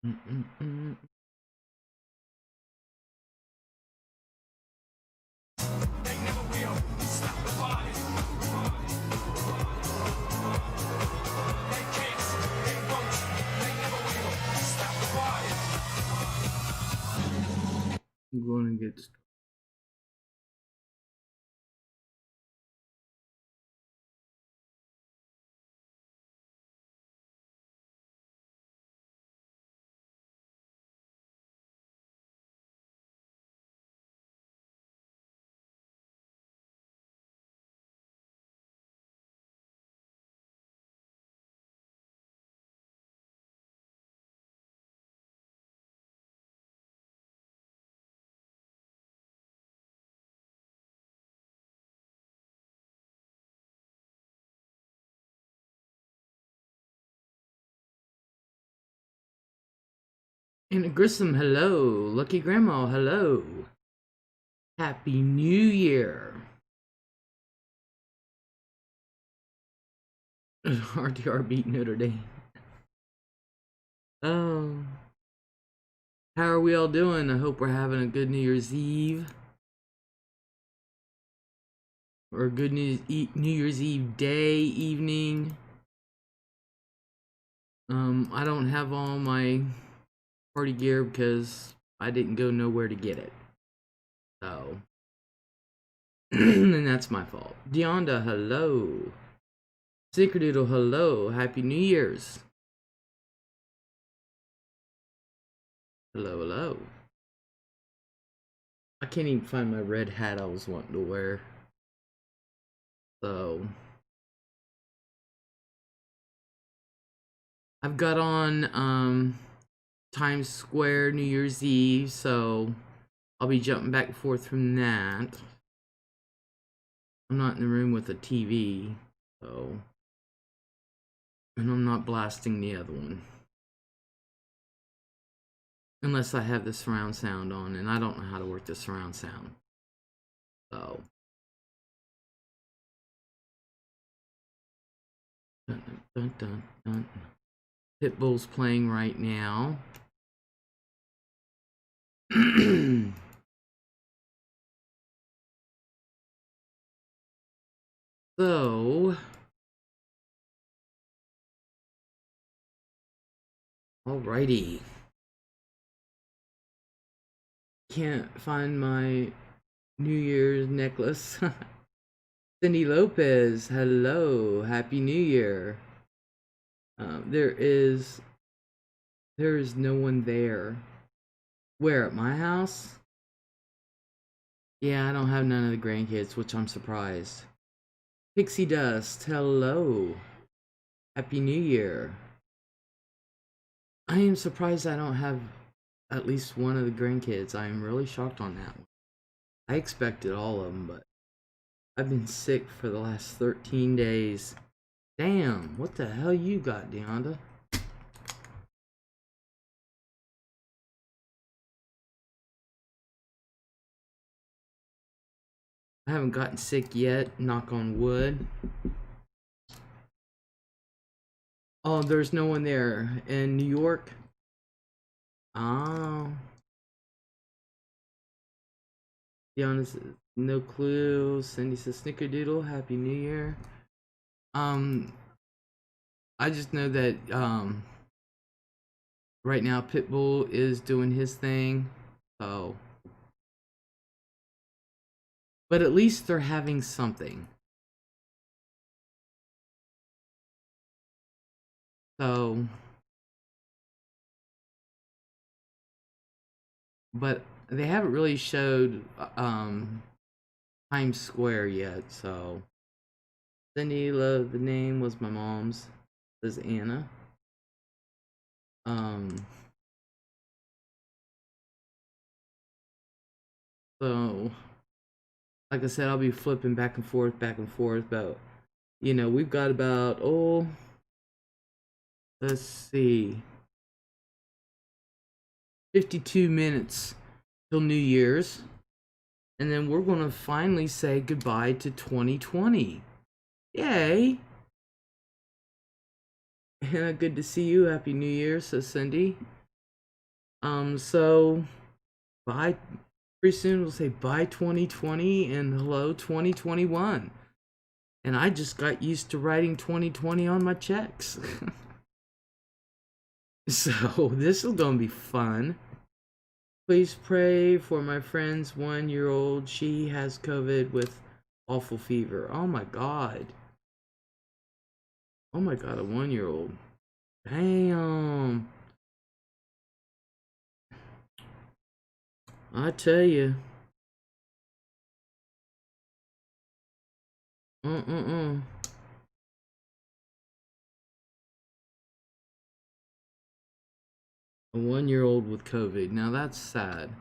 Mm-mm-mm. They never will stop the party. They can't, they won't, they never will stop the party. I'm going to get Anna Grissom, hello. Lucky Grandma, hello. Happy New Year. RTR beat Notre Dame. Oh. How are we all doing? I hope we're having a good New Year's Eve. Or a good New Year's Eve day, evening. I don't have all my party gear because I didn't go nowhere to get it. So. And that's my fault. Deonda, hello. Synchrodoodle, hello. Happy New Year's. Hello, hello. I can't even find my red hat I was wanting to wear. So. I've got on Times Square New Year's Eve, so I'll be jumping back and forth from that. I'm not in the room with a TV, so. And I'm not blasting the other one. Unless I have the surround sound on, and I don't know how to work the surround sound. So. Dun, dun, dun, dun. Pitbull's playing right now. So. Alrighty. Can't find my New Year's necklace. Cindy Lopez, hello, Happy New Year. There is no one there. Where, at my house? Yeah, I don't have none of the grandkids, which I'm surprised. Pixie Dust, hello. Happy New Year. I am surprised I don't have at least one of the grandkids. I am really shocked on that one. I expected all of them, but I've been sick for the last 13 days. Damn, what the hell you got, Deonda? I haven't gotten sick yet, knock on wood. Oh, there's no one there in New York? Oh. Deonda says, no clue. Cindy says, Snickerdoodle, Happy New Year. I just know that, right now Pitbull is doing his thing, so. But at least they're having something. So. But they haven't really showed Times Square yet, so. Cindy, love the name was my mom's, says Anna. So, like I said, I'll be flipping back and forth, but, you know, we've got about, oh, let's see, 52 minutes till New Year's. And then we're going to finally say goodbye to 2020. Yay! Hannah, good to see you. Happy New Year, says Cindy. So bye. Pretty soon we'll say bye 2020 and hello 2021. And I just got used to writing 2020 on my checks. So this is gonna be fun. Please pray for my friend's 1 year old. She has COVID with awful fever. Oh my god. Oh my god, a 1 year old. Damn. I tell you. Uh. A 1 year old with COVID. Now that's sad.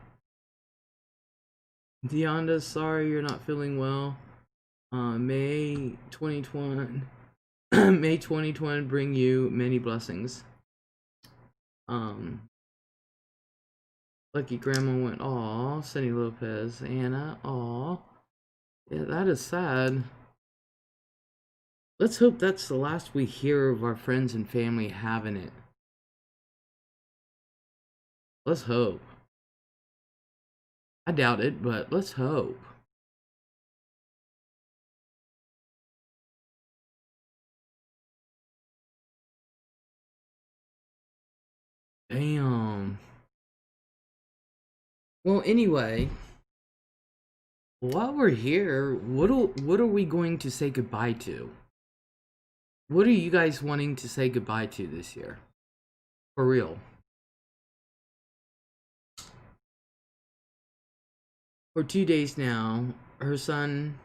Deonda, sorry you're not feeling well. May 2020. May 2020 bring you many blessings. Lucky Grandma went, aw, Sunny Lopez, Anna, aw. Yeah, that is sad. Let's hope that's the last we hear of our friends and family having it. Let's hope. I doubt it, but let's hope. Damn. Well, anyway, while we're here, what are we going to say goodbye to? What are you guys wanting to say goodbye to this year? For real. For 2 days now, her son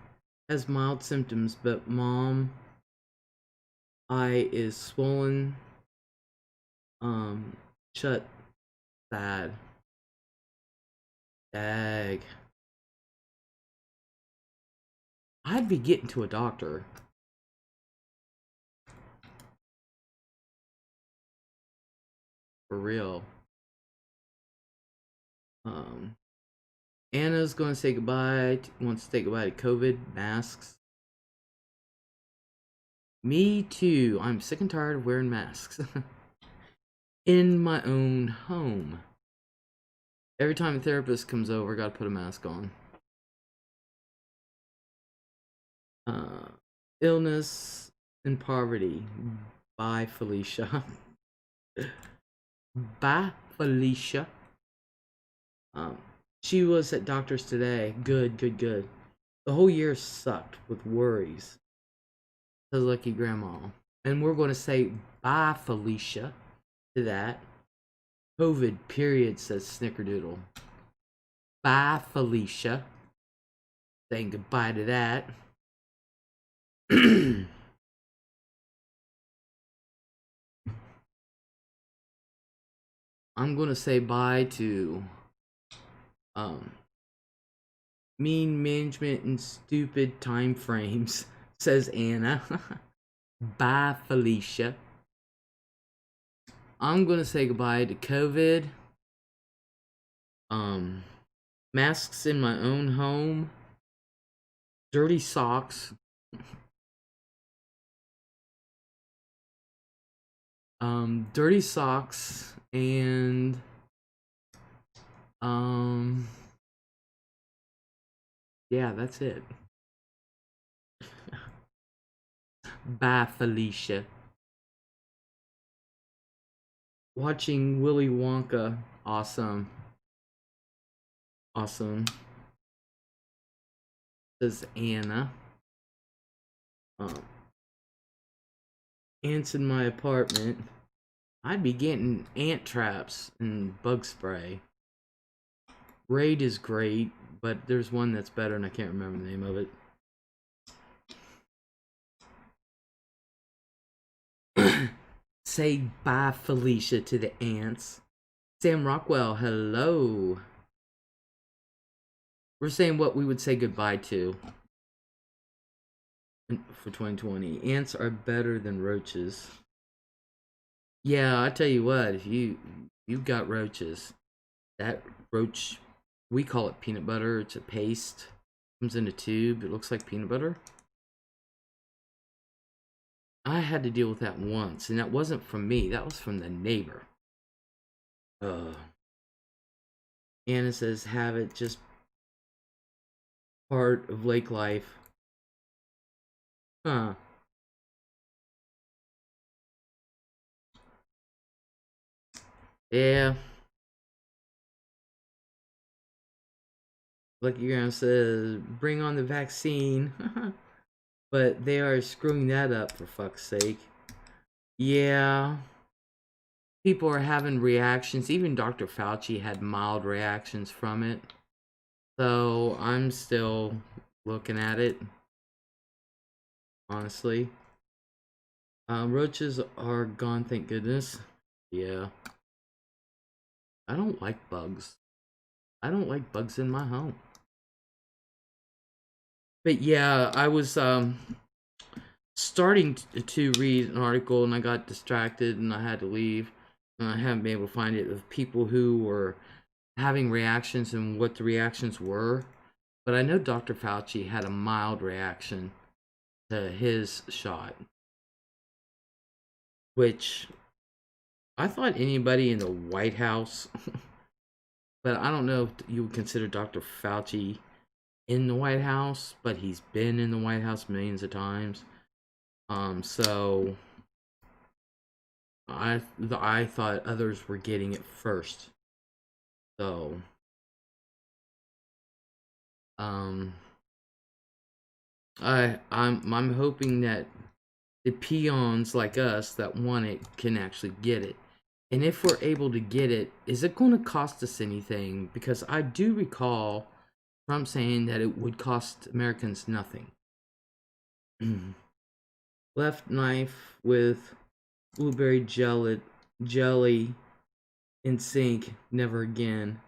has mild symptoms, but mom eye is swollen, shut, sad. Dag. I'd be getting to a doctor. For real. Anna's gonna say goodbye, wants to say goodbye to COVID, masks. Me too. I'm sick and tired of wearing masks. In my own home. Every time a therapist comes over, gotta put a mask on. Illness and poverty. Bye, Felicia. Bye, Felicia. She was at doctor's today. Good. The whole year sucked with worries. Says Lucky Grandma. And we're going to say bye, Felicia, to that. COVID, period, says Snickerdoodle. Bye, Felicia. Saying goodbye to that. I'm going to say bye to mean management and stupid time frames, says Anna. Bye, Felicia. I'm gonna say goodbye to COVID. Masks in my own home. Dirty socks. Dirty socks and yeah, that's it. Bye, Felicia. Watching Willy Wonka. Awesome. Says Anna. Ants in my apartment. I'd be getting ant traps and bug spray. Raid is great, but there's one that's better and I can't remember the name of it. Say bye, Felicia, to the ants. Sam Rockwell, hello. We're saying what we would say goodbye to for 2020. Ants are better than roaches. Yeah, I tell you what, if you've got roaches, that roach, we call it peanut butter. It's a paste. Comes in a tube. It looks like peanut butter. I had to deal with that once, and that wasn't from me. That was from the neighbor. Anna says, have it just part of lake life. Huh. Yeah. Lucky Graham says, bring on the vaccine. But they are screwing that up, for fuck's sake. Yeah. People are having reactions. Even Dr. Fauci had mild reactions from it. So I'm still looking at it, honestly. Roaches are gone, thank goodness. Yeah. I don't like bugs. I don't like bugs in my home. But yeah, I was starting to read an article and I got distracted and I had to leave. And I haven't been able to find it of people who were having reactions and what the reactions were. But I know Dr. Fauci had a mild reaction to his shot, which I thought anybody in the White House, but I don't know if you would consider Dr. Fauci in the White House, but he's been in the White House millions of times. So I thought others were getting it first. So I'm hoping that the peons like us that want it can actually get it. And if we're able to get it, is it going to cost us anything? Because I do recall Trump saying that it would cost Americans nothing. Left knife with blueberry jelly in sink, never again.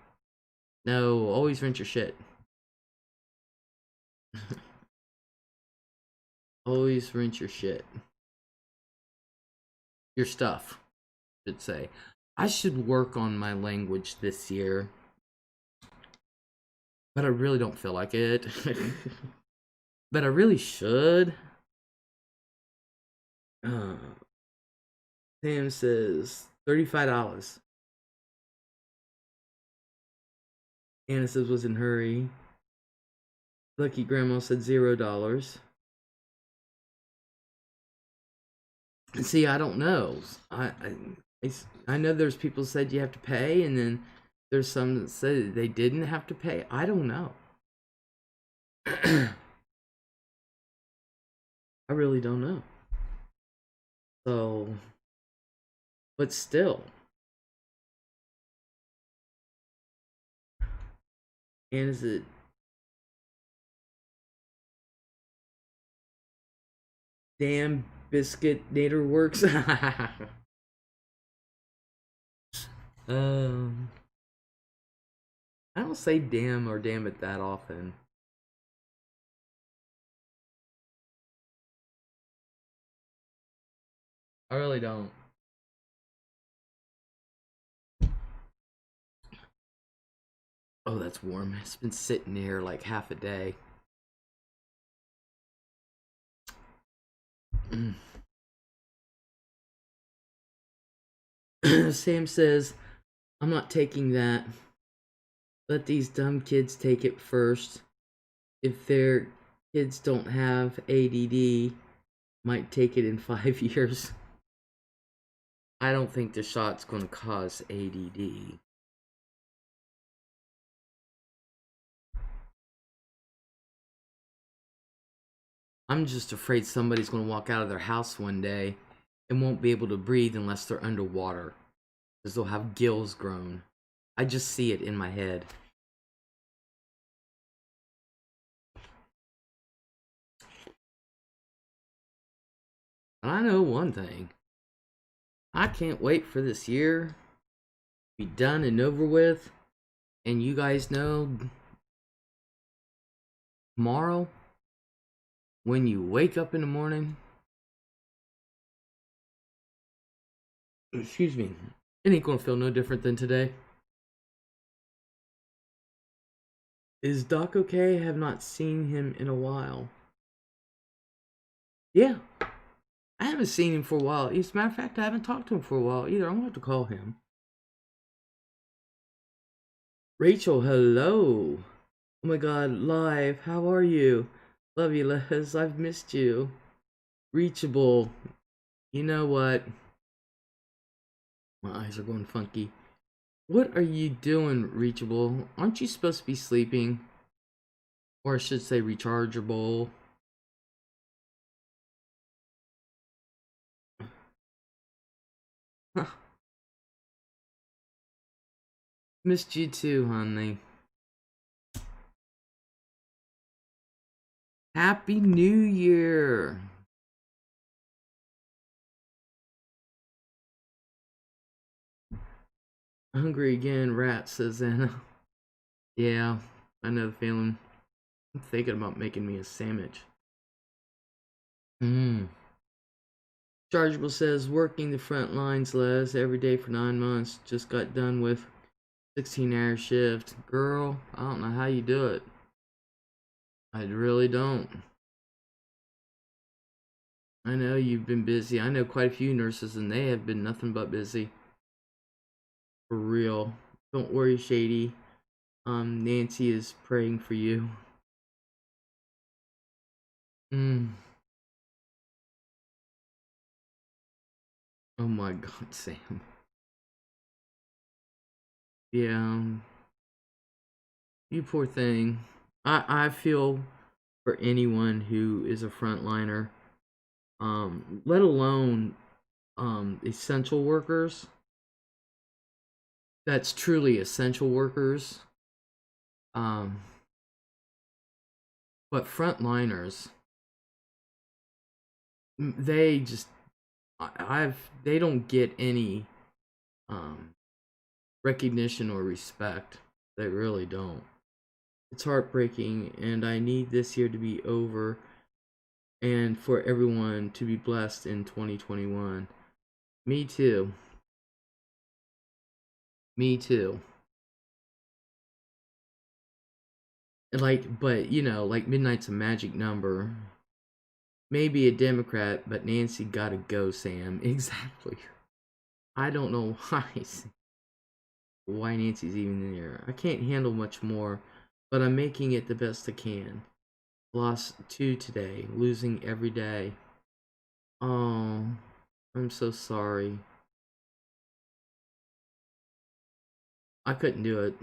No, always rinse your shit. Always rinse your shit. Your stuff, I should say. I should work on my language this year. But I really don't feel like it. But I really should. Sam says $35. Anna says was in hurry. Lucky Grandma said $0. See, I don't know. I know there's people said you have to pay, and then there's some that said they didn't have to pay. I don't know. I really don't know. So, but still. And is it damn biscuit nader works? I don't say damn or damn it that often. I really don't. Oh, that's warm. It's been sitting here like half a day. Sam says, I'm not taking that. Let these dumb kids take it first. If their kids don't have ADD, might take it in 5 years. I don't think the shot's going to cause ADD. I'm just afraid somebody's going to walk out of their house one day and won't be able to breathe unless they're underwater, because they'll have gills grown. I just see it in my head. And I know one thing. I can't wait for this year to be done and over with. And you guys know, tomorrow, when you wake up in the morning, excuse me, it ain't gonna feel no different than today. Is Doc okay? I have not seen him in a while. Yeah, I haven't seen him for a while. As a matter of fact, I haven't talked to him for a while either. I'm gonna have to call him. Rachel, hello. Oh my god, live. How are you? Love you, Les. I've missed you. Reachable. You know what? My eyes are going funky. What are you doing, Reachable? Aren't you supposed to be sleeping? Or I should say rechargeable. Missed you too, honey. Happy New Year! Hungry again, rat, says Anna. Yeah, I know the feeling. I'm thinking about making me a sandwich. Mmm. Chargeable says, working the front lines, Les, every day for 9 months. Just got done with 16-hour shift. Girl, I don't know how you do it. I really don't. I know you've been busy. I know quite a few nurses, and they have been nothing but busy. For real. Don't worry, Shady. Nancy is praying for you. Oh my god, Sam. Yeah, you poor thing. I feel for anyone who is a frontliner, let alone essential workers. That's truly essential workers. Um, but frontliners, they just they don't get any um recognition or respect. They really don't. It's heartbreaking, and I need this year to be over and for everyone to be blessed in 2021. Me too. Me too. And like, but you know, like midnight's a magic number. Maybe a Democrat, but Nancy gotta go, Sam. Exactly. I don't know why Nancy's even there. I can't handle much more, but I'm making it the best I can. Lost 2 today, losing every day. Oh, I'm so sorry. I couldn't do it.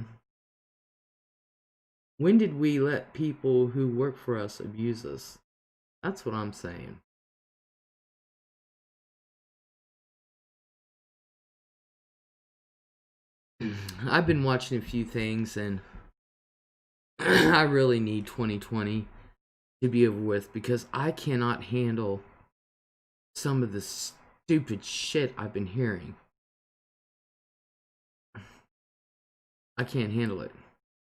When did we let people who work for us abuse us? That's what I'm saying. I've been watching a few things, and I really need 2020 to be over with because I cannot handle some of the stupid shit I've been hearing. I can't handle it.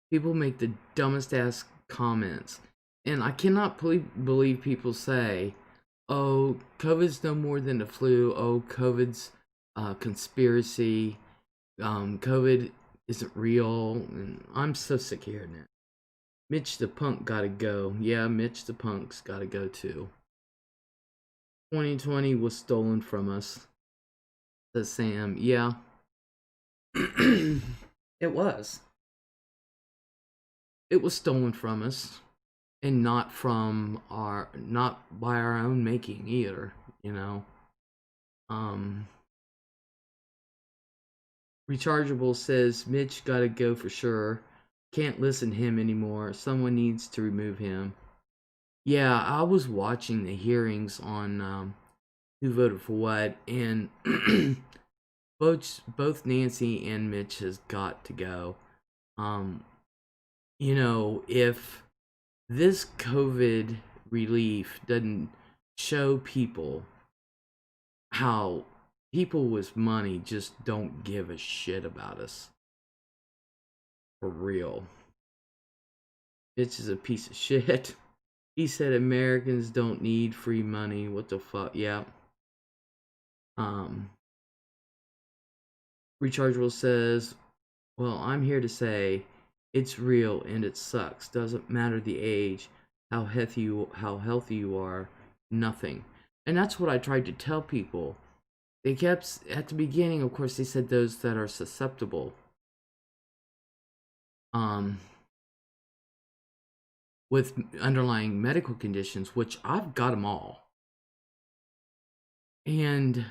People make the dumbest ass comments, and I cannot believe people say, "Oh, COVID's no more than the flu. Oh, COVID's conspiracy. COVID isn't real." And I'm so sick of hearing that. Mitch the Punk gotta go. Yeah, Mitch the Punk's gotta go too. 2020 was stolen from us, says Sam. Yeah. It was. It was stolen from us. And not by our own making either, you know. Um Rechargeable says Mitch gotta go for sure. Can't listen to him anymore. Someone needs to remove him. Yeah, I was watching the hearings on who voted for what, and both Nancy and Mitch has got to go. Um, you know, if this COVID relief doesn't show people how people with money just don't give a shit about us. For real. Mitch is a piece of shit. He said Americans don't need free money. What the fuck? Yeah. Rechargeable says, well, I'm here to say it's real and it sucks. Doesn't matter the age, how healthy you are, nothing. And that's what I tried to tell people. They kept at the beginning, of course, they said those that are susceptible. um, with underlying medical conditions, which I've got them all. And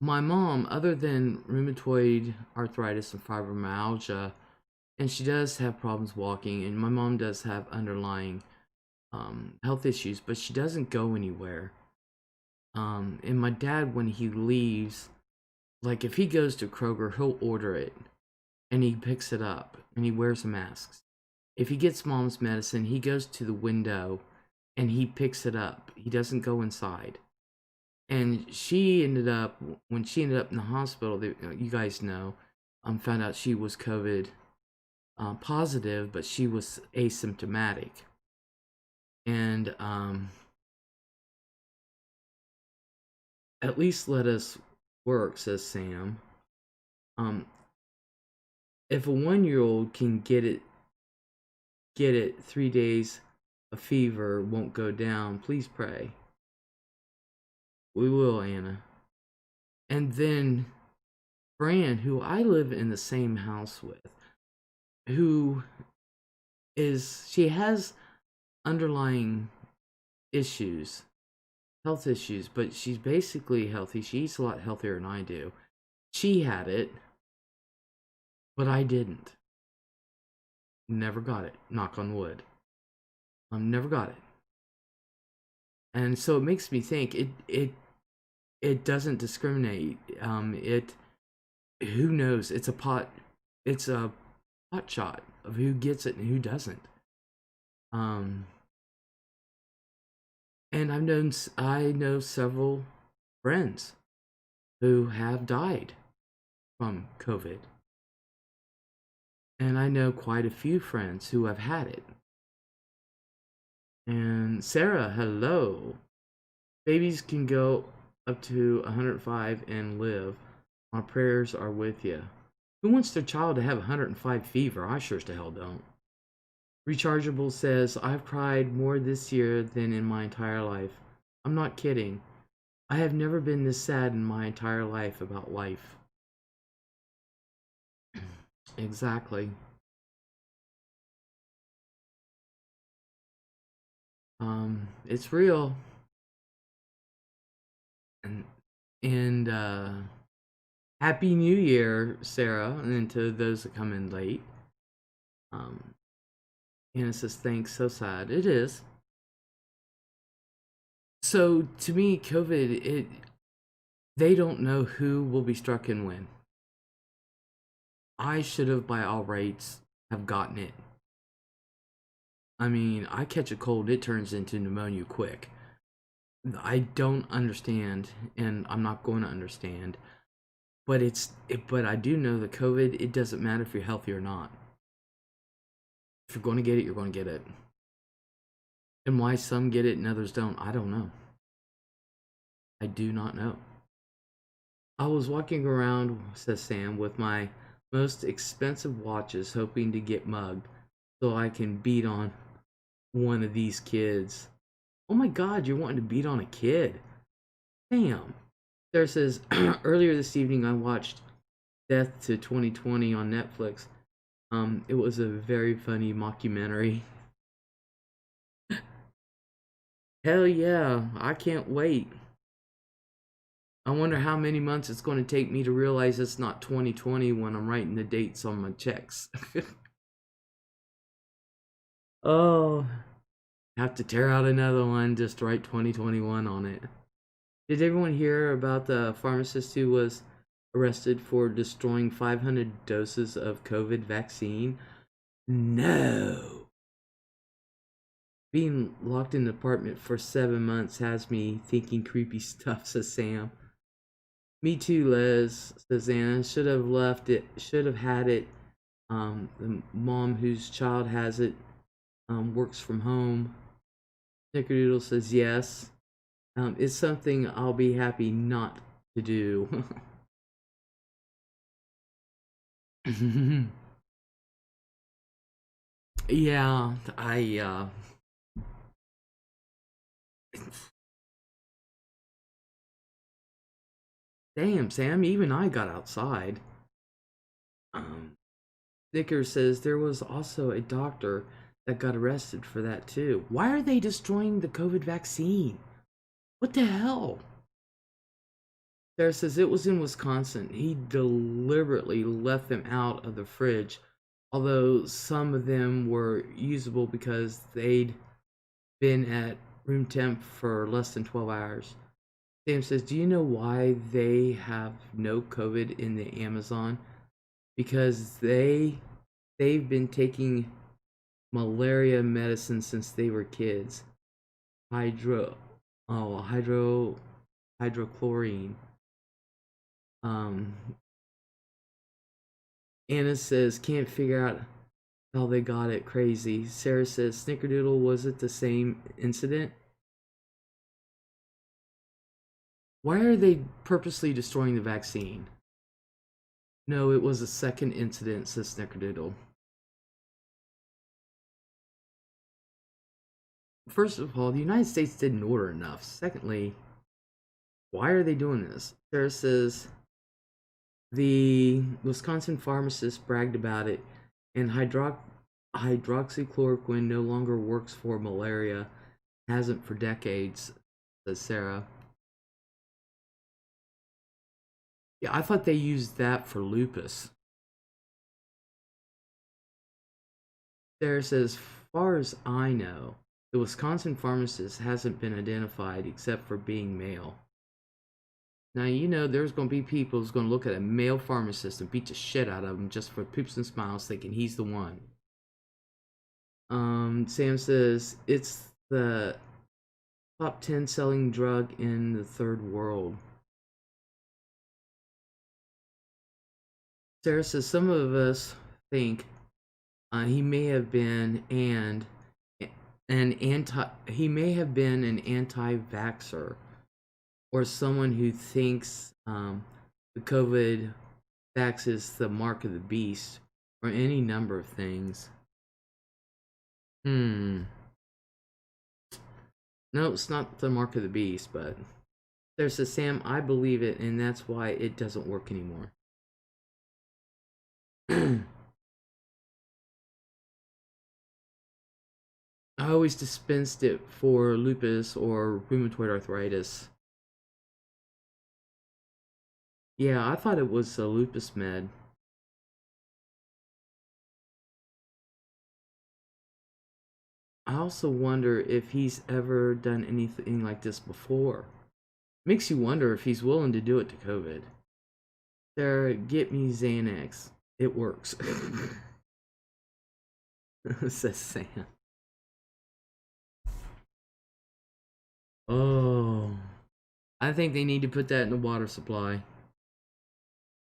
my mom, other than rheumatoid arthritis and fibromyalgia, and she does have problems walking, and my mom does have underlying health issues, but she doesn't go anywhere. And my dad, when he leaves, like if he goes to Kroger, he'll order it and he picks it up and he wears a mask. If he gets mom's medicine, he goes to the window and he picks it up. He doesn't go inside. And she ended up, when she ended up in the hospital, you guys know, found out she was COVID positive, but she was asymptomatic. And at least let us work, says Sam. If a 1-year-old can get it 3 days, a fever won't go down, please pray. We will, Anna. And then Fran, who I live in the same house with, who she has underlying issues, health issues, but she's basically healthy. She eats a lot healthier than I do. She had it, but I didn't. Never got it. Knock on wood. Never got it. And so it makes me think it doesn't discriminate. Who knows? It's a pot shot of who gets it and who doesn't. And I know several friends who have died from COVID. And I know quite a few friends who have had it. And Sarah, hello. Babies can go up to 105 and live. My prayers are with you. Who wants their child to have 105 fever? I sure as the hell don't. Rechargeable says, I've cried more this year than in my entire life. I'm not kidding. I have never been this sad in my entire life about life. Exactly. It's real. And Happy New Year, Sarah, and to those that come in late. Anna says, thanks, so sad. It is. So to me, COVID, they don't know who will be struck and when. I should have, by all rights, have gotten it. I mean, I catch a cold, it turns into pneumonia quick. I don't understand, and I'm not going to understand. But but I do know that COVID, it doesn't matter if you're healthy or not. If you're going to get it, you're going to get it. And why some get it and others don't, I don't know. I do not know. I was walking around, says Sam, with my most expensive watches, hoping to get mugged so I can beat on one of these kids. Oh my god, you're wanting to beat on a kid. Damn. Sarah says, earlier this evening I watched Death to 2020 on Netflix. It was a very funny mockumentary. Hell yeah, I can't wait. I wonder how many months it's going to take me to realize it's not 2020 when I'm writing the dates on my checks. Oh, have to tear out another one, just write 2021 on it. Did everyone hear about the pharmacist who was arrested for destroying 500 doses of COVID vaccine? No. Being locked in the apartment for 7 months has me thinking creepy stuff, says Sam. Me too, Les, says Anna. Should have left it, should have had it. The mom whose child has it works from home. Snickerdoodle says yes. It's something I'll be happy not to do. Yeah, damn, Sam, even I got outside. Um, Snicker says there was also a doctor that got arrested for that too. Why are they destroying the COVID vaccine? What the hell? Sarah says it was in Wisconsin. He deliberately left them out of the fridge, although some of them were usable because they'd been at room temp for less than 12 hours. Sam says, do you know why they have no COVID in the Amazon? Because they've been taking malaria medicine since they were kids. Hydro oh hydro hydrochlorine. Um Anna says can't figure out how they got it. Crazy. Sarah says Snickerdoodle, was it the same incident? Why are they purposely destroying the vaccine? No, it was a second incident, says Snickerdoodle. First of all, the United States didn't order enough. Secondly, why are they doing this? Sarah says the Wisconsin pharmacist bragged about it, and hydroxychloroquine no longer works for malaria. Hasn't for decades, says Sarah. Yeah, I thought they used that for lupus. Sarah says, far as I know, the Wisconsin pharmacist hasn't been identified except for being male. Now, you know, there's going to be people who's going to look at a male pharmacist and beat the shit out of him just for poops and smiles, thinking he's the one. Sam says it's the top 10 selling drug in the third world. Sarah says some of us think he may have been he may have been an anti-vaxxer or someone who thinks the COVID vax is the mark of the beast or any number of things. No, it's not the mark of the beast, but there's a Sam, I believe it, and that's why it doesn't work anymore. I always dispensed it for lupus or rheumatoid arthritis. Yeah, I thought it was a lupus med. I also wonder if he's ever done anything like this before. Makes you wonder if he's willing to do it to COVID. Sarah, get me Xanax. It works. Says Sam. Oh. I think they need to put that in the water supply.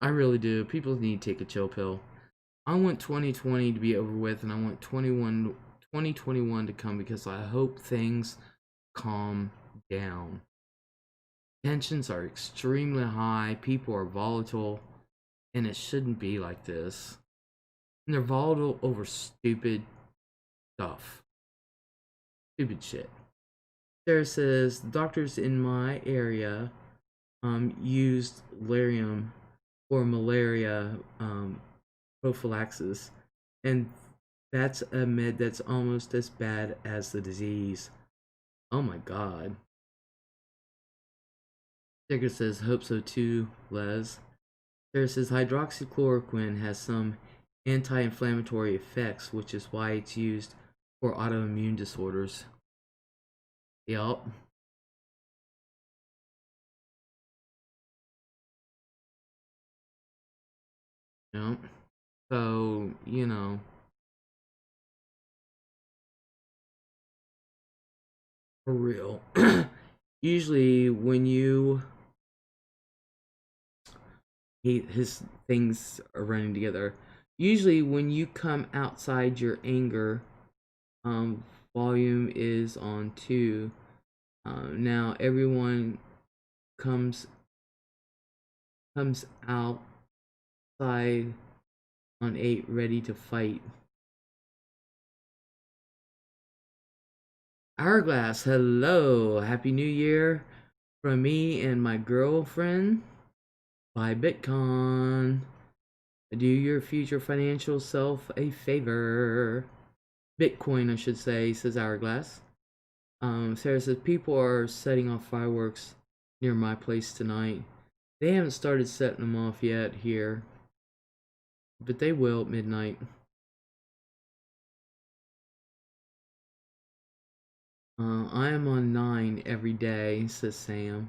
I really do. People need to take a chill pill. I want 2020 to be over with, and I want 2021 to come because I hope things calm down. Tensions are extremely high, people are volatile, and it shouldn't be like this. And they're volatile over stupid stuff. Stupid shit. Sarah says, doctors in my area used Larium for malaria prophylaxis, and that's a med that's almost as bad as the disease. Oh my god. Sarah says, hope so too, Les. Sarah says, hydroxychloroquine has some anti-inflammatory effects, which is why it's used for autoimmune disorders. Yup. Yep. So, you know. For real. Usually when you his things are running together. Usually when you come outside your anger, volume is on 2. Now everyone comes outside on 8, ready to fight. Hourglass, hello, happy new year from me and my girlfriend by Bitcon. Do your future financial self a favor. Bitcoin, I should say, says Hourglass. Sarah says, people are setting off fireworks near my place tonight. They haven't started setting them off yet here, but they will at midnight. I am on 9 every day, says Sam.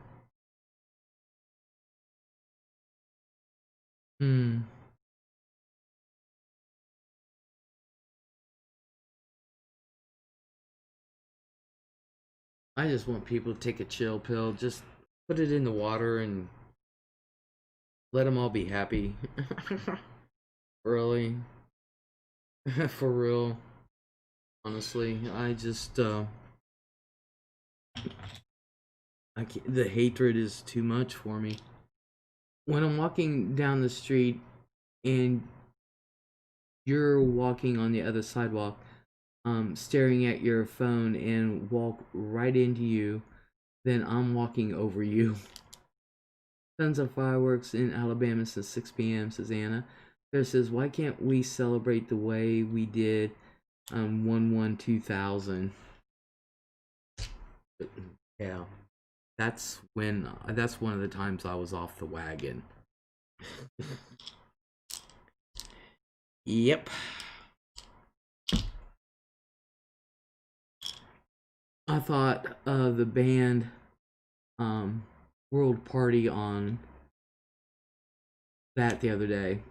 Hmm. I just want people to take a chill pill. Just put it in the water and let them all be happy. Really. For real. Honestly, I just, I can't, the hatred is too much for me. When I'm walking down the street and you're walking on the other sidewalk, staring at your phone and walk right into you, then I'm walking over you. Tons of fireworks in Alabama since 6 p.m., says Anna. There says, why can't we celebrate the way we did 1/1/2000? Yeah, that's when, that's one of the times I was off the wagon. Yep. I thought the band World Party on that the other day.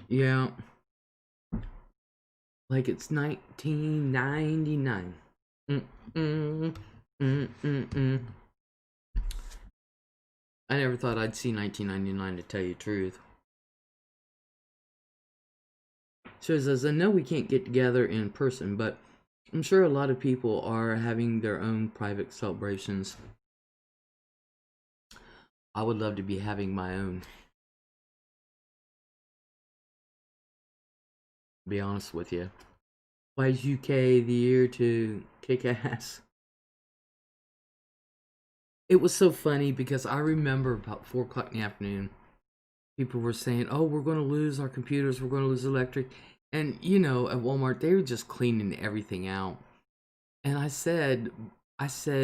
Yeah, like it's 1999. Mm-mm, mm-mm-mm. I never thought I'd see 1999, to tell you the truth. So it says, I know we can't get together in person, but I'm sure a lot of people are having their own private celebrations. I would love to be having my own. To be honest with you. Why is UK the year to kick ass? It was so funny because I remember about 4 o'clock in the afternoon, people were saying, oh, we're going to lose our computers, we're going to lose electric. And, you know, at Walmart, they were just cleaning everything out. And I said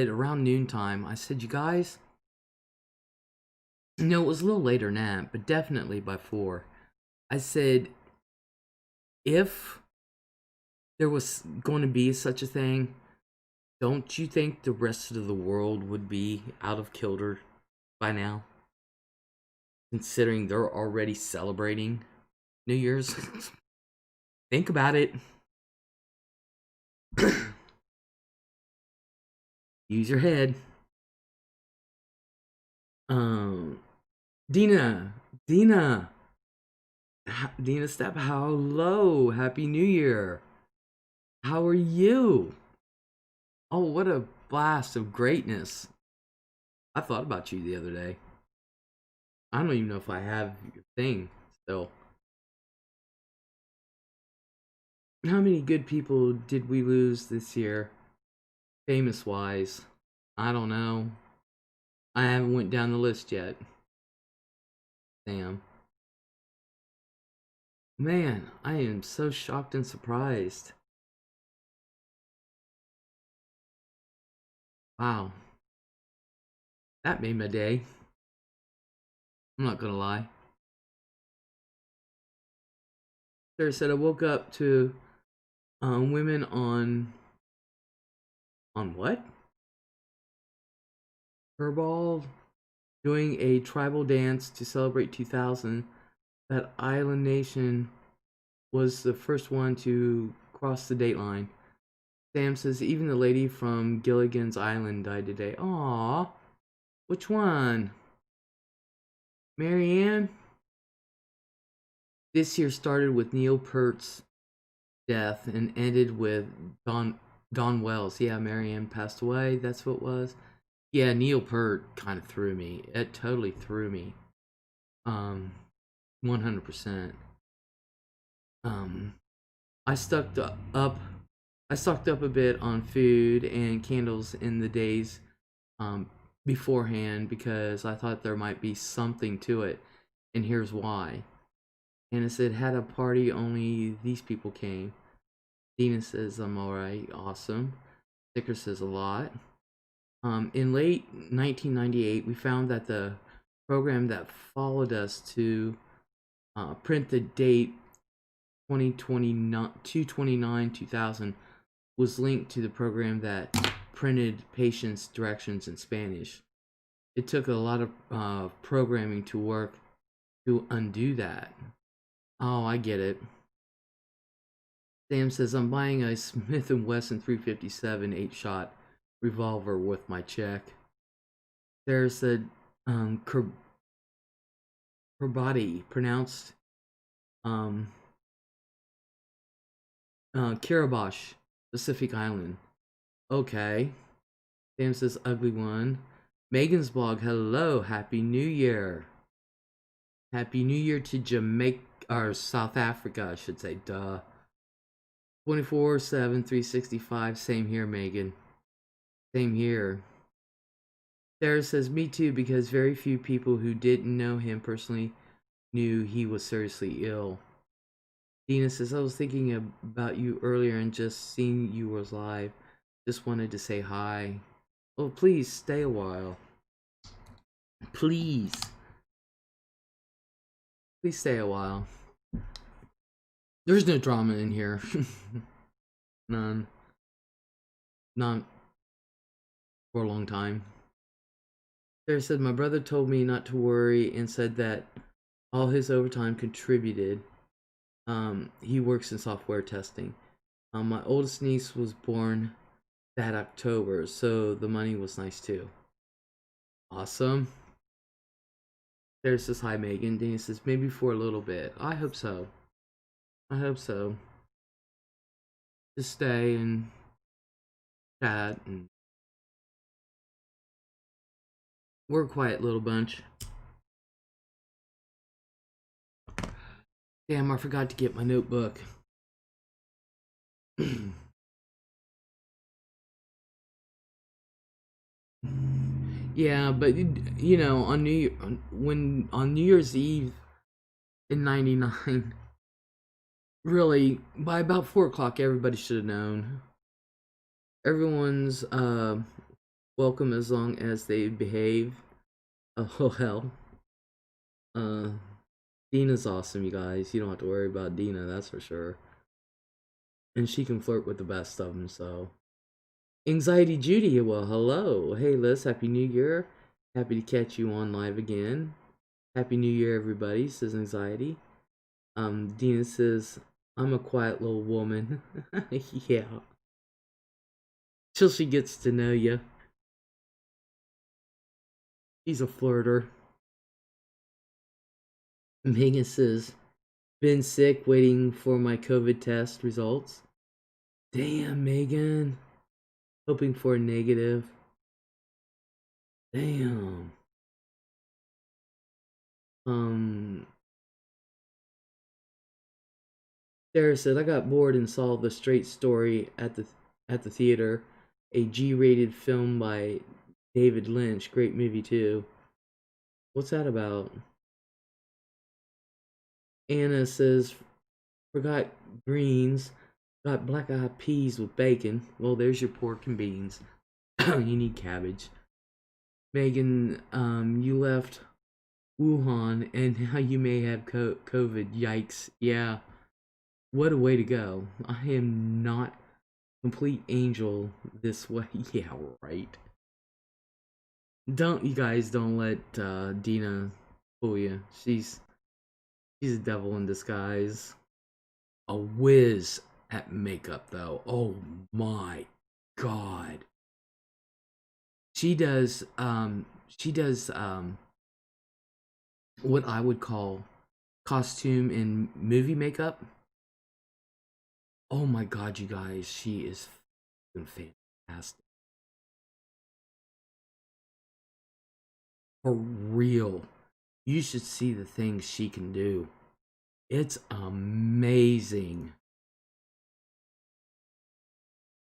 around noontime, I said, you guys, no, it was a little later than that, but definitely by 4. I said, if there was going to be such a thing, don't you think the rest of the world would be out of kilter by now? Considering they're already celebrating New Year's. Think about it. Use your head. Um, Dina, Dina, Dina Step, hello, Happy New Year. How are you? Oh, what a blast of greatness. I thought about you the other day. I don't even know if I have your thing still. How many good people did we lose this year? Famous wise. I don't know. I haven't went down the list yet. Damn. Man, I am so shocked and surprised. Wow. That made my day. I'm not gonna lie. Sarah said I woke up to women on what? Herbal doing a tribal dance to celebrate 2000. That island nation was the first one to cross the date line. Sam says even the lady from Gilligan's Island died today. Aww. Which one? Marianne? This year started with Neil Peart's death and ended with Don Wells. Yeah, Marianne passed away. That's what it was. Yeah, Neil Peart kind of threw me. It totally threw me. 100%. Um, I stuck up. I stocked up a bit on food and candles in the days um, beforehand because I thought there might be something to it, and here's why. Anna said, had a party, only these people came. Dina says, I'm alright, awesome. Sticker says a lot. In late 1998, we found that the program that followed us to print the date 2/29/2000 was linked to the program that printed patients' directions in Spanish. It took a lot of programming to work to undo that. Oh, I get it. Sam says, I'm buying a Smith & Wesson 357 8-shot revolver with my check. Sarah said, Kiribati, pronounced Kiribati, Pacific Island. Okay. Sam says, ugly one. Megan's blog, hello, Happy New Year. Happy New Year to Jamaica, or South Africa, I should say, duh. 24/7, 365, same here, Megan. Same here. Sarah says, me too, because very few people who didn't know him personally knew he was seriously ill. Dina says, I was thinking about you earlier and just seeing you was live. Just wanted to say hi. Oh, please stay a while. Please. Please stay a while. There's no drama in here. None. Not for a long time. Sarah said, my brother told me not to worry and said that all his overtime contributed. He works in software testing. My oldest niece was born that October, so the money was nice too. Awesome. Sarah says, hi, Megan. Dana says, maybe for a little bit. I hope so. I hope so. Just stay and chat, and we're a quiet little bunch. Damn, I forgot to get my notebook. Yeah, but you know, on New Year's Eve in '99, really by about 4 o'clock, everybody should have known. Everyone's welcome as long as they behave. Oh hell. Dina's awesome, you guys. You don't have to worry about Dina, that's for sure. And she can flirt with the best of them, so. Anxiety Judy, well, hello. Hey, Liz, Happy New Year. Happy to catch you on live again. Happy New Year, everybody, says Anxiety. Dina says, I'm a quiet little woman. Yeah. Till she gets to know you. She's a flirter. Megan says, been sick waiting for my COVID test results. Damn, Megan. Hoping for a negative. Damn. Sarah said, I got bored and saw The Straight Story at the theater, a G-rated film by David Lynch. Great movie too. What's that about? Anna says, forgot greens, got black-eyed peas with bacon. Well, there's your pork and beans. You need cabbage. Megan, you left Wuhan and now you may have COVID. Yikes. Yeah. What a way to go. I am not complete angel this way. Yeah, right. You guys don't let Dina fool you. She's a devil in disguise. A whiz at makeup though. Oh my god. She does what I would call costume and movie makeup. Oh my god, you guys, she is fantastic. For real. You should see the things she can do. It's amazing.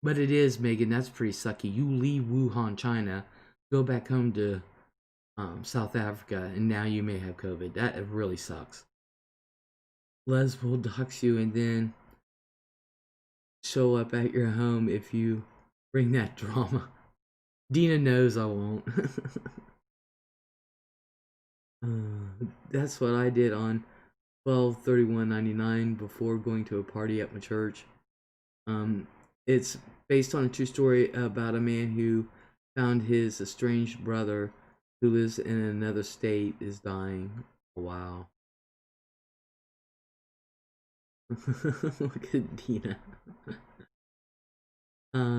But it is, Megan, that's pretty sucky. You leave Wuhan, China, go back home to South Africa, and now you may have COVID. That really sucks. Les will dox you and then show up at your home if you bring that drama. Dina knows I won't. That's what I did on 12/31/99 before going to a party at my church. It's based on a true story about a man who found his estranged brother who lives in another state is dying. Wow. Look at Dina.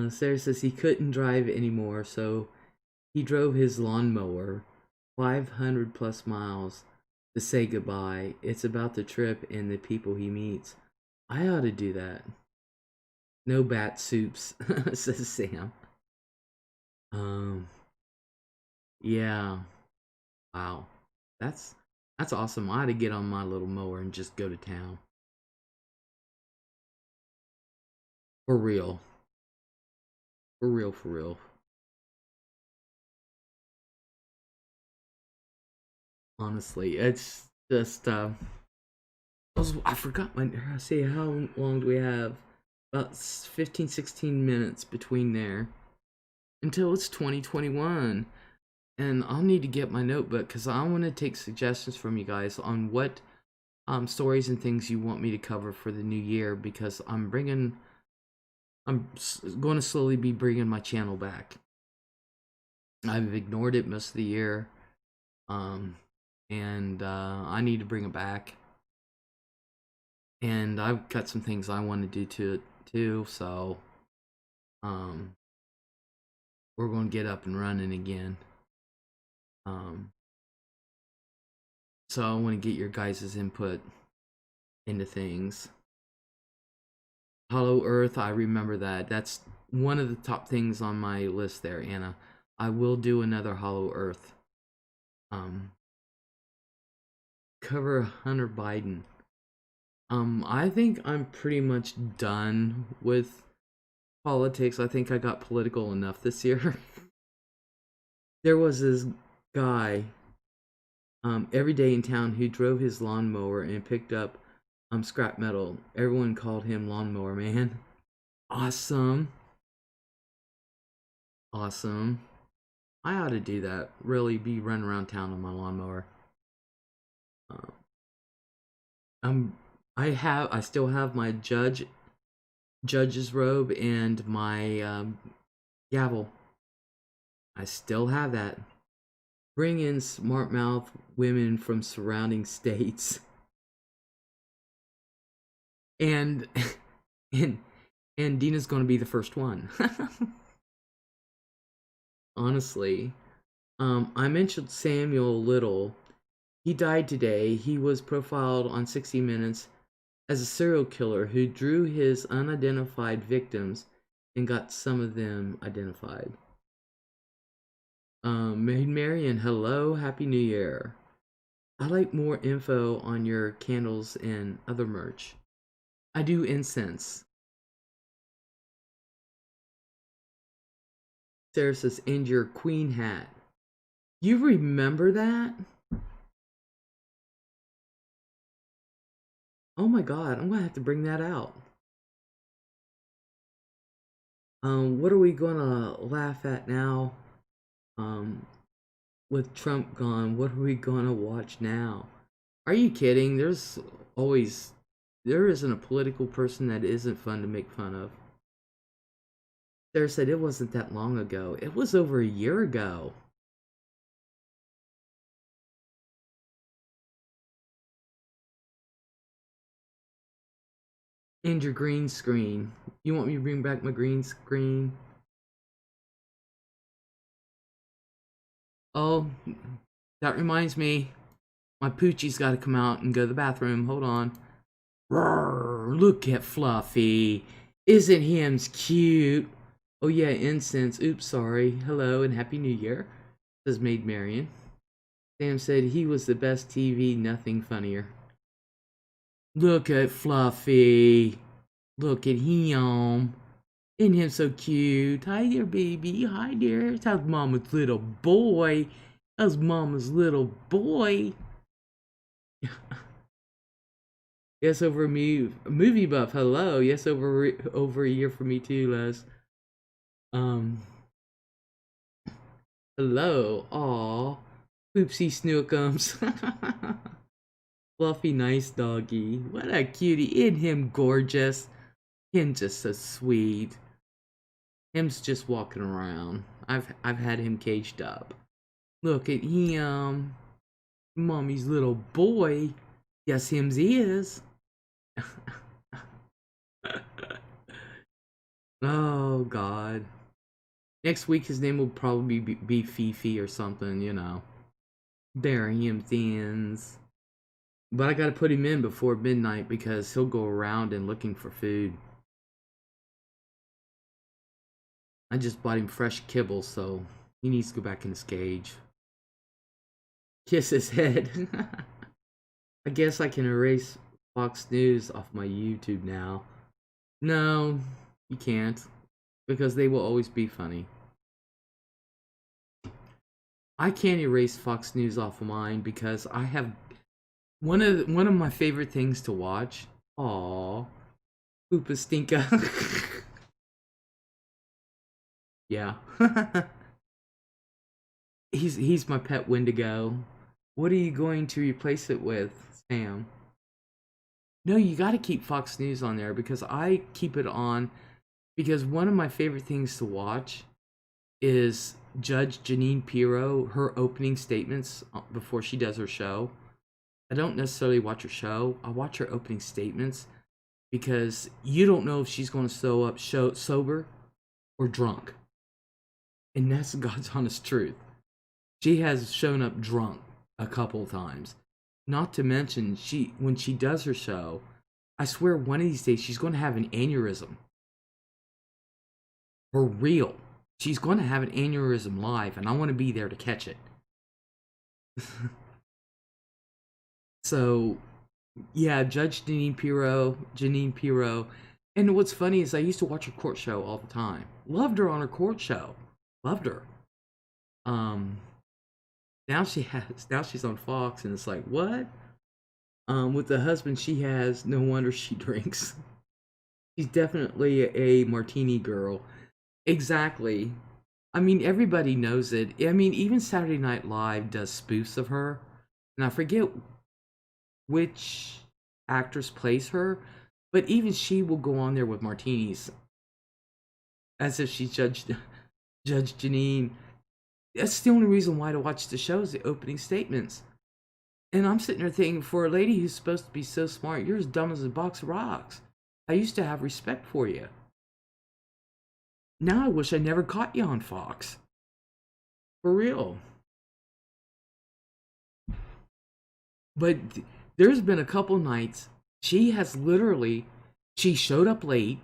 Sarah says he couldn't drive anymore, so he drove his lawnmower 500 plus miles to say goodbye. It's about the trip and the people he meets. I ought to do that. No bat soups, says Sam. Yeah. Wow. That's awesome. I ought to get on my little mower and just go to town. For real. For real, for real. Honestly, it's just I forgot my see how long do we have? About 15 16 minutes between there until it's 2021. And I'll need to get my notebook because I want to take suggestions from you guys on what stories and things you want me to cover for the new year, because I'm going to slowly be bringing my channel back. I've ignored it most of the year, and I need to bring it back. And I've got some things I want to do to it too, so we're going to get up and running again. So I want to get your guys' input into things. Hollow Earth, I remember that. That's one of the top things on my list there, Anna. I will do another Hollow Earth. Cover Hunter Biden. I think I'm pretty much done with politics. I think I got political enough this year. There was this guy every day in town who drove his lawnmower and picked up scrap metal. Everyone called him Lawnmower Man. Awesome. Awesome. I ought to do that. Really be running around town on my lawnmower. I still have my judge's robe and my gavel. I still have that. Bring in smart mouth women from surrounding states. And Dina's going to be the first one. Honestly, I mentioned Samuel Little. He died today. He was profiled on 60 Minutes as a serial killer who drew his unidentified victims and got some of them identified. Maid Marian, hello, Happy New Year. I'd like more info on your candles and other merch. I do incense. Sarah says, and your queen hat. You remember that? Oh my god, I'm gonna have to bring that out. What are we gonna laugh at now? With Trump gone, what are we gonna watch now? Are you kidding? There isn't a political person that isn't fun to make fun of. Sarah said it wasn't that long ago. It was over a year ago. And your green screen. You want me to bring back my green screen? Oh, that reminds me. My Poochie's got to come out and go to the bathroom. Hold on. Roar, look at Fluffy. Isn't him's cute? Oh yeah, incense. Oops, sorry. Hello and Happy New Year, says Maid Marian. Sam said he was the best TV, nothing funnier. Look at Fluffy. Look at him. Isn't him so cute? Hi there, baby. Hi there. How's mama's little boy? How's mama's little boy? Yes, over me, movie buff. Hello. Yes, over a year for me too, Les. Um, hello. Aw, poopsie snookums. Fluffy, nice doggy. What a cutie. Isn't him gorgeous? Him just so sweet. Him's just walking around. I've had him caged up. Look at him. Mommy's little boy. Yes, him's is. Oh God. Next week his name will probably be Fifi or something, you know. Bearing him thins. But I gotta put him in before midnight because he'll go around and looking for food. I just bought him fresh kibble, so he needs to go back in his cage. Kiss his head. I guess I can erase Fox News off my YouTube now. No, you can't. Because they will always be funny. I can't erase Fox News off of mine because I have one of my favorite things to watch. Aw, Hoopa Stinka. Yeah. he's my pet Wendigo. What are you going to replace it with, Sam? No, you got to keep Fox News on there because I keep it on because one of my favorite things to watch is Judge Janine Pirro, her opening statements before she does her show. I don't necessarily watch her show. I watch her opening statements because you don't know if she's going to show up sober or drunk. And that's God's honest truth. She has shown up drunk a couple times. Not to mention, when she does her show, I swear one of these days she's going to have an aneurysm. For real. She's going to have an aneurysm live, and I want to be there to catch it. So, yeah, Judge Janine Pirro. And what's funny is I used to watch her court show all the time. Loved her on her court show. Loved her. Now she's on Fox, and it's like, what? With the husband she has, no wonder she drinks. She's definitely a martini girl. Exactly. I mean, everybody knows it. I mean, even Saturday Night Live does spoofs of her, and I forget which actress plays her, but even she will go on there with martinis as if she's Judge Janine. That's the only reason why to watch the show is the opening statements. And I'm sitting there thinking, for a lady who's supposed to be so smart, you're as dumb as a box of rocks. I used to have respect for you. Now I wish I never caught you on Fox. For real. But there's been a couple nights she showed up late,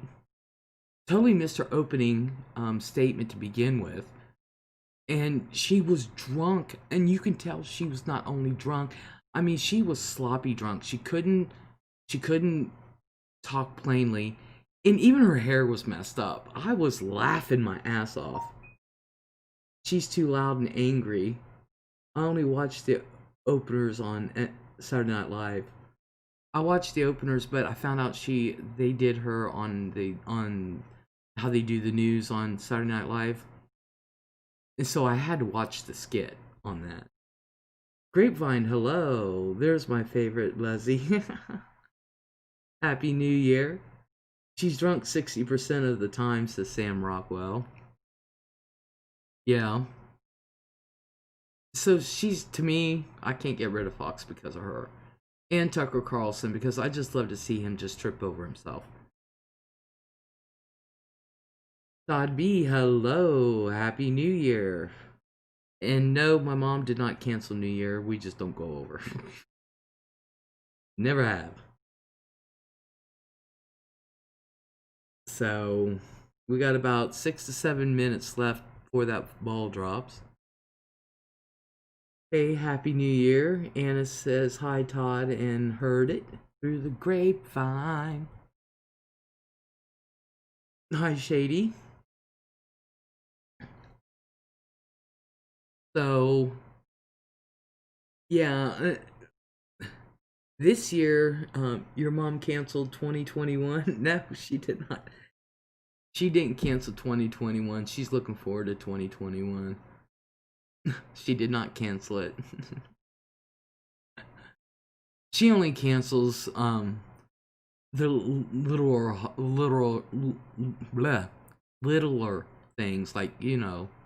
totally missed her opening statement to begin with, and she was drunk, and you can tell she was not only drunk, I mean she was sloppy drunk. She couldn't talk plainly, and even her hair was messed up. I was laughing my ass off. She's too loud and angry. I only watched the openers on Saturday Night Live. I watched the openers, but I found out they did her on how they do the news on Saturday Night Live. And so I had to watch the skit on that. Grapevine, hello. There's my favorite Leslie. Happy New Year. She's drunk 60% of the time, says Sam Rockwell. Yeah. So she's, to me, I can't get rid of Fox because of her. And Tucker Carlson, because I just love to see him just trip over himself. Todd B, hello. Happy New Year. And no, my mom did not cancel New Year. We just don't go over. Never have. So, we got about 6 to 7 minutes left before that ball drops. Hey, Happy New Year. Anna says, hi, Todd, and heard it through the grapevine. Hi, Shady. So, yeah, this year, your mom canceled 2021. No, she did not. She didn't cancel 2021. She's looking forward to 2021. She did not cancel it. She only cancels the bleh, littler things like,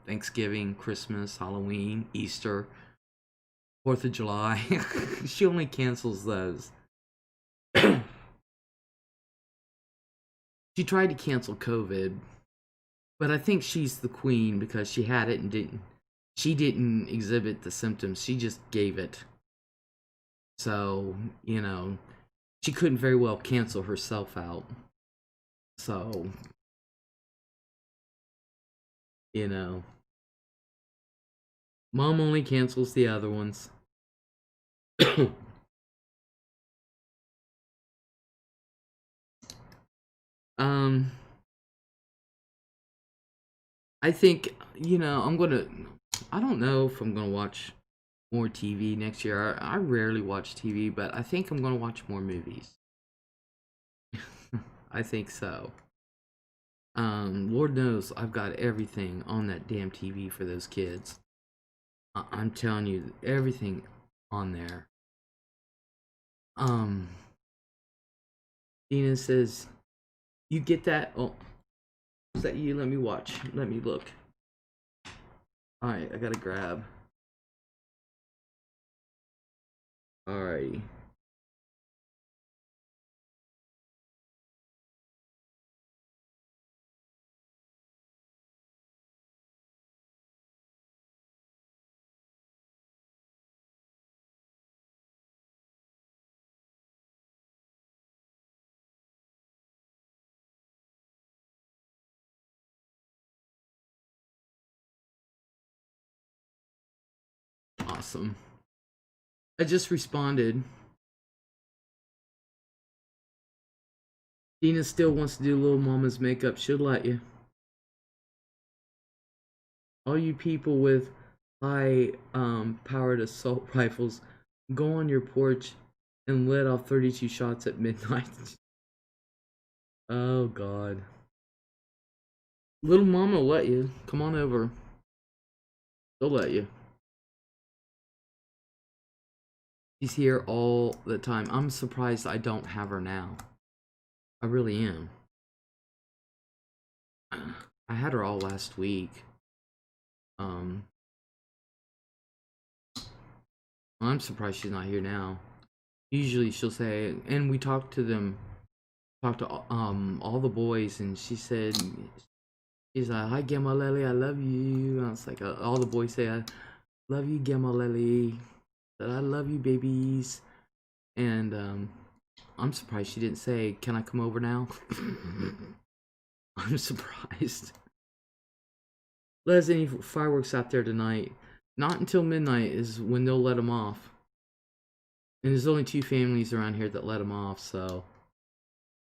Thanksgiving, Christmas, Halloween, Easter, 4th of July. She only cancels those. She tried to cancel COVID, but I think she's the queen because she had it and she didn't exhibit the symptoms. She just gave it. So, she couldn't very well cancel herself out. So, you know, mom only cancels the other ones. um, I think, I don't know if I'm gonna watch more TV next year. I rarely watch TV, but I think I'm gonna watch more movies. I think so. Lord knows I've got everything on that damn TV for those kids. I'm telling you, everything on there. Um, Dina says, "You get that? Oh, is that you? Let me watch. Let me look. All right, I gotta grab. Alrighty, awesome. I just responded. Dina still wants to do little mama's makeup. She'll let you. All you people with high powered assault rifles, go on your porch and let off 32 shots at midnight. Oh God. Little mama will let you. Come on over. They'll let you. She's here all the time. I'm surprised I don't have her now. I really am. I had her all last week. Um, I'm surprised she's not here now. Usually she'll say, and we talked to them, talked to all the boys, and she said, she's like, "Hi Gamma Lily, I love you." And I was like, all the boys say, "I love you, Gamma Lily. I love you, babies." And I'm surprised she didn't say, "Can I come over now?" I'm surprised. Les, any fireworks out there tonight? Not until midnight is when they'll let them off. And there's only 2 families around here that let them off, so.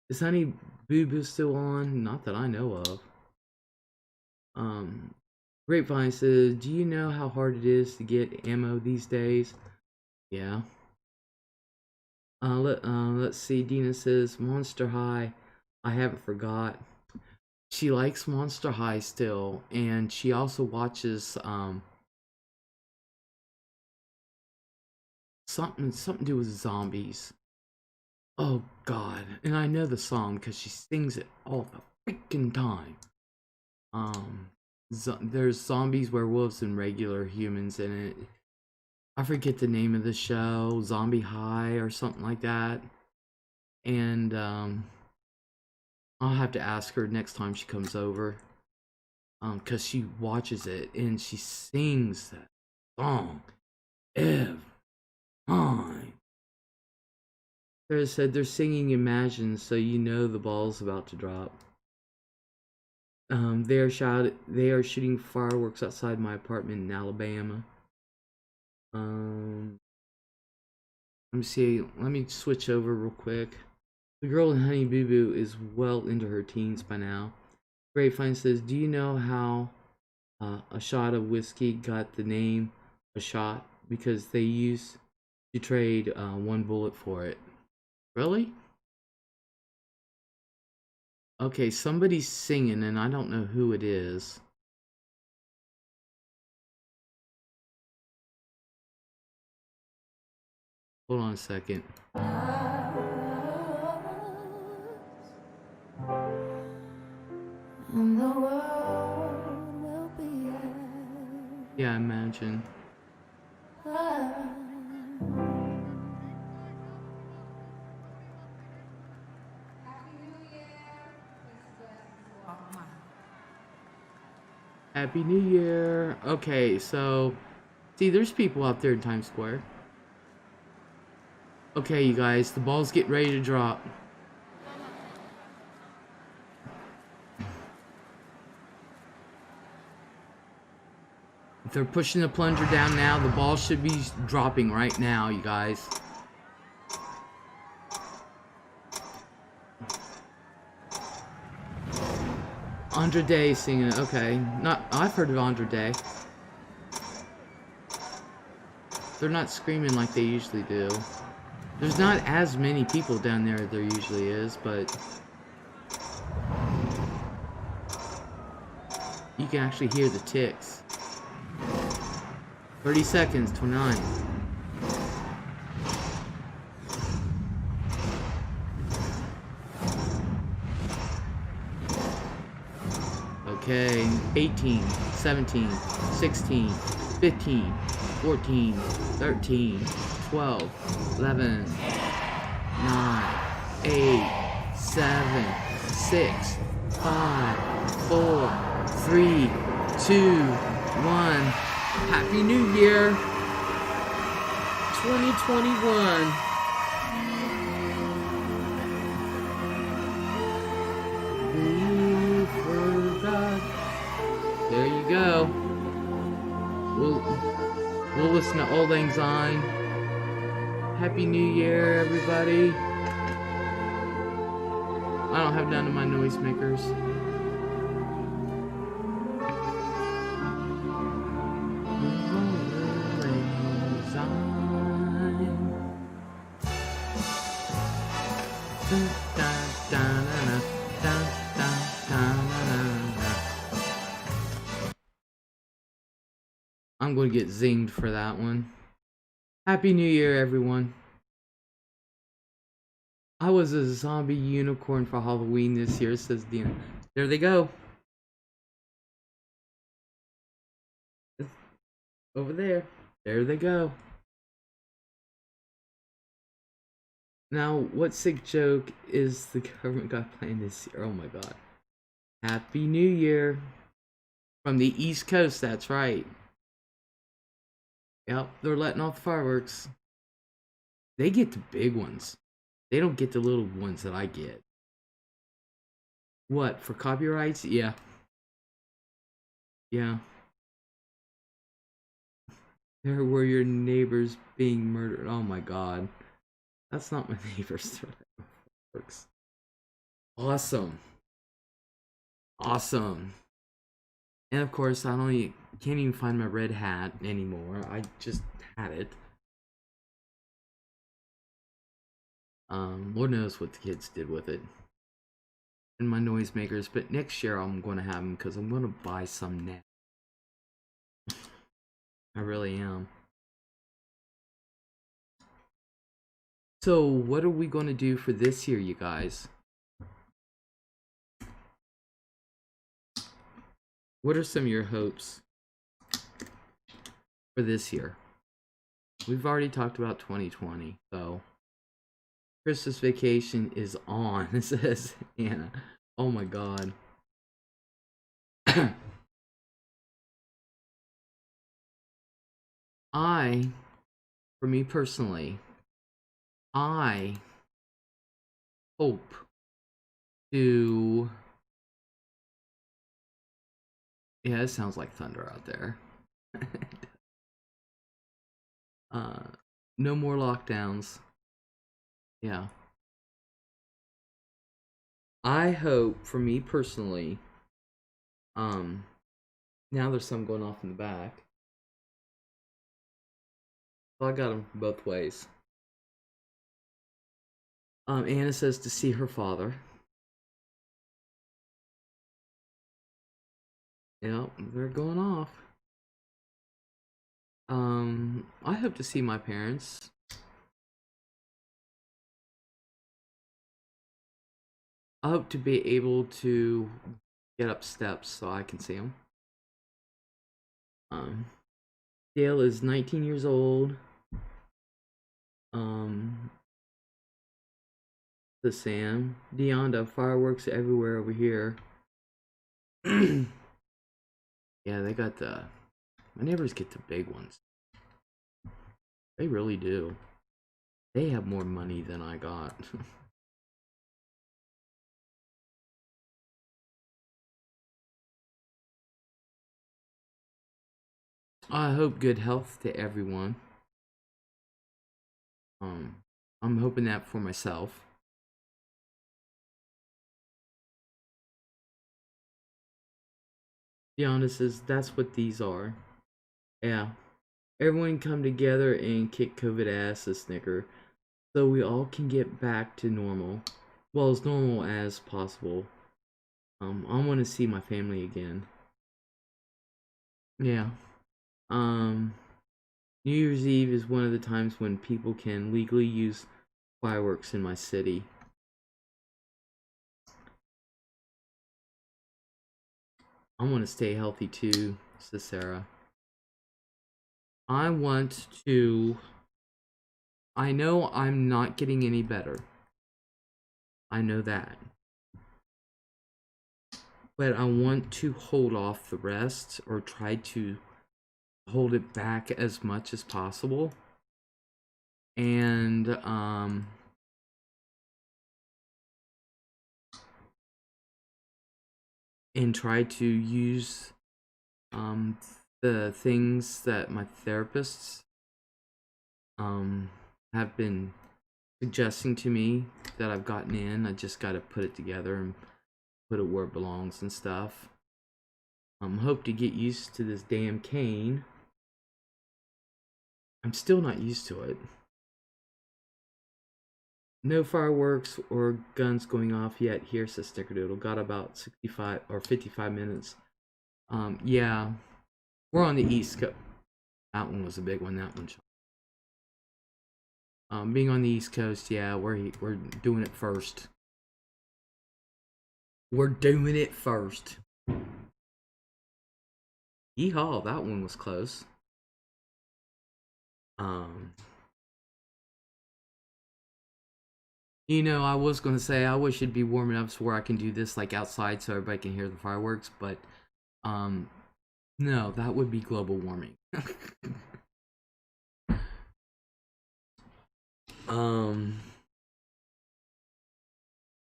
Is Honey Boo Boo still on? Not that I know of. Um, Grapevine says, "Do you know how hard it is to get ammo these days?" Yeah. Let's see. Dina says, "Monster High. I haven't forgot." She likes Monster High still, and she also watches something to do with zombies. Oh God! And I know the song because she sings it all the freaking time. Um, there's zombies, werewolves, and regular humans in it. I forget the name of the show, Zombie High or something like that. And I'll have to ask her next time she comes over. Cause she watches it and she sings that song every time. Sarah said they're singing Imagine, so you know the ball's about to drop. They are shooting fireworks outside my apartment in Alabama. Um, let me see. Let me switch over real quick. The girl in Honey Boo Boo is well into her teens by now. Grapevine says, do you know how a shot of whiskey got the name a shot? Because they used to trade one bullet for it. Really? Okay, somebody's singing and I don't know who it is. Hold on a second. And the world will be Yeah, I imagine. Happy New Year. Okay, so see, there's people out there in Times Square. Okay, you guys, the ball's getting ready to drop. If they're pushing the plunger down now, the ball should be dropping right now, you guys. Andra Day singing it. Okay, not. I've heard of Andra Day. They're not screaming like they usually do. There's not as many people down there as there usually is, but you can actually hear the ticks. 30 seconds, 29. Okay, 18, 17, 16, 15, 14, 13, 12, 11, 9, 8, 7, 6, 5, 4, 3, 2, 1. Happy New Year 2021. We forgot. There you go. We'll listen to Old Lang Syne. Happy New Year, everybody. I don't have none of my noisemakers. I'm going to get zinged for that one. Happy New Year, everyone. I was a zombie unicorn for Halloween this year, says Dina. There they go. Over there. There they go. Now, what sick joke is the government got planned this year? Oh my god. Happy New Year. From the East Coast, that's right. Yep, they're letting off the fireworks. They get the big ones. They don't get the little ones that I get. What, for copyrights? Yeah. Yeah. There were your neighbors being murdered. Oh my god. That's not my neighbors. Fireworks. Awesome. Awesome. And of course, I can't even find my red hat anymore. I just had it. Lord knows what the kids did with it. And my noisemakers, but next year I'm going to have them because I'm going to buy some now. I really am. So, what are we going to do for this year, you guys? What are some of your hopes for this year? We've already talked about 2020, so Christmas vacation is on, says Anna. Oh my god. For me personally, I hope to... Yeah, it sounds like thunder out there. No more lockdowns. Yeah. I hope, for me personally, Um, now there's some going off in the back. So I got them both ways. Anna says to see her father. Yep, they're going off. I hope to see my parents. I hope to be able to get up steps so I can see them. Dale is 19 years old. The Sam. Deonda, fireworks everywhere over here. Yeah, they got the... My neighbors get the big ones. They really do. They have more money than I got. I hope good health to everyone. I'm hoping that for myself. Deanna says that's what these are. Yeah. Everyone come together and kick COVID ass a snicker so we all can get back to normal. Well, as normal as possible. I want to see my family again. Yeah. New Year's Eve is one of the times when people can legally use fireworks in my city. I want to stay healthy too, says Sarah. I want to... I know I'm not getting any better. I know that. But I want to hold off the rest, or try to hold it back as much as possible. And try to use the things that my therapists have been suggesting to me that I've gotten in. I just got to put it together and put it where it belongs and stuff. Hope to get used to this damn cane. I'm still not used to it. No fireworks or guns going off yet here, says Snickerdoodle. Got about 65 or 55 minutes. Yeah, we're on the East Coast. That one was a big one. That one. Being on the East Coast, yeah, we're doing it first. We're doing it first. Yeehaw, that one was close. You know, I was gonna say I wish it'd be warm enough so where I can do this like outside so everybody can hear the fireworks, but no, that would be global warming.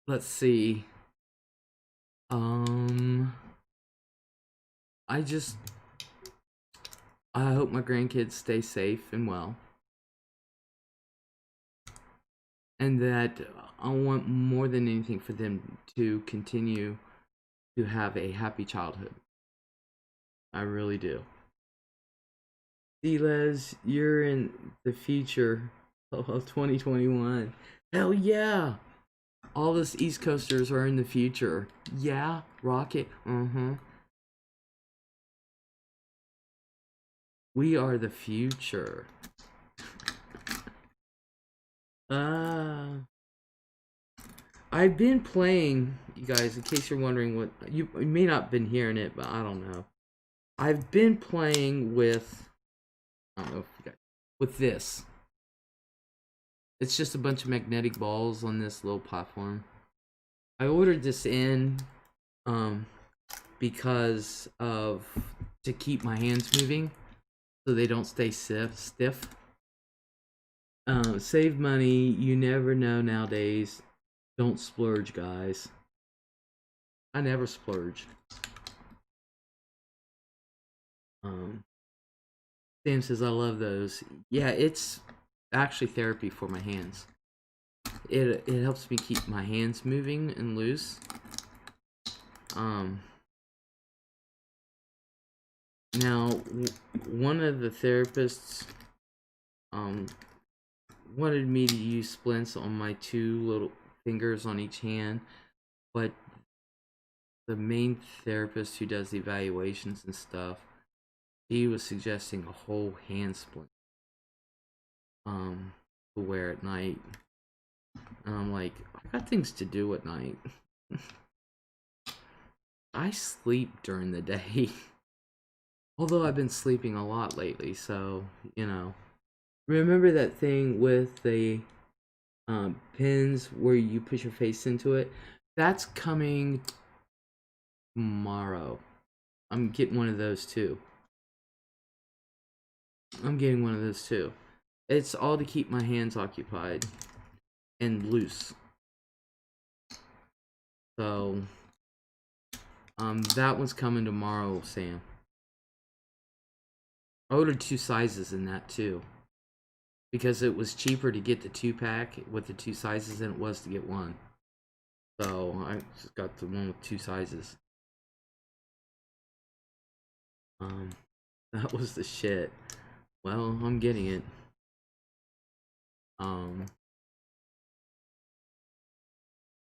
Let's see. I hope my grandkids stay safe and well. And that I want more than anything for them to continue to have a happy childhood. I really do. See, Les, you're in the future of 2021. Hell yeah! All us East Coasters are in the future. Yeah, Rocket. We are the future. I've been playing, you guys, in case you're wondering what, you may not have been hearing it, but I don't know. I've been playing with, I don't know if you guys, with this. It's just a bunch of magnetic balls on this little platform. I ordered this in, because of, to keep my hands moving, so they don't stay stiff. Save money, you never know nowadays. Don't splurge, guys. I never splurge. Sam says I love those. Yeah, it's actually therapy for my hands. It helps me keep my hands moving and loose. Now, one of the therapists wanted me to use splints on my 2 little fingers on each hand, but the main therapist who does the evaluations and stuff, he was suggesting a whole hand splint to wear at night. And I'm like, I got things to do at night. I sleep during the day. Although I've been sleeping a lot lately, so, you know. Remember that thing with the pins where you put your face into it? That's coming tomorrow. I'm getting one of those too. It's all to keep my hands occupied and loose. So, that one's coming tomorrow, Sam. I ordered 2 sizes in that too, because it was cheaper to get the 2-pack with the 2 sizes than it was to get one. So I just got the one with 2 sizes. That was the shit. Well, I'm getting it.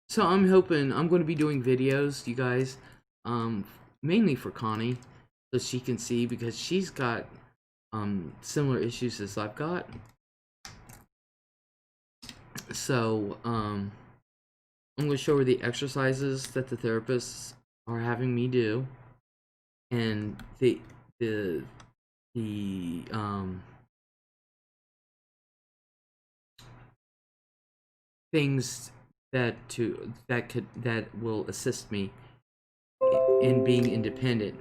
So I'm hoping I'm going to be doing videos, you guys, mainly for Connie, so she can see, because she's got similar issues as I've got. So I'm going to show her the exercises that the therapists are having me do, and the things that will assist me in being independent.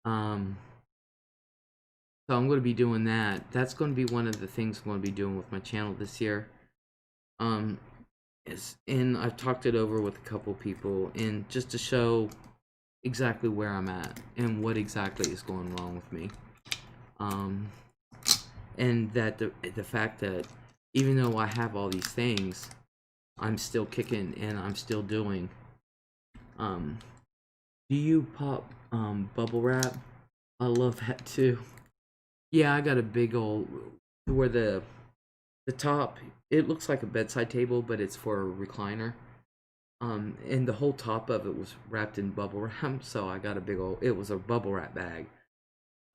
So I'm going to be doing that. That's going to be one of the things I'm going to be doing with my channel this year. And I've talked it over with a couple people, and just to show exactly where I'm at and what exactly is going wrong with me. And that the fact that even though I have all these things, I'm still kicking and I'm still doing. Do you pop bubble wrap? I love that too. Yeah, I got a big old, where the top, it looks like a bedside table, but it's for a recliner. And the whole top of it was wrapped in bubble wrap, so I got a big old, it was a bubble wrap bag.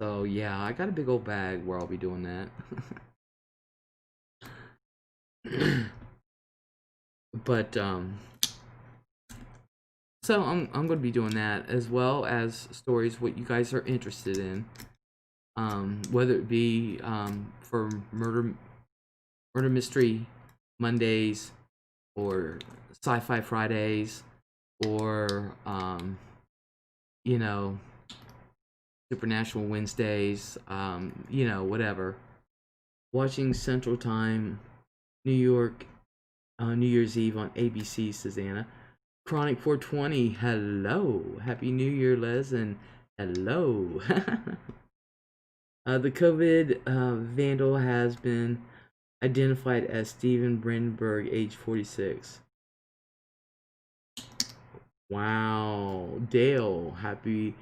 So yeah, I got a big old bag where I'll be doing that. But so I'm gonna be doing that, as well as stories what you guys are interested in. Whether it be for murder mystery Mondays, or sci-fi Fridays, or you know, supernatural Wednesdays, you know, whatever. Watching Central Time, New York, New Year's Eve on ABC, Susanna. Chronic 420, hello. Happy New Year, Les, and hello. The COVID vandal has been identified as Steven Brandenburg, age 46. Wow. Dale, howdy,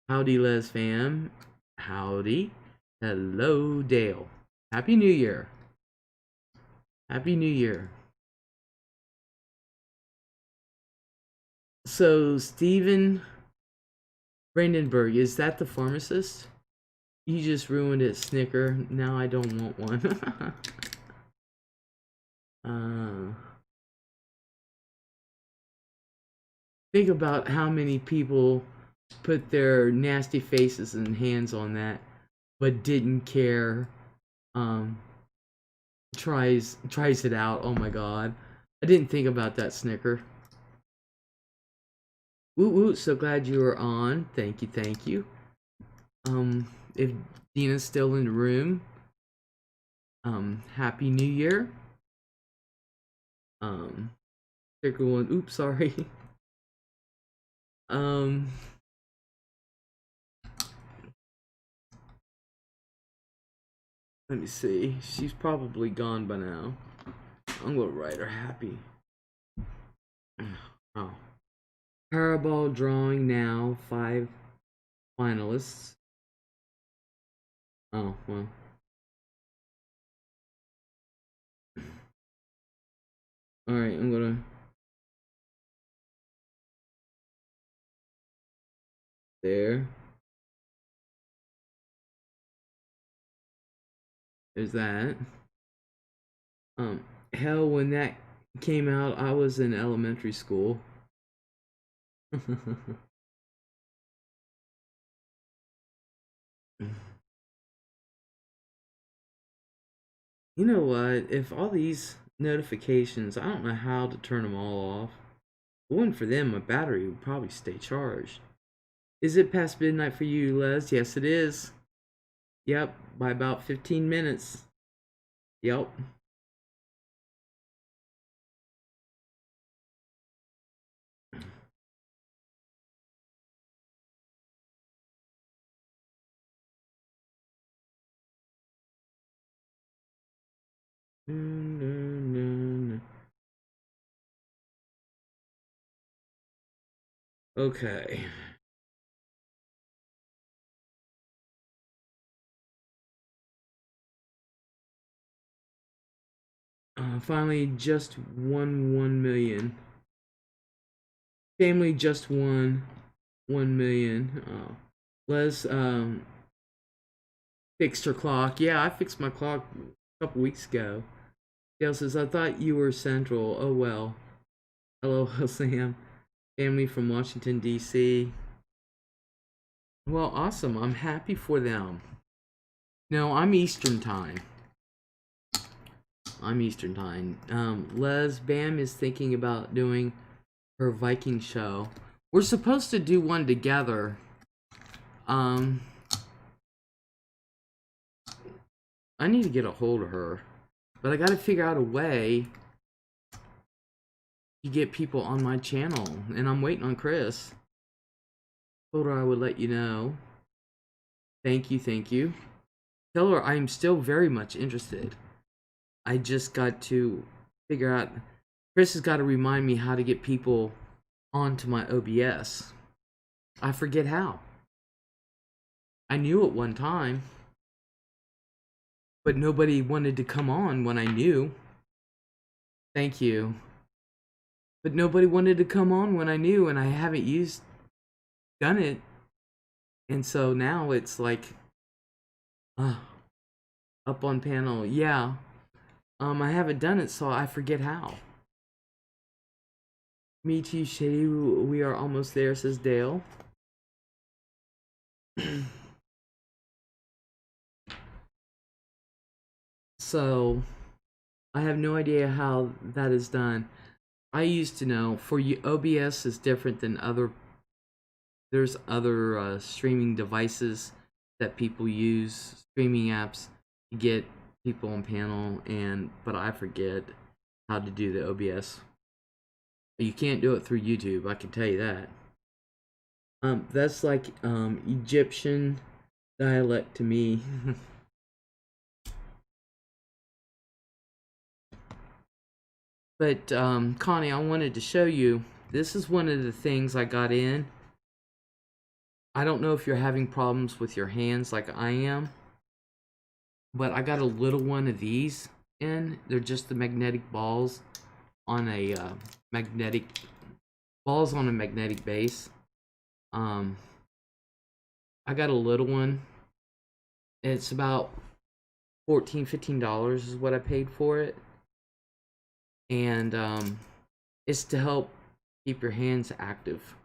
Les fam. Howdy. Hello, Dale. Happy New Year. Happy New Year. So, Steven Brandenburg, is that the pharmacist? You just ruined it, Snicker. Now I don't want one. Think about how many people put their nasty faces and hands on that, but didn't care. Tries it out. Oh my god. I didn't think about that, Snicker. Woo woo, so glad you were on. Thank you, thank you. If Dina's still in the room, Happy New Year. Sticker one, oops, sorry. Let me see. She's probably gone by now. I'm gonna write her happy. Oh. Powerball drawing now. 5 finalists. Oh, well. Alright, I'm gonna... There. There's that. Um, Hell, when that came out, I was in elementary school. You know what? If all these notifications, I don't know how to turn them all off. If it wasn't for them, my battery would probably stay charged. Is it past midnight for you, Les? Yes, it is. Yep, by about 15 minutes. Yep. Okay. Finally, just won 1 million. Family just won 1 million. Les fixed her clock. Yeah, I fixed my clock a couple weeks ago. Dale says, I thought you were Central. Oh well. Hello, Sam. Family from Washington, D.C. Well, awesome. I'm happy for them. No, I'm Eastern time. I'm Eastern time. Les Bam is thinking about doing her Viking show. We're supposed to do one together. I need to get a hold of her, but I gotta figure out a way to get people on my channel, and I'm waiting on Chris. Told her I would let you know. Thank you, thank you. Tell her I'm still very much interested. I just got to figure out. Chris has got to remind me how to get people onto my OBS. I forget how. I knew at one time, but nobody wanted to come on when I knew. Thank you. But nobody wanted to come on when I knew, and I haven't done it. And so now it's like, up on panel. Yeah. I haven't done it, so I forget how. Me too, Shady. We are almost there, says Dale. So, I have no idea how that is done. I used to know. For you, OBS is different than other. There's other streaming devices that people use, streaming apps to get people on panel, but I forget how to do the OBS. You can't do it through YouTube, I can tell you that. That's like Egyptian dialect to me. But Connie, I wanted to show you. This is one of the things I got in. I don't know if you're having problems with your hands like I am, but I got a little one of these in. They're just the magnetic balls on a magnetic base. I got a little one. It's about $15 is what I paid for it. And it's to help keep your hands active.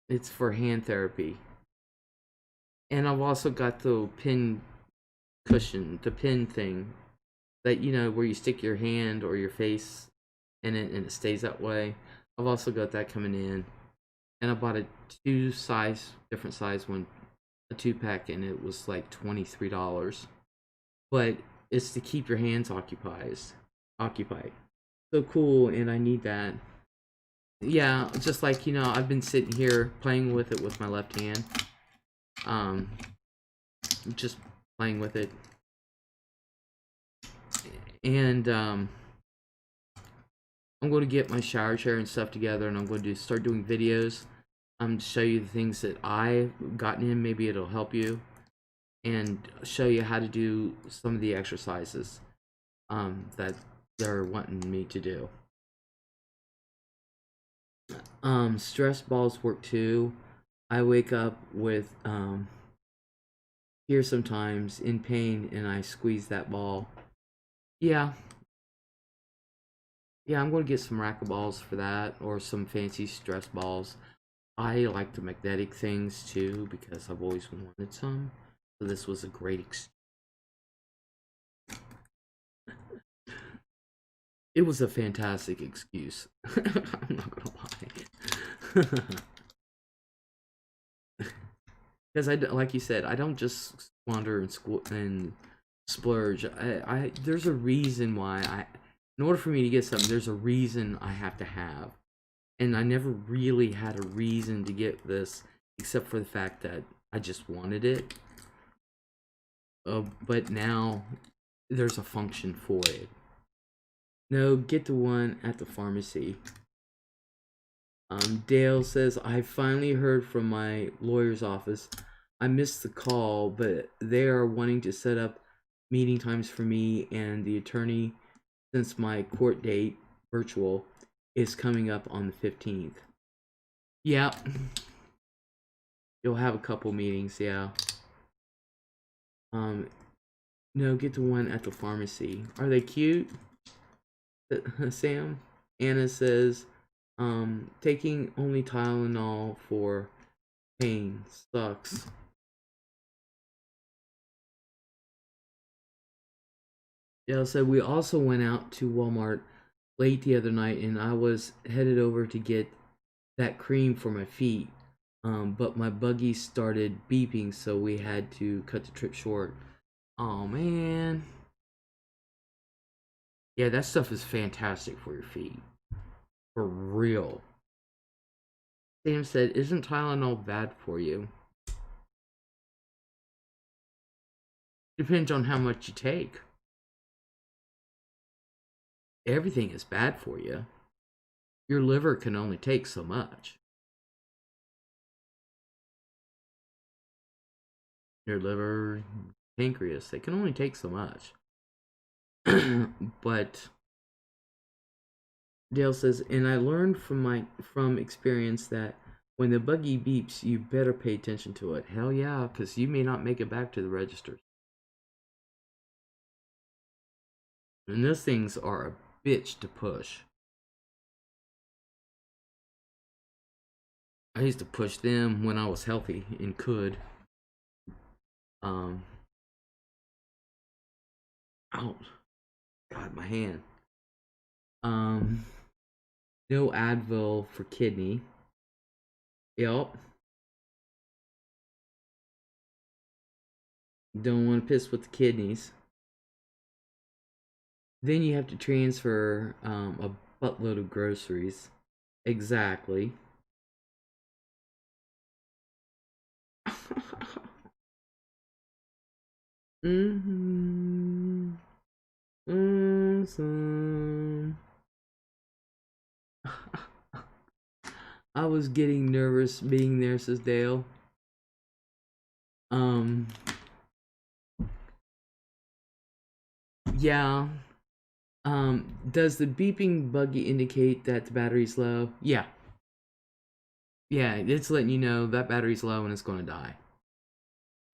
It's for hand therapy. And I've also got the pin cushion, the pin thing that, you know, where you stick your hand or your face in it and it stays that way. I've also got that coming in. And I bought a different size one, a 2-pack, and it was like $23. But it's to keep your hands occupied. So cool, and I need that. Yeah, just like, you know, I've been sitting here playing with it with my left hand. Just playing with it. And I'm going to get my shower chair and stuff together, and I'm going to start doing videos to show you the things that I've gotten in. Maybe it'll help you. and show you how to do some of the exercises that they're wanting me to do. Stress balls work too. I wake up with here sometimes in pain, and I squeeze that ball. Yeah, yeah, I'm going to get some racquetballs for that, or some fancy stress balls. I like the magnetic things too because I've always wanted some. So this was a great it was a fantastic excuse. I'm not gonna lie. Because like you said, I don't just squander and splurge. There's a reason why in order for me to get something, there's a reason I have to have, and I never really had a reason to get this except for the fact that I just wanted it. But now there's a function for it. No, get the one at the pharmacy. Dale says, I finally heard from my lawyer's office. I missed the call, but they are wanting to set up meeting times for me and the attorney since my court date, virtual, is coming up on the 15th. Yeah. You'll have a couple meetings, yeah. No, get the one at the pharmacy. Are they cute? Sam? Anna says, taking only Tylenol for pain sucks. Yeah, so we also went out to Walmart late the other night, and I was headed over to get that cream for my feet. But my buggy started beeping, so we had to cut the trip short. Oh man. Yeah, that stuff is fantastic for your feet. For real. Sam said, isn't Tylenol bad for you? Depends on how much you take. Everything is bad for you. Your liver can only take so much. Your liver, pancreas, they can only take so much. But Dale says, and I learned from experience that when the buggy beeps, you better pay attention to it. Hell yeah, because you may not make it back to the registers. And those things are a bitch to push. I used to push them when I was healthy and could. Um, Ouch. God, my hand. Um, no Advil for kidney. Yep. Don't want to piss with the kidneys. Then you have to transfer a buttload of groceries. Exactly. Mm-hmm. Awesome. I was getting nervous being there, says Dale. Um, yeah. Does the beeping buggy indicate that the battery's low? Yeah. Yeah, it's letting you know that battery's low and it's gonna die.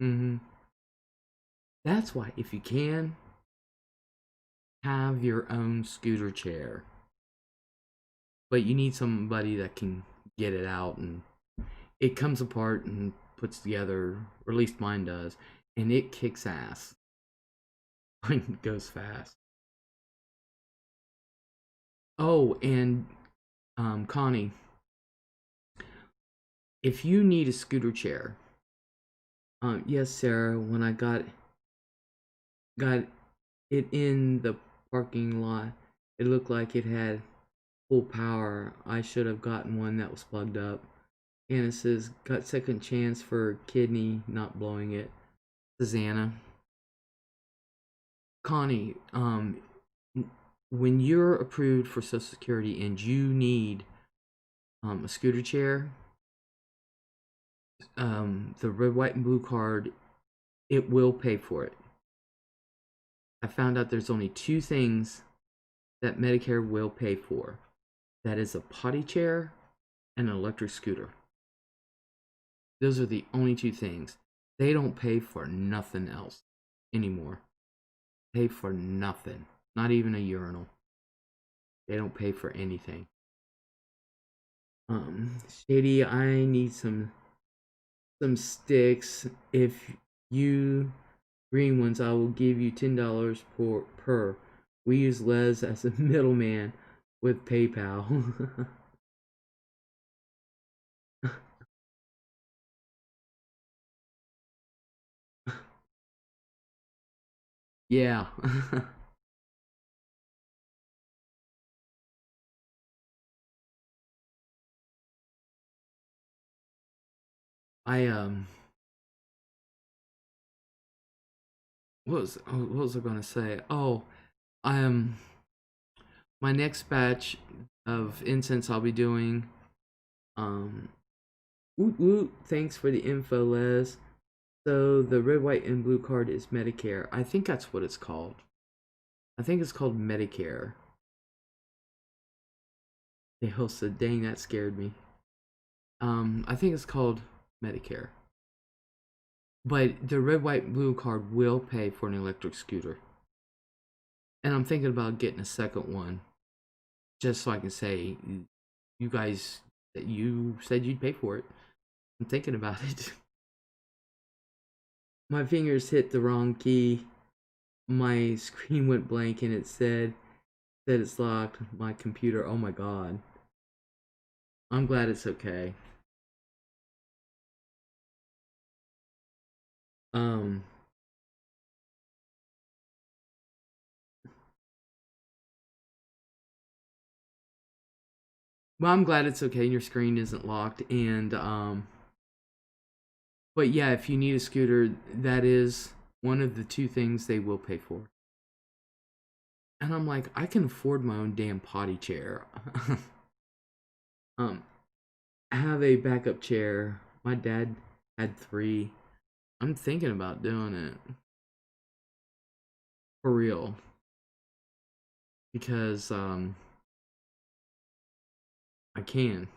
Mm-hmm. That's why, if you can, have your own scooter chair. But you need somebody that can get it out, and it comes apart and puts together, or at least mine does, and it kicks ass. Mine goes fast. Oh, and Connie, if you need a scooter chair, yes, Sarah, when I got it in the parking lot, it looked like it had full power. I should have gotten one that was plugged up. Anna says, got second chance for kidney, not blowing it. Susanna. Connie, when you're approved for Social Security and you need a scooter chair, the red, white, and blue card it will pay for it. I found out there's only two things that Medicare will pay for. That is a potty chair and an electric scooter. Those are the only two things. They don't pay for nothing else anymore. Pay for nothing. Not even a urinal. They don't pay for anything. Shady, I need some sticks. If you green ones, I will give you $10 per. We use Les as a middleman with PayPal. Yeah. I what was I gonna say? Oh, I my next batch of incense I'll be doing. Um, woot woot. Thanks for the info, Les. So the red, white, and blue card is Medicare. I think that's what it's called. I think it's called Medicare. Hey, Hilsa, dang, that scared me. I think it's called Medicare. But the red, white, blue card will pay for an electric scooter. And I'm thinking about getting a second one. Just so I can say, you guys, that you said you'd pay for it. I'm thinking about it. My fingers hit the wrong key. My screen went blank and it said that it's locked. My computer, oh my god. I'm glad it's okay. Um, well, I'm glad it's okay and your screen isn't locked. And, but yeah, if you need a scooter, that is one of the two things they will pay for. And I'm like, I can afford my own damn potty chair. um, I have a backup chair. My dad had 3. I'm thinking about doing it. For real. Because, I can.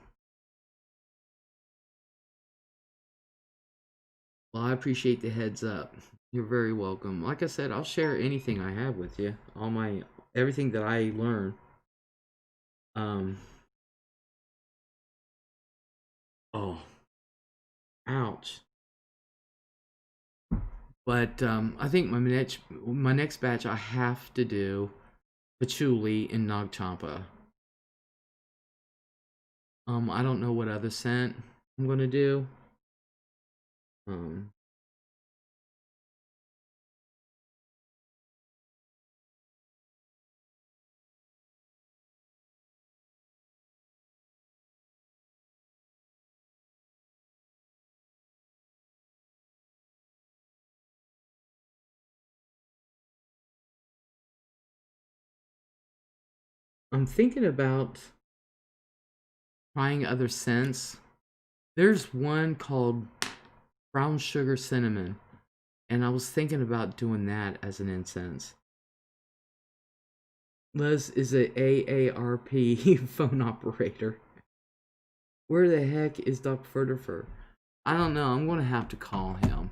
Well, I appreciate the heads up. You're very welcome. Like I said, I'll share anything I have with you. All my everything that I learn. Um oh, ouch. But I think my next batch I have to do patchouli and Nagchampa. I don't know what other scent I'm gonna do. Um I'm thinking about trying other scents. There's one called brown sugar cinnamon, and I was thinking about doing that as an incense. Les is a AARP phone operator. Where the heck is Doc Furtifer? I don't know. I'm gonna have to call him.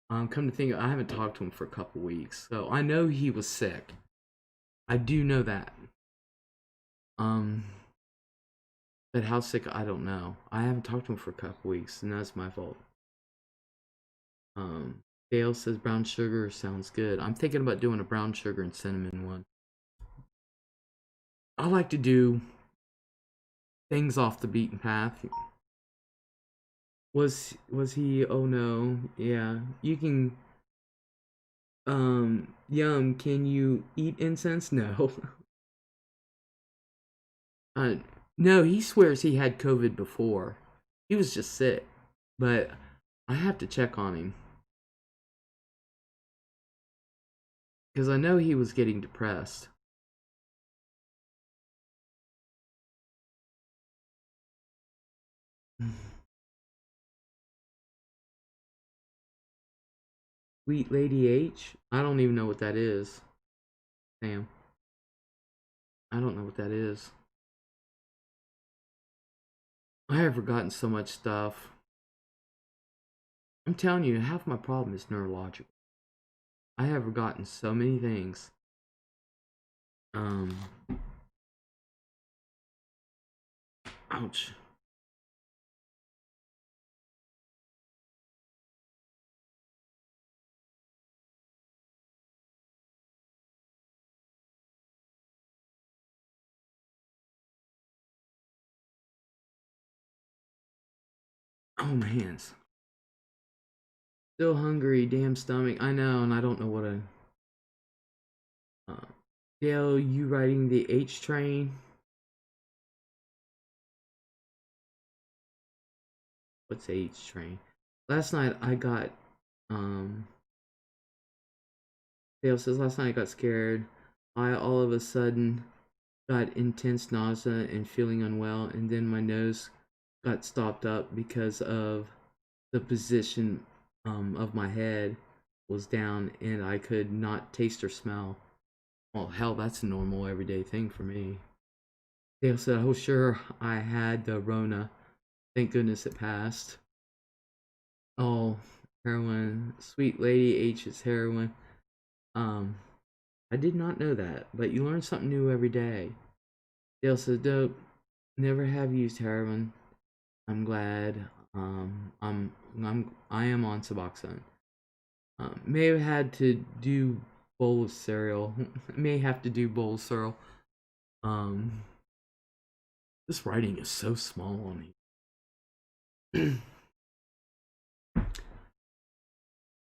Come to think, I haven't talked to him for a couple weeks, so I know he was sick. I do know that. Um, but how sick? I don't know. I haven't talked to him for a couple weeks, and that's my fault. Um, Dale says brown sugar sounds good. I'm thinking about doing a brown sugar and cinnamon one. I like to do things off the beaten path. Was he? Oh no. Yeah. You can yum, can you eat incense? No. Uh no, he swears he had COVID before. He was just sick. But I have to check on him cuz I know he was getting depressed. Sweet Lady H? I don't even know what that is. Damn. I don't know what that is. I have forgotten so much stuff. I'm telling you, half my problem is neurological. I have forgotten so many things. Ouch. Oh, my hands. Still hungry, damn stomach. I know, and I don't know what I. Dale, you riding the H train? What's H train? Last night I got. Dale says last night I got scared. I all of a sudden got intense nausea and feeling unwell, and then my nose got stopped up because of the position of my head was down, and I could not taste or smell. Well, hell, that's a normal everyday thing for me. Dale said, "Oh, sure, I had the Rona. Thank goodness it passed." Oh, heroin. Sweet Lady H is heroin. Um, I did not know that, but you learn something new every day. Dale says, "Dope. Never have used heroin. I'm glad. I am on Suboxone. May have had to do bowl of cereal. May have to do bowl of cereal. Um, this writing is so small on me.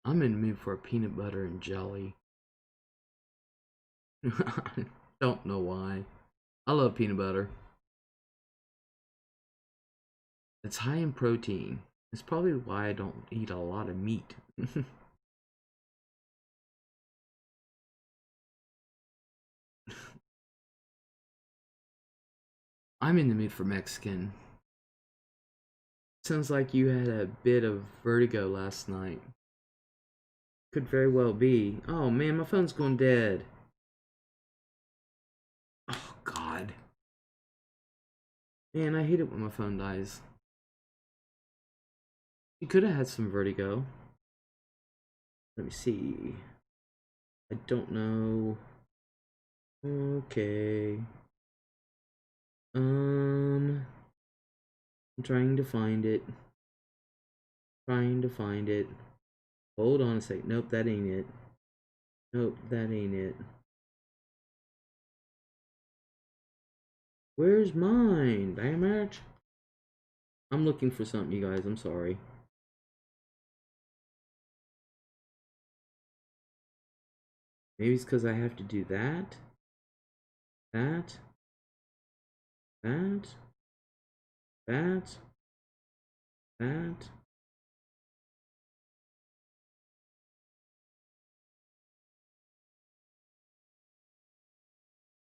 I'm in the mood for a peanut butter and jelly. I don't know why. I love peanut butter. It's high in protein. It's probably why I don't eat a lot of meat. I'm in the mood for Mexican. Sounds like you had a bit of vertigo last night. Could very well be. Oh man, my phone's going dead. Oh god. Man, I hate it when my phone dies. You could have had some vertigo. Let me see. I don't know. Okay. I'm trying to find it. Trying to find it. Hold on a sec. Nope, that ain't it. Nope, that ain't it. Where's mine? Damn it. I'm looking for something, you guys. I'm sorry. Maybe it's because I have to do that. That. That. That. That.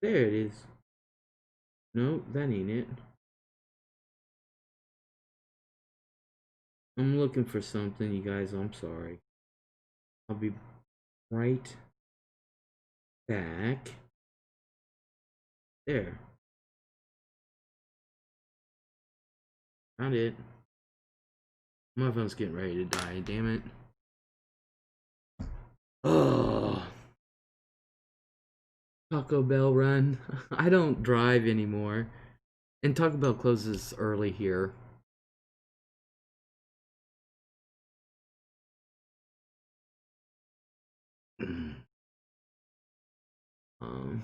There it is. Nope, that ain't it. I'm looking for something, you guys. I'm sorry. I'll be right back. There. Found it. My phone's getting ready to die, damn it. Oh. Taco Bell run. I don't drive anymore. And Taco Bell closes early here. um,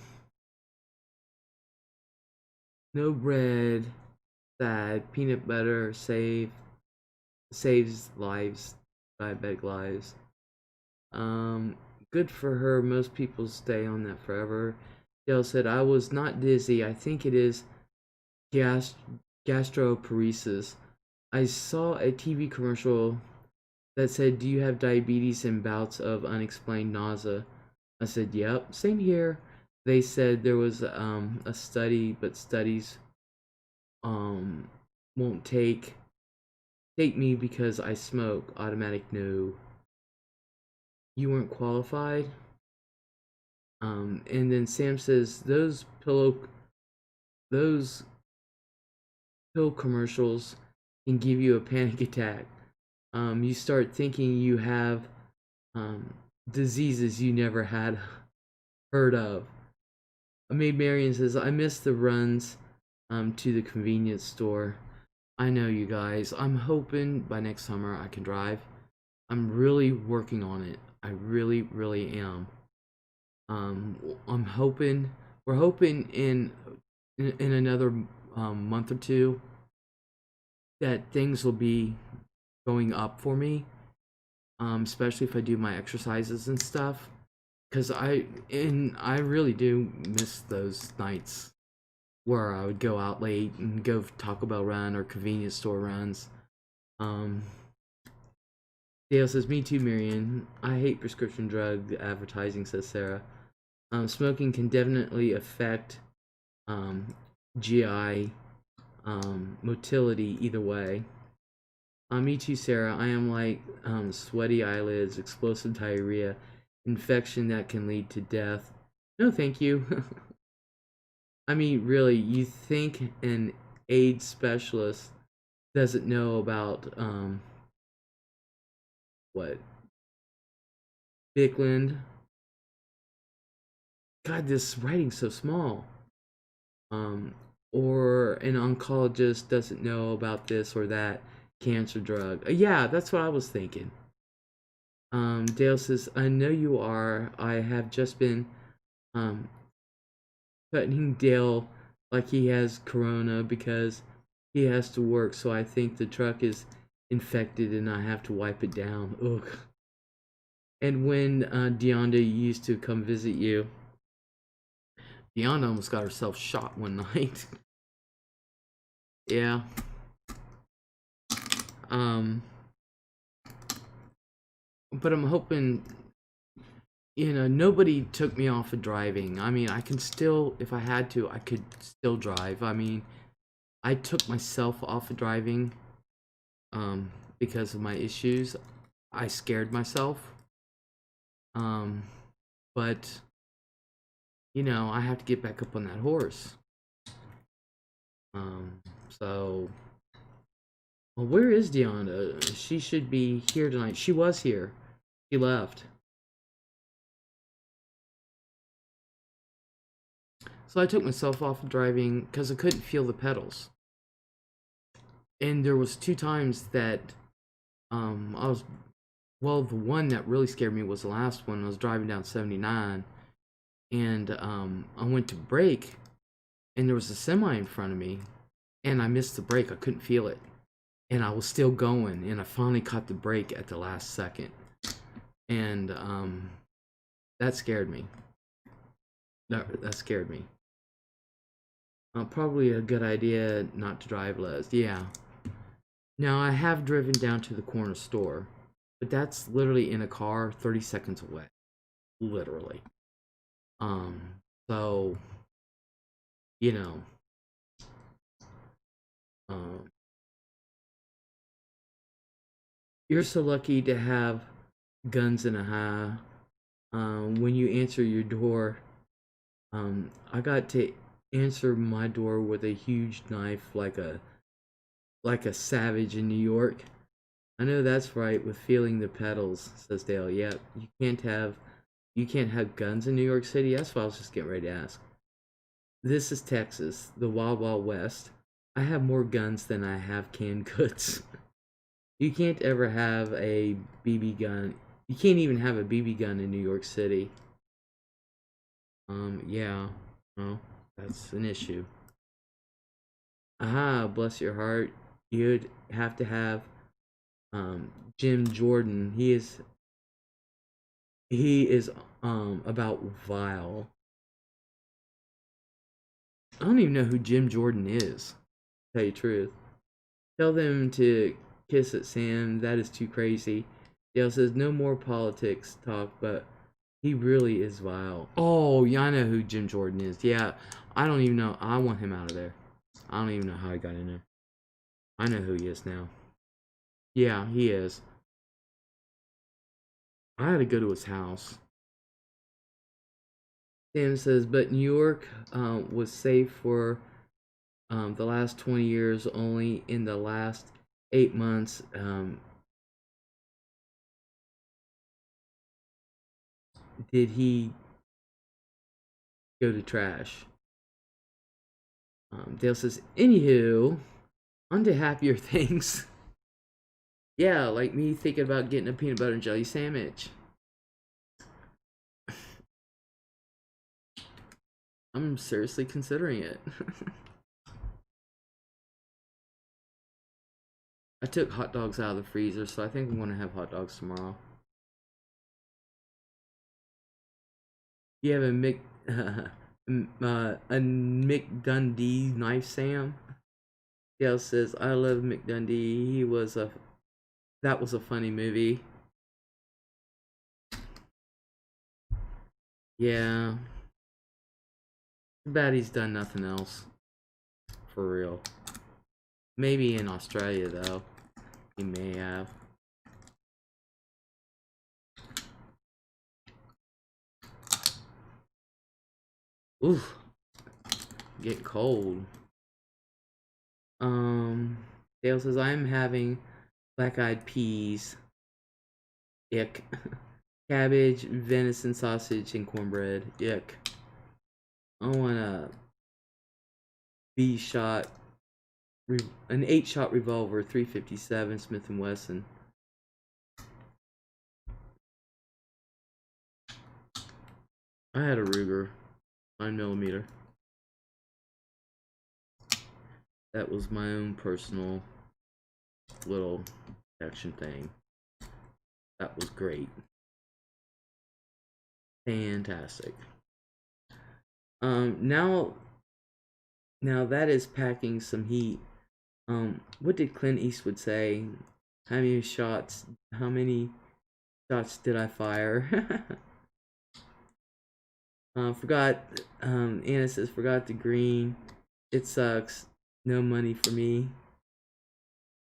no bread. Sad. Peanut butter saves lives. Diabetic lives. Good for her. Most people stay on that forever. Dale said, "I was not dizzy. I think it is gastroparesis. I saw a TV commercial that said, 'Do you have diabetes and bouts of unexplained nausea?' I said, 'Yep, same here.' They said there was a study, but studies won't take me because I smoke. Automatic no. you weren't qualified. And then Sam says those pill commercials can give you a panic attack. You start thinking you have um, diseases you never had heard of. Maid Marian says, I miss the runs to the convenience store. I know, you guys. I'm hoping by next summer I can drive. I'm really working on it. I really, really am. I'm hoping, we're hoping in another month or two that things will be going up for me, especially if I do my exercises and stuff. Cause I really do miss those nights where I would go out late and go Taco Bell run or convenience store runs. Um, Dale says, "Me too, Marion. I hate prescription drug advertising," says Sarah. Smoking can definitely affect um, GI motility either way. Me too, Sarah. I am like sweaty eyelids, explosive diarrhea, infection that can lead to death. No, thank you. I mean, really, you think an AIDS specialist doesn't know about what Bickland? God, this writing's so small. Um, or an oncologist doesn't know about this or that cancer drug. Yeah, that's what I was thinking. Dale says, I know you are. I have just been um, cutting Dale like he has corona because he has to work, so I think the truck is infected and I have to wipe it down. Ugh. And when Deonda used to come visit you, Deonda almost got herself shot one night. Yeah. Um, but I'm hoping, nobody took me off of driving. I mean, I can still, if I had to, I could still drive. I mean, I took myself off of driving because of my issues. I scared myself. But, I have to get back up on that horse. So, well, where is Deanna? She should be here tonight. She was here. She left. So I took myself off of driving because I couldn't feel the pedals. And there was 2 times that I was, well, the one that really scared me was the last one. I was driving down 79 and I went to brake and there was a semi in front of me and I missed the brake. I couldn't feel it. And I was still going and I finally caught the brake at the last second. And that scared me. That scared me. Probably a good idea not to drive, Les. Yeah. Now, I have driven down to the corner store, but that's literally in a car 30 seconds away. Literally. So, you know, you're so lucky to have guns in a high. When you answer your door, I got to answer my door with a huge knife like a savage in New York. I know that's right with feeling the pedals, says Dale. Yeah, you can't have guns in New York City. That's what I was just getting ready to ask. This is Texas, the Wild Wild West. I have more guns than I have canned goods. You can't ever have a BB gun. You can't even have a BB gun in New York City. Yeah. Well, that's an issue. Aha, bless your heart. You'd have to have Jim Jordan. He is about vile. I don't even know who Jim Jordan is, to tell you the truth. Tell them to kiss it, Sam. That is too crazy. Dale says no more politics talk, but he really is vile. Oh, yeah, I know who Jim Jordan is. Yeah, I don't even know. I want him out of there. I don't even know how he got in there. I know who he is now. Yeah, he is. I had to go to his house. Sam says, but New York was safe for the last 20 years. Only in the last 8 months did he go to trash. Dale says, anywho, on to happier things. Yeah, like me thinking about getting a peanut butter and jelly sandwich. I'm seriously considering it. I took hot dogs out of the freezer, so I think I'm going to have hot dogs tomorrow. You have a McDundee knife, Sam? Dale says, I love McDundee. That was a funny movie. Yeah. Too bad he's done nothing else. For real. Maybe in Australia, though. He may have. Oof. Get cold. Dale says, I'm having black-eyed peas. Ick. Cabbage, venison sausage, and cornbread. Ick. I want a B-shot, an 8-shot revolver, 357 Smith & Wesson. I had a Ruger, 9mm. That was my own personal little action thing. That was great. Fantastic. Now that is packing some heat. What did Clint Eastwood say? How many shots did I fire? Forgot, Anna says, forgot the green. It sucks. No money for me.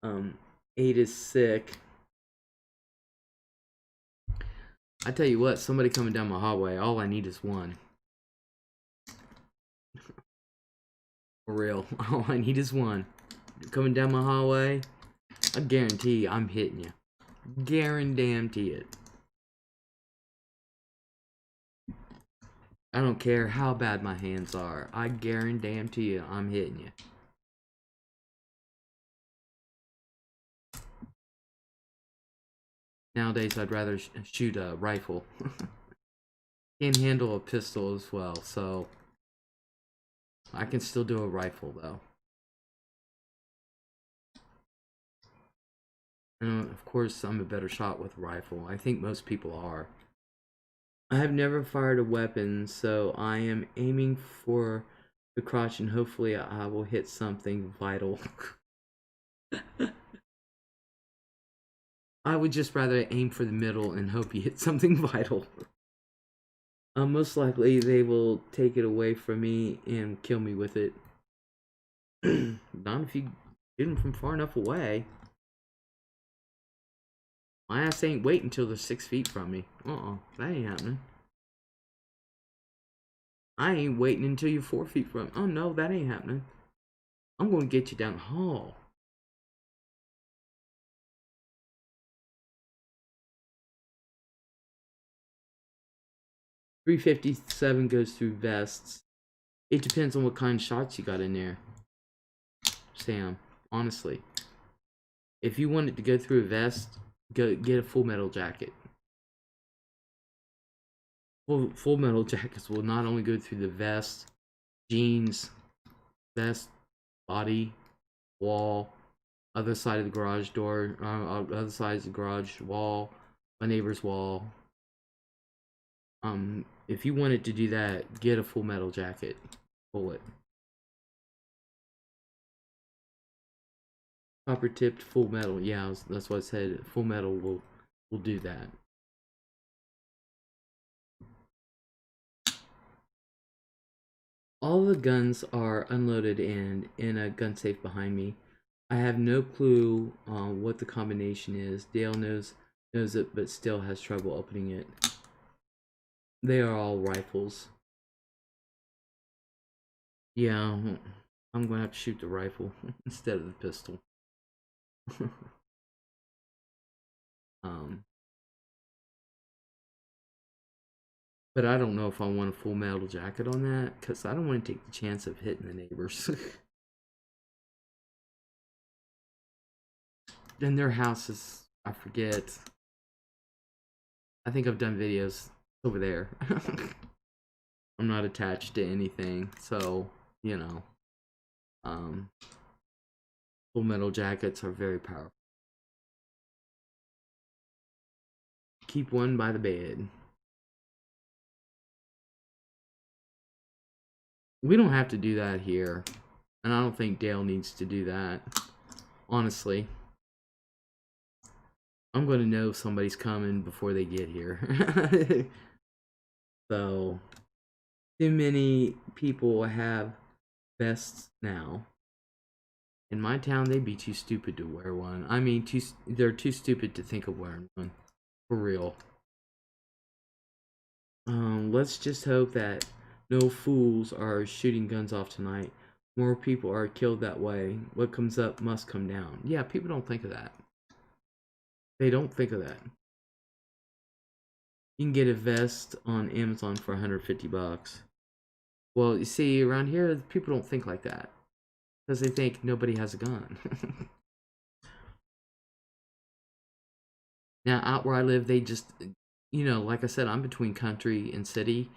8 is sick. I tell you what, somebody coming down my hallway, all I need is one. For real, all I need is one. You're coming down my hallway, I guarantee you I'm hitting you. Guarantee it. I don't care how bad my hands are. I guarantee you I'm hitting you. Nowadays, I'd rather shoot a rifle. Can't handle a pistol as well, so I can still do a rifle though. And of course, I'm a better shot with a rifle. I think most people are. I have never fired a weapon, so I am aiming for the crotch and hopefully I will hit something vital. I would just rather aim for the middle and hope you hit something vital. Most likely they will take it away from me and kill me with it. Not if you get them from far enough away. My ass ain't waiting until they're 6 feet from me. That ain't happening. I ain't waiting until you're 4 feet from me. Oh no, that ain't happening. I'm gonna get you down the hall. .357 goes through vests. It depends on what kind of shots you got in there, Sam. Honestly, if you want it to go through a vest, go get a full metal jacket. Full metal jackets will not only go through the vest, jeans, vest, body, wall, other side of the garage door, other side of the garage wall, my neighbor's wall. If you wanted to do that, get a full metal jacket. Pull it. Copper tipped full metal. Yeah, that's what I said. Full metal will do that. All the guns are unloaded and in a gun safe behind me. I have no clue what the combination is. Dale knows Knows it, but still has trouble opening it. They are all rifles. Yeah, I'm gonna have to shoot the rifle instead of the pistol. um, but I don't know if I want a full metal jacket on that because I don't want to take the chance of hitting the neighbors. And their houses, I forget. I think I've done videos over there. I'm not attached to anything, so you know, um, full metal jackets are very powerful. Keep one by the bed. We don't have to do that here, and I don't think Dale needs to do that. Honestly, I'm going to know if somebody's coming before they get here. So, too many people have vests now. In my town, they'd be too stupid to wear one. I mean, they're too stupid to think of wearing one. For real. Let's just hope that no fools are shooting guns off tonight. More people are killed that way. What comes up must come down. Yeah, people don't think of that. They don't think of that. You can get a vest on Amazon for 150 bucks. Well, you see, around here, people don't think like that. Because they think nobody has a gun. Now, out where I live, they just, like I said, I'm between country and city.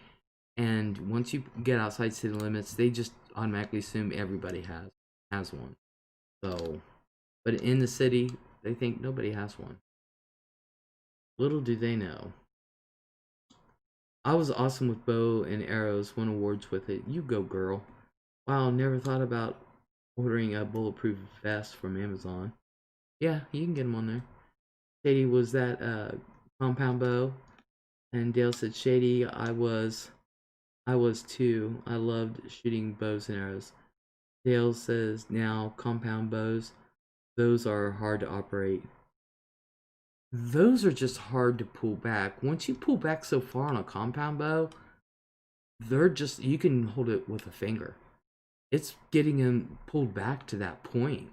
And once you get outside city limits, they just automatically assume everybody has one. So, but in the city, they think nobody has one. Little do they know. I was awesome with bow and arrows, won awards with it. You go, girl. Wow, never thought about ordering a bulletproof vest from Amazon. Yeah, you can get them on there. Shady, was that compound bow? And Dale said, Shady, I was too. I loved shooting bows and arrows. Dale says, now compound bows, those are hard to operate. Those are just hard to pull back. Once you pull back so far on a compound bow, you can hold it with a finger. It's getting them pulled back to that point.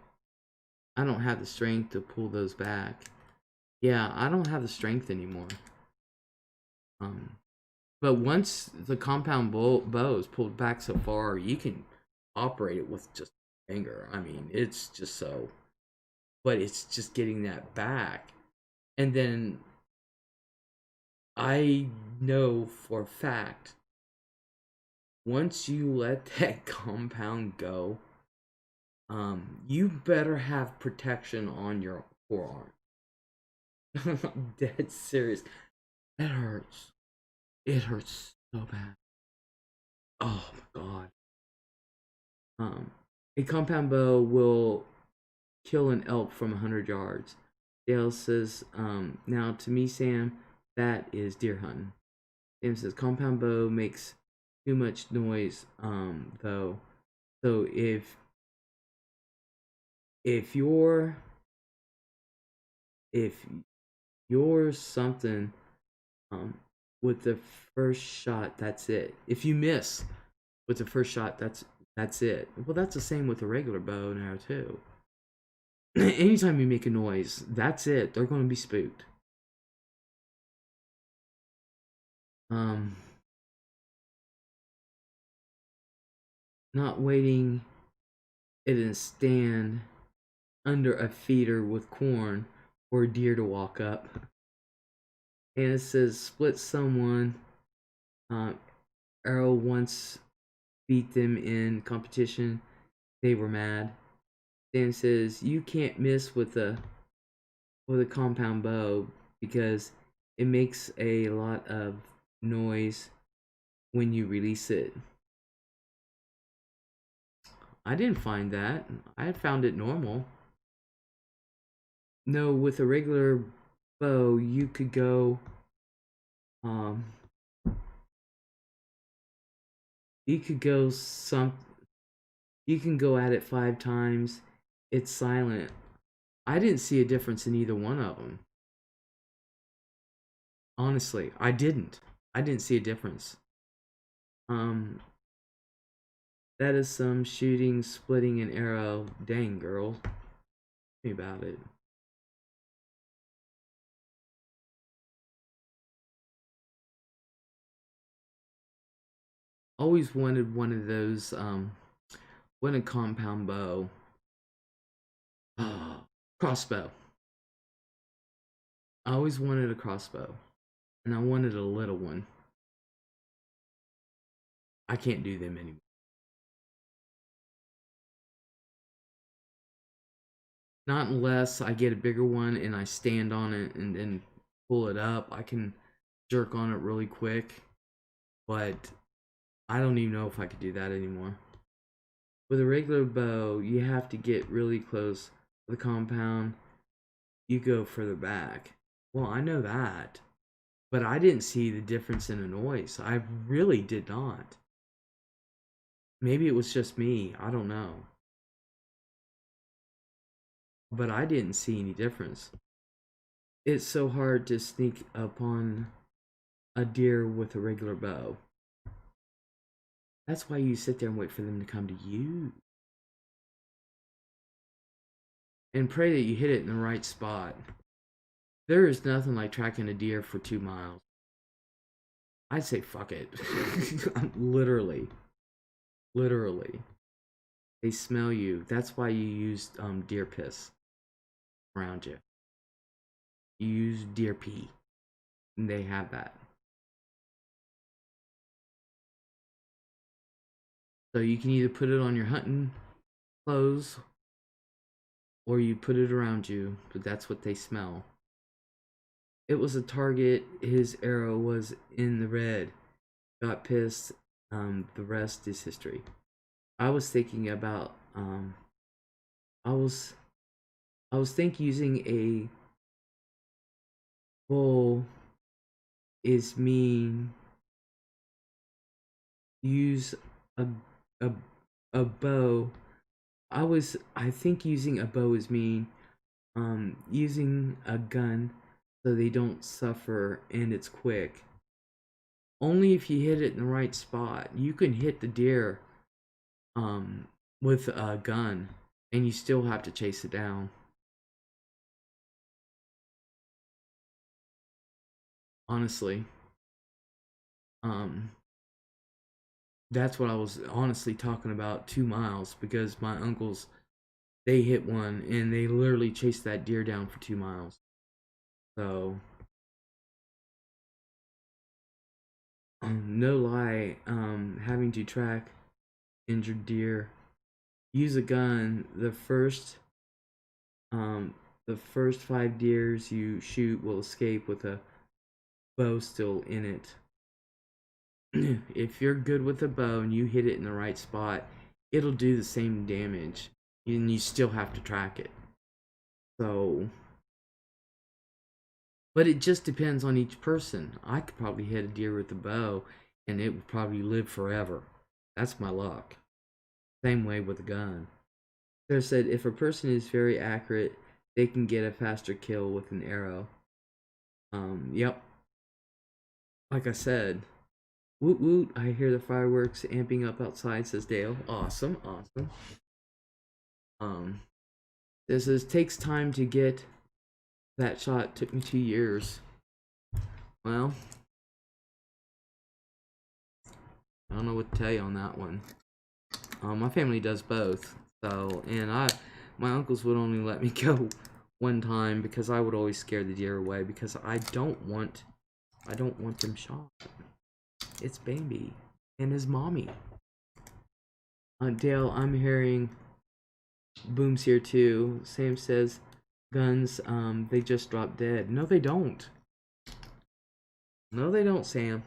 I don't have the strength to pull those back. Yeah, I don't have the strength anymore. But once the compound bow is pulled back so far, you can operate it with just a finger. I mean, it's just so. But it's just getting that back. And then I know for a fact, once you let that compound go, you better have protection on your forearm. Dead serious. That hurts. It hurts so bad. Oh my god. A compound bow will kill an elk from 100 yards. Dale says, now to me, Sam, that is deer hunting. Sam says, compound bow makes too much noise, though. So if you're something, with the first shot, that's it. If you miss with the first shot, that's it. Well, that's the same with a regular bow and arrow too. Anytime you make a noise, that's it. They're going to be spooked. Not waiting in a stand under a feeder with corn for a deer to walk up. And it says, split someone. Arrow once beat them in competition. They were mad. Dan says, you can't miss with a compound bow because it makes a lot of noise when you release it. I didn't find that. I found it normal. No, with a regular bow, you could go, you could go you can go at it 5 times. It's silent. I didn't see a difference in either one of them. Honestly, I didn't. I didn't see a difference. Um, that is some shooting, splitting an arrow. Dang, girl. Tell me about it. Always wanted one of those, wanted a compound bow. Crossbow. I always wanted a crossbow. And I wanted a little one. I can't do them anymore. Not unless I get a bigger one and I stand on it and then pull it up. I can jerk on it really quick. But I don't even know if I could do that anymore. With a regular bow, you have to get really close. With a compound, you go further back. Well, I know that. But I didn't see the difference in the noise. I really did not. Maybe it was just me. I don't know. But I didn't see any difference. It's so hard to sneak upon a deer with a regular bow. That's why you sit there and wait for them to come to you. And pray that you hit it in the right spot. There is nothing like tracking a deer for 2 miles. I'd say fuck it. Literally. Literally. They smell you. That's why you use deer piss around you. You use deer pee. And they have that. So you can either put it on your hunting clothes or you put it around you, but that's what they smell. It was a target. His arrow was in the red. Got pissed. The rest is history. I was thinking about I was thinking using a bow is mean. Use a a a bow. I think using a bow is mean. Using a gun so they don't suffer and it's quick. Only if you hit it in the right spot. You can hit the deer with a gun and you still have to chase it down. Honestly. That's what I was honestly talking about, 2 miles, because my uncles, they hit one and they literally chased that deer down for 2 miles. So no lie, having to track injured deer, use a gun. The first 5 deers you shoot will escape with a bow still in it. If you're good with a bow and you hit it in the right spot, it'll do the same damage, and you still have to track it. So, but it just depends on each person. I could probably hit a deer with a bow, and it would probably live forever. That's my luck. Same way with a gun. Sarah said, if a person is very accurate, they can get a faster kill with an arrow. Yep. Like I said, woot woot, I hear the fireworks amping up outside, says Dale. Awesome, awesome. This is takes time to get that shot. Took me 2 years. Well, I don't know what to tell you on that one. My family does both. So, and my uncles would only let me go one time because I would always scare the deer away because I don't want them shot. It's baby and his mommy. Dale, I'm hearing booms here too. Sam says guns, they just drop dead. No, they don't. No, they don't, Sam.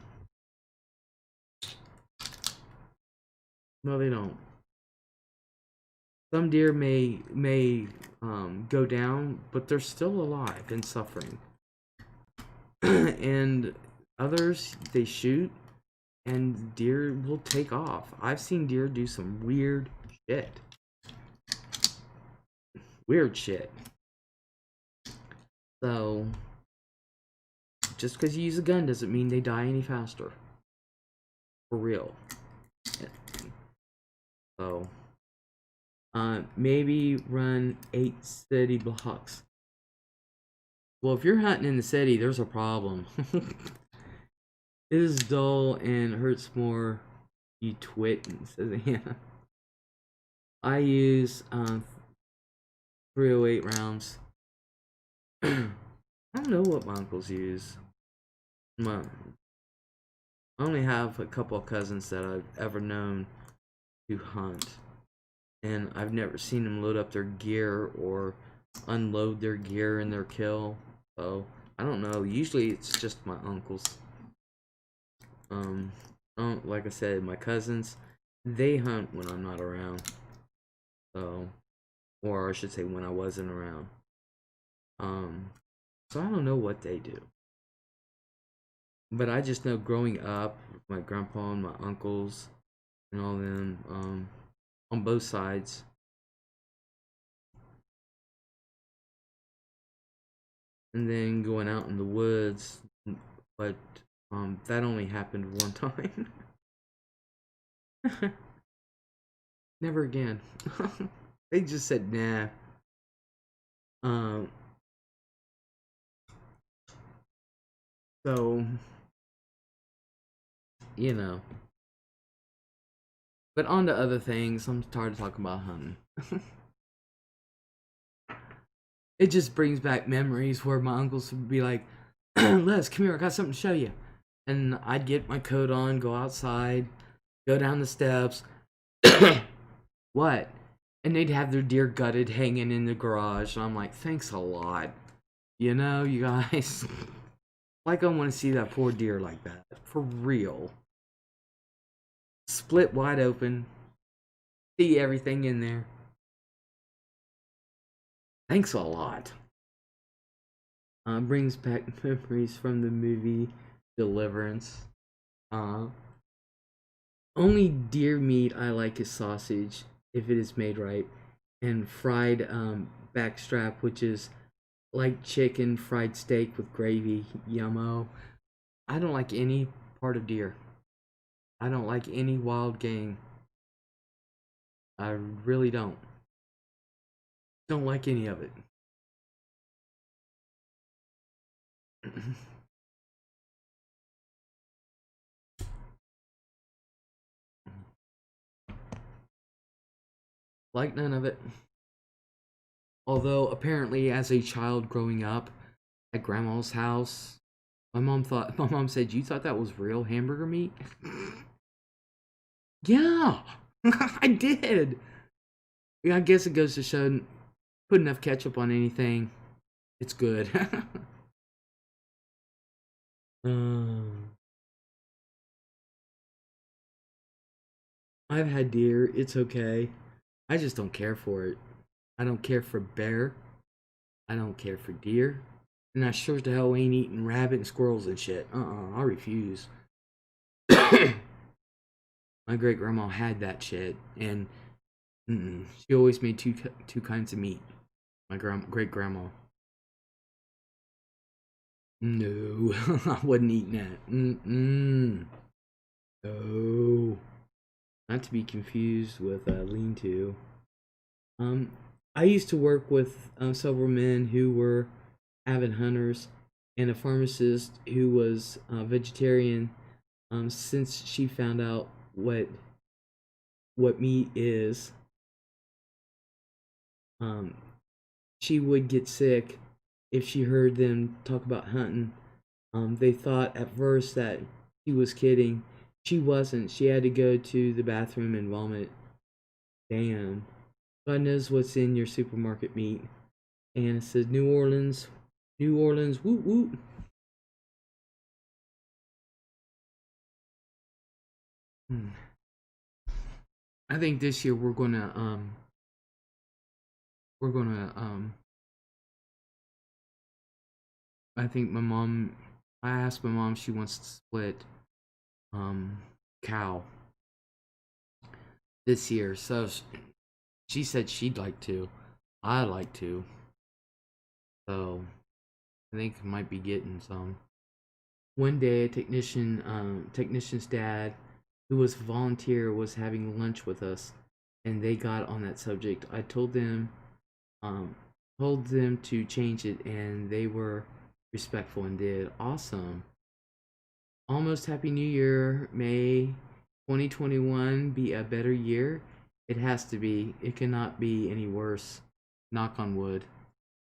No, they don't. Some deer may go down, but they're still alive and suffering. And others, they shoot, and deer will take off. I've seen deer do some weird shit. Weird shit. So, Just because you use a gun doesn't mean they die any faster. For real. So, maybe run 8 city blocks. Well, if you're hunting in the city, there's a problem. It is dull and hurts more. You twit and says, yeah. I use 308 rounds. I don't know what my uncles use. I only have a couple of cousins that I've ever known to hunt, and I've never seen them load up their gear or unload their gear in their kill. So I don't know. Usually it's just my uncles. Like I said, my cousins, they hunt when I'm not around. So, or I should say when I wasn't around. So I don't know what they do. But I just know growing up, my grandpa and my uncles and all them, on both sides. And then going out in the woods, but that only happened one time. Never again. They just said nah. So you know. But on to other things. I'm tired of talking about hunting. It just brings back memories where my uncles would be like, Les, come here, I got something to show you. And I'd get my coat on, go outside, go down the steps. What? And they'd have their deer gutted hanging in the garage. And I'm like, thanks a lot. You know, you guys. Like, I want to see that poor deer like that. For real. Split wide open. See everything in there. Thanks a lot. Brings back memories from the movie Deliverance. Only deer meat I like is sausage, if it is made right, and fried backstrap, which is like chicken fried steak with gravy. Yummo. I don't like any part of deer. I don't like any wild game. I really don't. Don't like any of it. Like none of it. Although apparently as a child growing up at grandma's house, my mom said, "You thought that was real hamburger meat?" Yeah. I did. Yeah, I guess it goes to show, put enough ketchup on anything, it's good. I've had deer, it's okay. I just don't care for it. I don't care for bear. I don't care for deer. And I sure the hell ain't eating rabbit and squirrels and shit. I refuse. My great grandma had that shit, and she always made two kinds of meat. My great grandma. No, I wasn't eating that. No, not to be confused with lean-to. I used to work with several men who were avid hunters, and a pharmacist who was vegetarian. Since she found out what meat is, she would get sick if she heard them talk about hunting. They thought at first that she was kidding. She wasn't. She had to go to the bathroom and vomit. Damn. God knows what's in your supermarket meat. And it says New Orleans, woot woot. I think this year we're gonna I think I asked my mom if she wants to split cow this year. So she said she'd like to. I'd like to. So I think I might be getting some. One day, a technician's dad, who was a volunteer, was having lunch with us, and they got on that subject. I um, told them to change it, and they were respectful and did. Awesome. Almost Happy New Year. May 2021 be a better year. It has to be. It cannot be any worse. Knock on wood.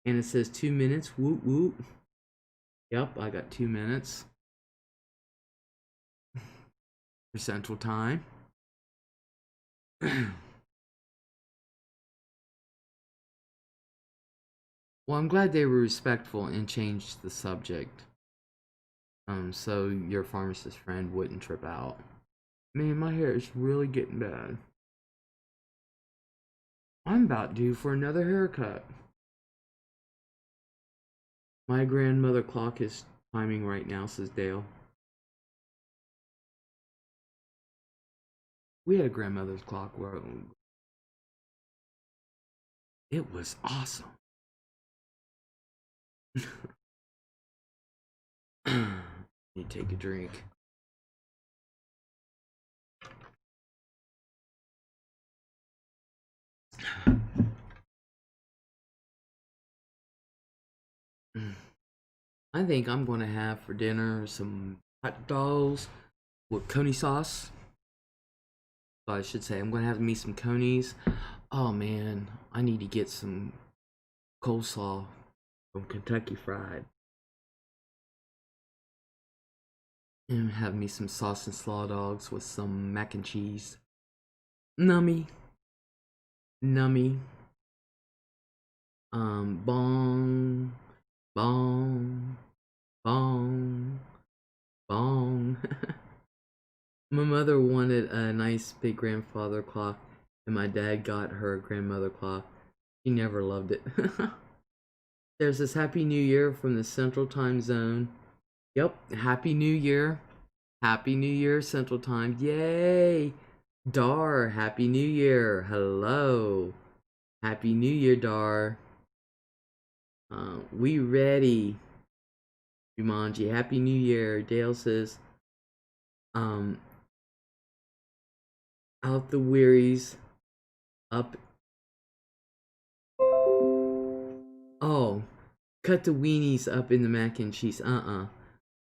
And it says 2 minutes. Woot woot. Yep, I got 2 minutes for Central Time. Well, I'm glad they were respectful and changed the subject. So your pharmacist friend wouldn't trip out. Man, my hair is really getting bad. I'm about due for another haircut. My grandmother clock is timing right now, says Dale. We had a grandmother's clock where it was awesome. You take a drink. I think I'm gonna have for dinner some hot dogs with coney sauce. I should say I'm gonna have me some conies. Oh man, I need to get some coleslaw from Kentucky Fried. And have me some sauce and slaw dogs with some mac and cheese. Nummy. Nummy. Bong. Bong. Bong. Bong. My mother wanted a nice big grandfather clock, and my dad got her a grandmother clock. She never loved it. There's this Happy New Year from the Central Time Zone. Yep, Happy New Year. Happy New Year, Central Time. Yay! Dar, Happy New Year. Hello. Happy New Year, Dar. We ready. Jumanji, Happy New Year. Dale says, um, out the wearies, up. Oh, cut the weenies up in the mac and cheese. That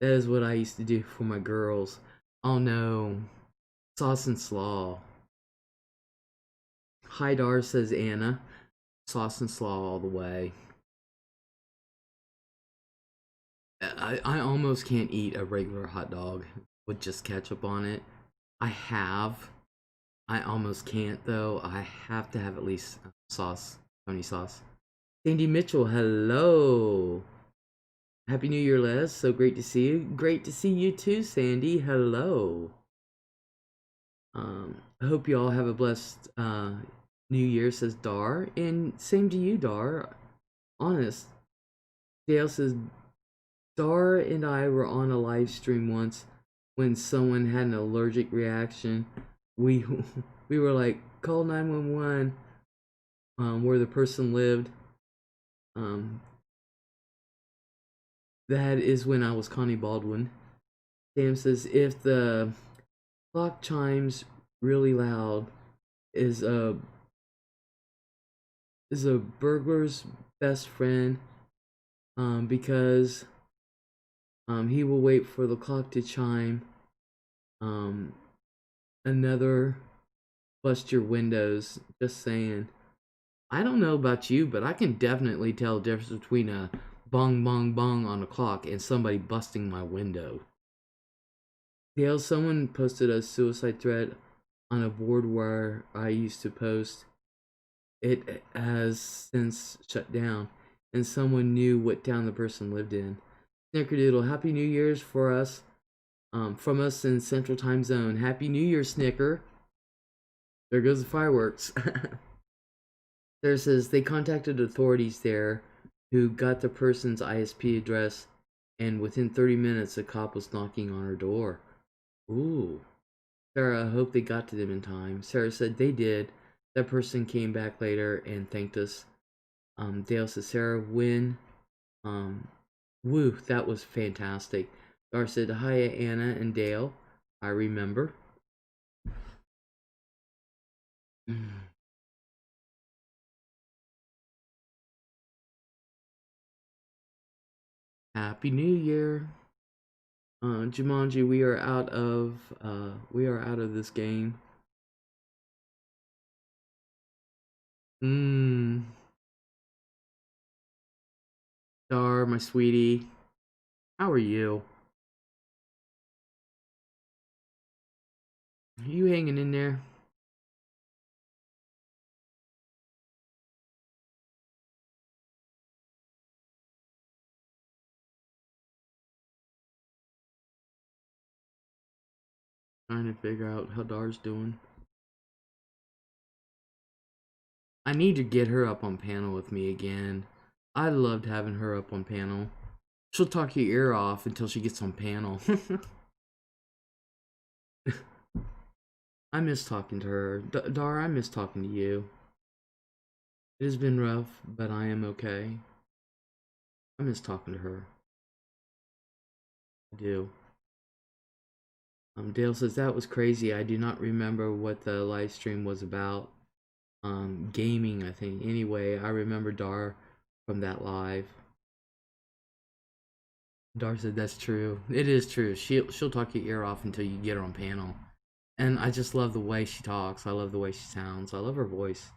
is what I used to do for my girls. Oh no. Sauce and slaw. Hi Dar, says Anna. Sauce and slaw all the way. I almost can't eat a regular hot dog with just ketchup on it. I have. I almost can't though. I have to have at least sauce, Tony sauce. Sandy Mitchell, hello. Happy New Year, Les. So great to see you. Great to see you too, Sandy. Hello. I hope you all have a blessed New Year, says Dar. And same to you, Dar. Honest. Dale says, Dar and I were on a live stream once when someone had an allergic reaction. We we were like, call 911 where the person lived. That is when I was Connie Baldwin. Sam says, if the clock chimes really loud, is a burglar's best friend, because he will wait for the clock to chime. Another bust your windows. Just saying. I don't know about you, but I can definitely tell the difference between a bong bong bong on a clock and somebody busting my window. Dale, someone posted a suicide threat on a board where I used to post. It has since shut down, and someone knew what town the person lived in. Snickerdoodle, Happy New Year's for us, from us in Central Time Zone. Happy New Year, Snicker. There goes the fireworks. There says they contacted authorities there who got the person's ISP address, and within 30 minutes, a cop was knocking on her door. Ooh. Sarah, I hope they got to them in time. Sarah said they did. That person came back later and thanked us. Dale says, Sarah, win. Woo, that was fantastic. Dar said, "Hiya, Anna and Dale. I remember." Happy New Year. Jumanji, we are out of this game. Mmm. Dar, my sweetie. How are you? Are you hanging in there? Trying to figure out how Dar's doing. I need to get her up on panel with me again. I loved having her up on panel. She'll talk your ear off until she gets on panel. I miss talking to her. Dar, I miss talking to you. It has been rough, but I am okay. I miss talking to her. I do. Dale says, that was crazy. I do not remember what the live stream was about. Gaming, I think. Anyway, I remember Dar from that live. Dar said, that's true. It is true. She'll talk your ear off until you get her on panel. And I just love the way she talks. I love the way she sounds. I love her voice.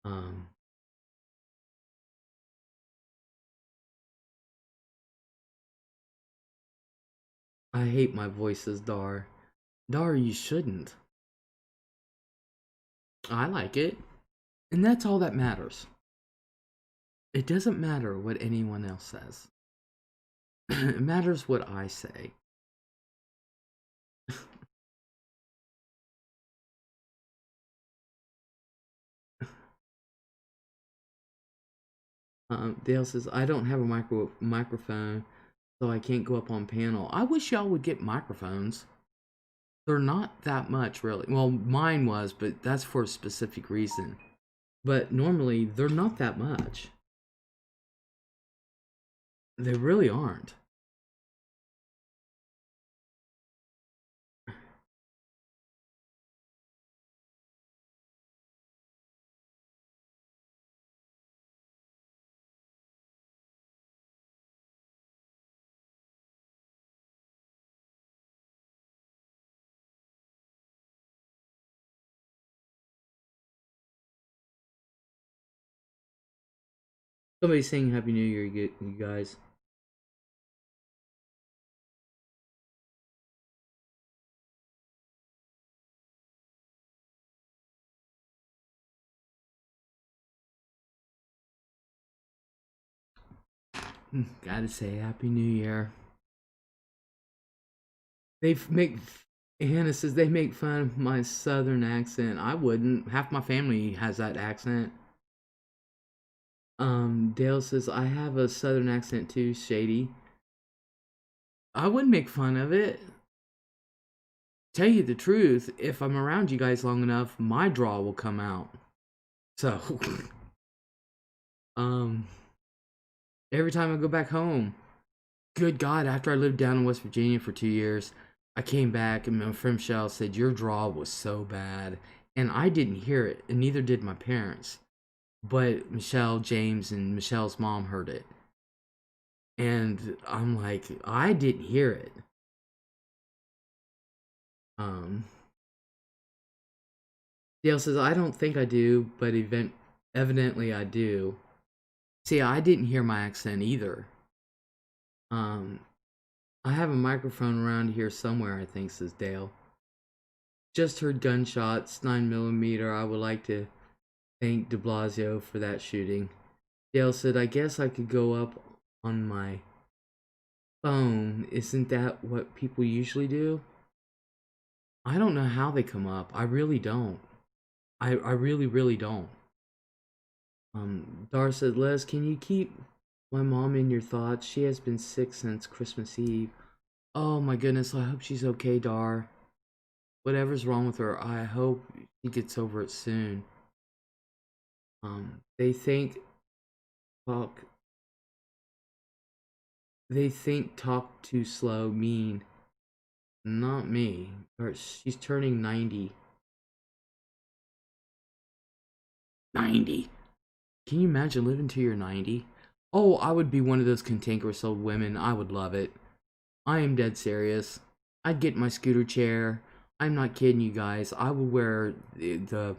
Um, I hate my voices, Dar. Dar, you shouldn't. I like it. And that's all that matters. It doesn't matter what anyone else says. It matters what I say. Dale says, I don't have a microphone, so I can't go up on panel. I wish y'all would get microphones. They're not that much, really. Well, mine was, but that's for a specific reason. But normally, they're not that much. They really aren't. Somebody's saying Happy New Year, you guys. Gotta say Happy New Year. They make Hannah says they make fun of my southern accent. I wouldn't. Half my family has that accent. Dale says I have a southern accent too, Shady. I wouldn't make fun of it. Tell you the truth, if I'm around you guys long enough, my draw will come out. So, um, every time I go back home, good God, after I lived down in West Virginia for 2 years, I came back and my friend Michelle said, your draw was so bad. And I didn't hear it, and neither did my parents. But Michelle, James, and Michelle's mom heard it. And I'm like, I didn't hear it. Um, Dale says, I don't think I do, but evidently I do. See, I didn't hear my accent either. Um, I have a microphone around here somewhere, I think, says Dale. Just heard gunshots, 9mm. I would like to thank de Blasio for that shooting. Dale said, I guess I could go up on my phone. Isn't that what people usually do? I don't know how they come up. I really don't. I really, really don't. Dar said, Les, can you keep my mom in your thoughts? She has been sick since Christmas Eve. Oh my goodness, I hope she's okay, Dar. Whatever's wrong with her, I hope she gets over it soon. They think, fuck. They think talk too slow, mean. Not me. Or she's turning 90. 90. Can you imagine living till you're 90? Oh, I would be one of those cantankerous old women. I would love it. I am dead serious. I'd get my scooter chair. I'm not kidding you guys. I would wear the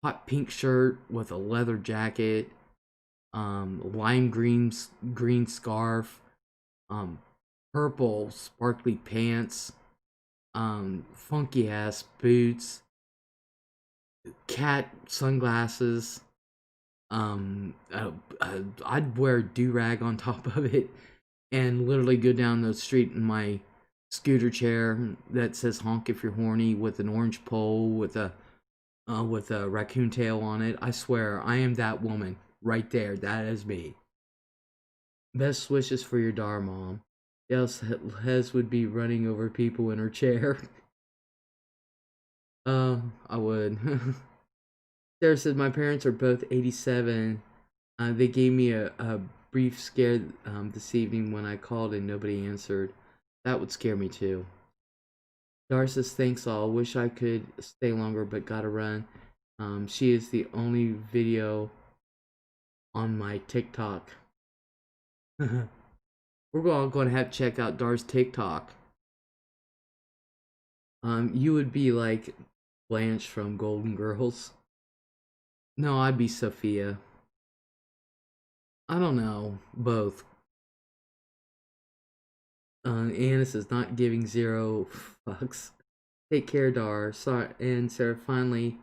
hot pink shirt with a leather jacket, lime green scarf, um, purple sparkly pants, funky ass boots, cat sunglasses. I'd wear a do-rag on top of it and literally go down the street in my scooter chair that says "honk if you're horny" with an orange pole with a raccoon tail on it. I swear, I am that woman right there. That is me. Best wishes for your dar, mom. Else, Hez would be running over people in her chair. I would. Sarah said, my parents are both 87. They gave me a brief scare this evening when I called and nobody answered. That would scare me too. Dar says, thanks all. Wish I could stay longer, but gotta run. She is the only video on my TikTok. We're all going to have to check out Dar's TikTok. You would be like Blanche from Golden Girls. No, I'd be Sophia. I don't know. Both. Annis is not giving 0 fucks. Take care, Dar. Sorry, and Sarah, finally,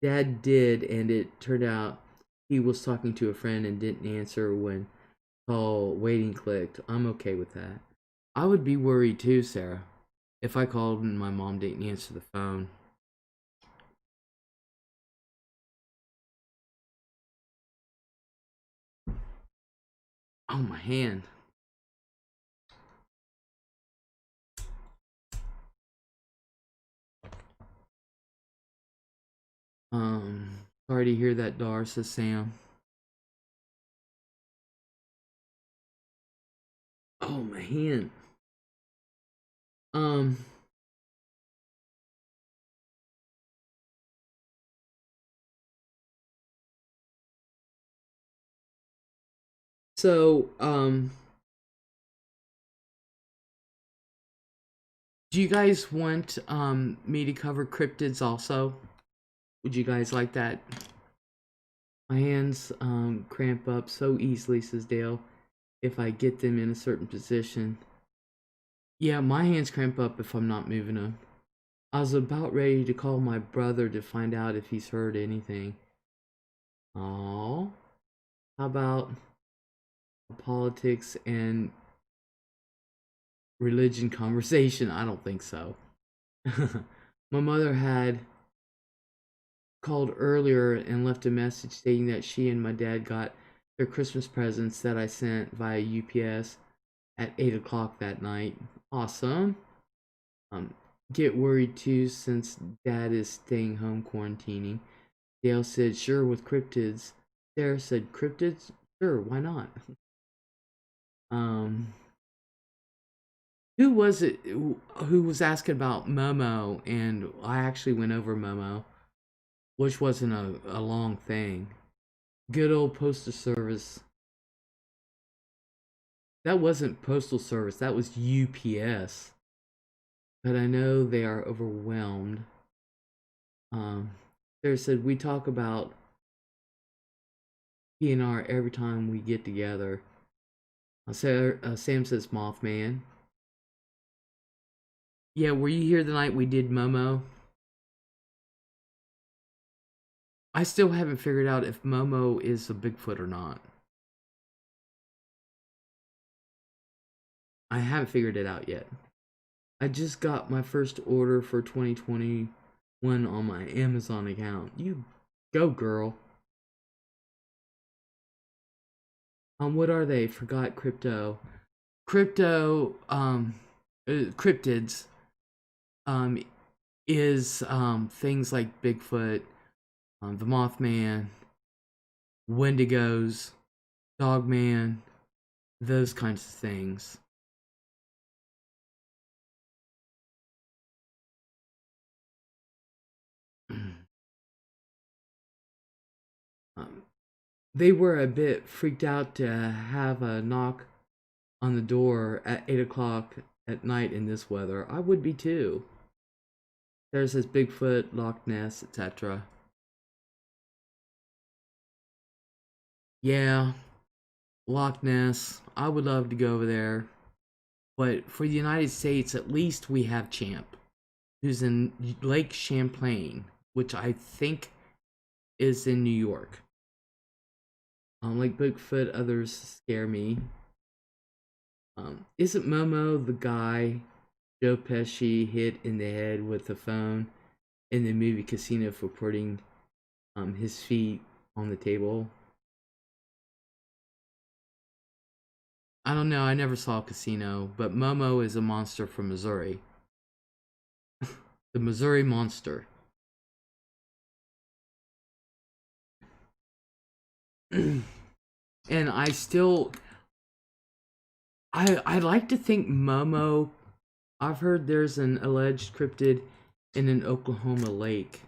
Dad did, and it turned out he was talking to a friend and didn't answer when call waiting clicked. I'm okay with that. I would be worried too, Sarah, if I called and my mom didn't answer the phone. Oh, my hand. Sorry to hear that, Dar, says Sam. Oh, my hand. Um, so, do you guys want, me to cover cryptids also? Would you guys like that? My hands, cramp up so easily, says Dale, if I get them in a certain position. Yeah, my hands cramp up if I'm not moving them. I was about ready to call my brother to find out if he's heard anything. Oh, how about politics and religion conversation? I don't think so. My mother had called earlier and left a message stating that she and my dad got their Christmas presents that I sent via UPS at 8 o'clock that night. Awesome. Get worried too since Dad is staying home quarantining. Dale said, sure, with cryptids. Sarah said, cryptids? Sure, why not? Who was it who was asking about Momo? And I actually went over Momo, which wasn't a long thing. Good old postal service. That wasn't postal service, that was UPS. But I know they are overwhelmed. Sarah said, we talk about PNR every time we get together. Sam says Mothman. Yeah, were you here the night we did Momo? I still haven't figured out if Momo is a Bigfoot or not. I haven't figured it out yet. I just got my first order for 2021 on my Amazon account. You go, girl. What are they? Forgot crypto. Cryptids, is, things like Bigfoot, the Mothman, Wendigos, Dogman, those kinds of things. Um, they were a bit freaked out to have a knock on the door at 8 o'clock at night in this weather. I would be too. There's this Bigfoot, Loch Ness, etc. Yeah, Loch Ness. I would love to go over there. But for the United States, at least we have Champ, who's in Lake Champlain, which I think is in New York. Like Bigfoot, others scare me. Isn't Momo the guy Joe Pesci hit in the head with the phone in the movie Casino for putting his feet on the table? I don't know. I never saw Casino, but Momo is a monster from Missouri. The Missouri Monster. And I like to think Momo. I've heard there's an alleged cryptid in an Oklahoma lake.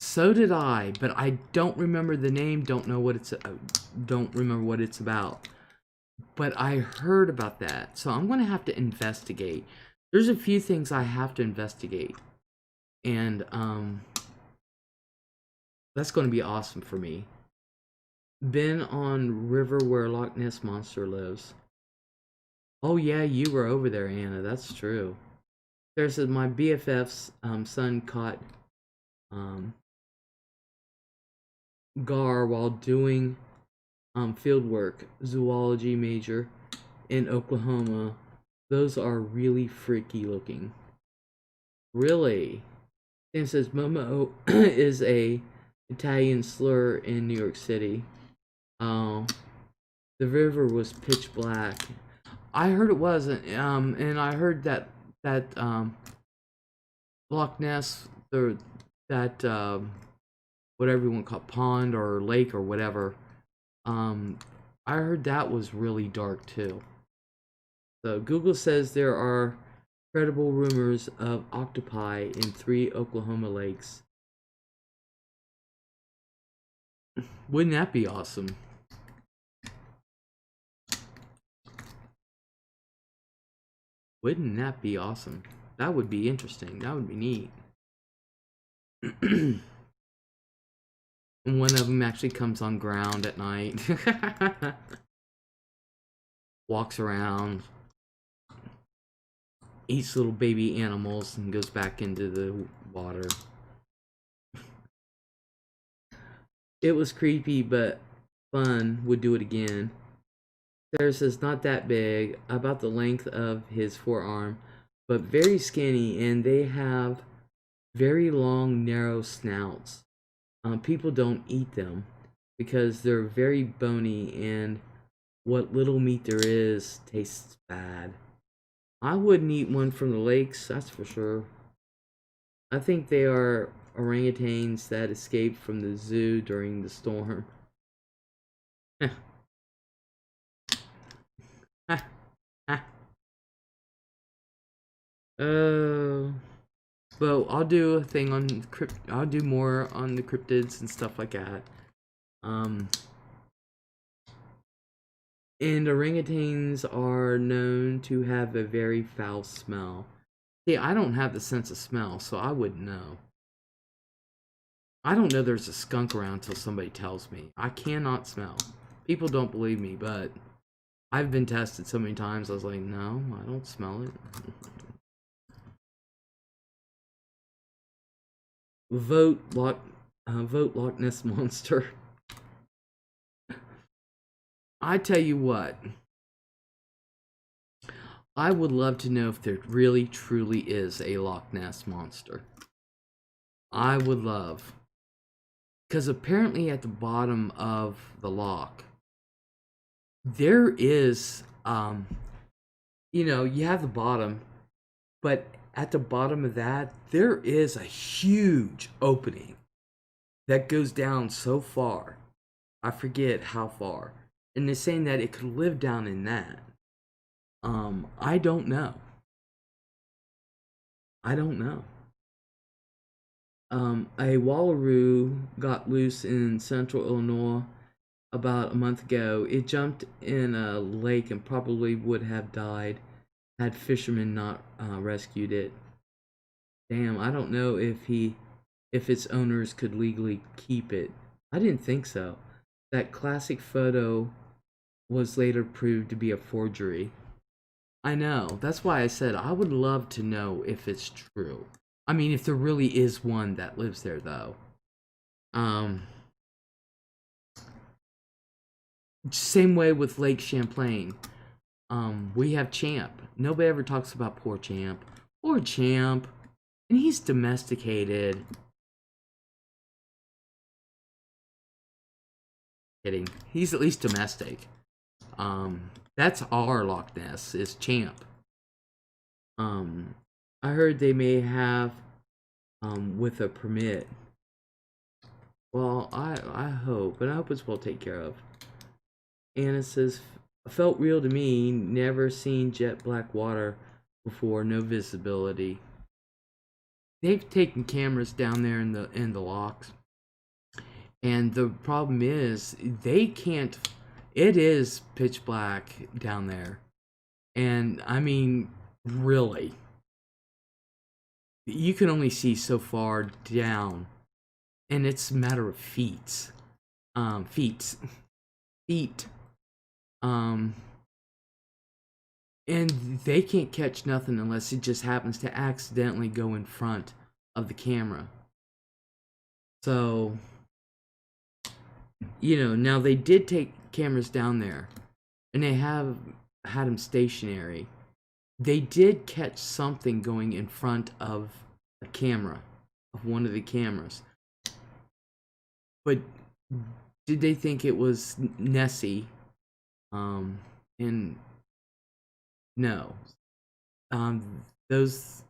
So did I, but I don't remember the name. Don't remember what it's about. But I heard about that, so I'm gonna have to investigate. There's a few things I have to investigate, and that's gonna be awesome for me. Been on river where Loch Ness monster lives. Oh yeah, you were over there, Anna. That's true. There says my BFF's son caught gar while doing field work, zoology major in Oklahoma. Those are really freaky looking. Really? Sam says Momo is a Italian slur in New York City. Oh, the river was pitch black. I heard it was, and I heard that Loch Ness, that whatever you want to call it, pond or lake or whatever. I heard that was really dark too. So Google says there are credible rumors of octopi in 3 Oklahoma lakes. Wouldn't that be awesome? Wouldn't that be awesome? That would be interesting. That would be neat. And one of them actually comes on ground at night. Walks around. Eats little baby animals and goes back into the water. It was creepy, but fun. Would do it again. Sarah says not that big, about the length of his forearm, but very skinny, and they have very long, narrow snouts. People don't eat them because they're very bony, and what little meat there is tastes bad. I wouldn't eat one from the lakes, that's for sure. I think they are orangutans that escaped from the zoo during the storm. Well, I'll do a thing on I'll do more on the cryptids and stuff like that. And orangutans are known to have a very foul smell. See, I don't have the sense of smell, so I wouldn't know. I don't know there's a skunk around until somebody tells me. I cannot smell. People don't believe me, but I've been tested so many times, I was like, no, I don't smell it. Vote Loch Ness Monster. I tell you what, I would love to know if there really truly is a Loch Ness Monster. I would love. Because apparently at the bottom of the loch, there is, you have the bottom, but at the bottom of that, there is a huge opening that goes down so far. I forget how far. And they're saying that it could live down in that. I don't know. I don't know. A wallaroo got loose in central Illinois about a month ago. It jumped in a lake and probably would have died had fishermen not rescued it. Damn, I don't know if its owners could legally keep it. I didn't think so. That classic photo was later proved to be a forgery. I know. That's why I said I would love to know if it's true. I mean, if there really is one that lives there, though. Um, Same way with Lake Champlain. We have Champ. Nobody ever talks about poor Champ. Poor Champ. And he's domesticated. Kidding. He's at least domestic. That's our Loch Ness, is Champ. I heard they may have, with a permit. Well, I hope, and I hope it's well taken care of. Anna says, felt real to me, never seen jet black water before, no visibility. They've taken cameras down there in the locks. And the problem is they can't, it is pitch black down there. And I mean, really, you can only see so far down, and it's a matter of feet. And they can't catch nothing unless it just happens to accidentally go in front of the camera. So, now they did take cameras down there, and they have had them stationary. They did catch something going in front of a camera, of one of the cameras. But did they think it was Nessie? And no. Those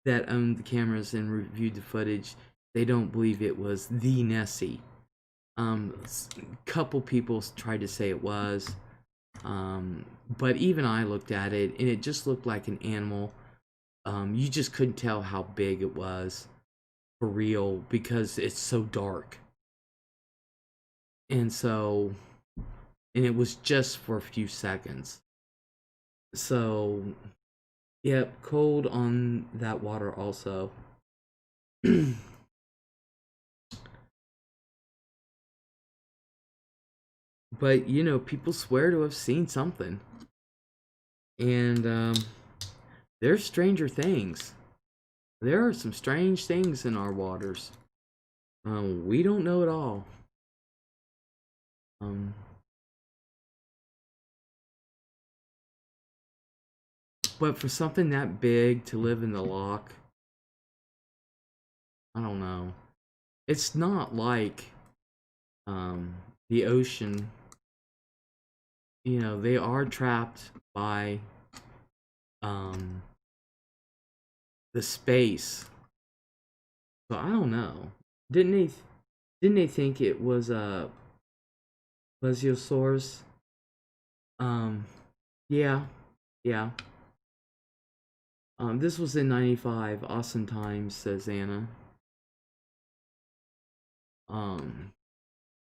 that owned the cameras and reviewed the footage, they don't believe it was the Nessie. Couple people tried to say it was. But even I looked at it, and it just looked like an animal. You just couldn't tell how big it was for real because it's so dark. And it was just for a few seconds. So, yep, cold on that water also. But, people swear to have seen something. And, there's stranger things. There are some strange things in our waters. We don't know it all. But for something that big to live in the loch, I don't know. It's not like the ocean. They are trapped by the space. So I don't know. Didn't they think it was a plesiosaurus? Yeah. This was in 95. Awesome times, says Anna.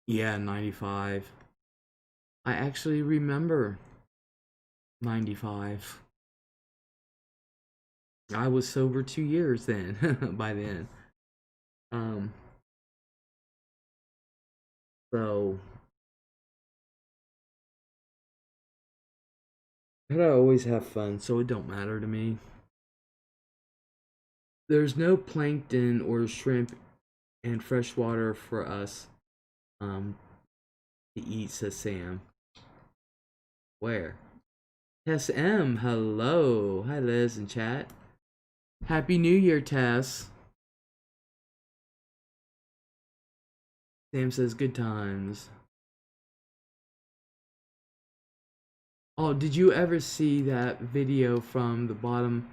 Yeah, 95. I actually remember 95. I was sober 2 years then, by then. So, but I always have fun, so it don't matter to me. There's no plankton or shrimp and fresh water for us to eat, says Sam. Where? Tess M, hello. Hi, Liz in chat. Happy New Year, Tess. Sam says good times. Oh, did you ever see that video from the bottom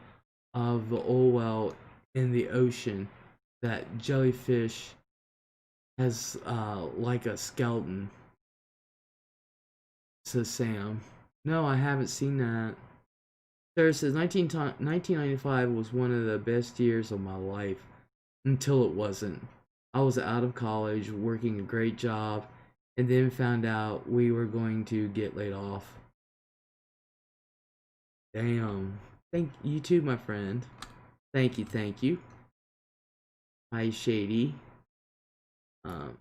of the oil well in the ocean? That jellyfish has like a skeleton, says Sam. No, I haven't seen that. Sarah says 1995 was one of the best years of my life. until it wasn't. I was out of college, working a great job, and then found out we were going to get laid off. Damn. Thank you too, my friend. Thank you, thank you. Hi, Shady. Um,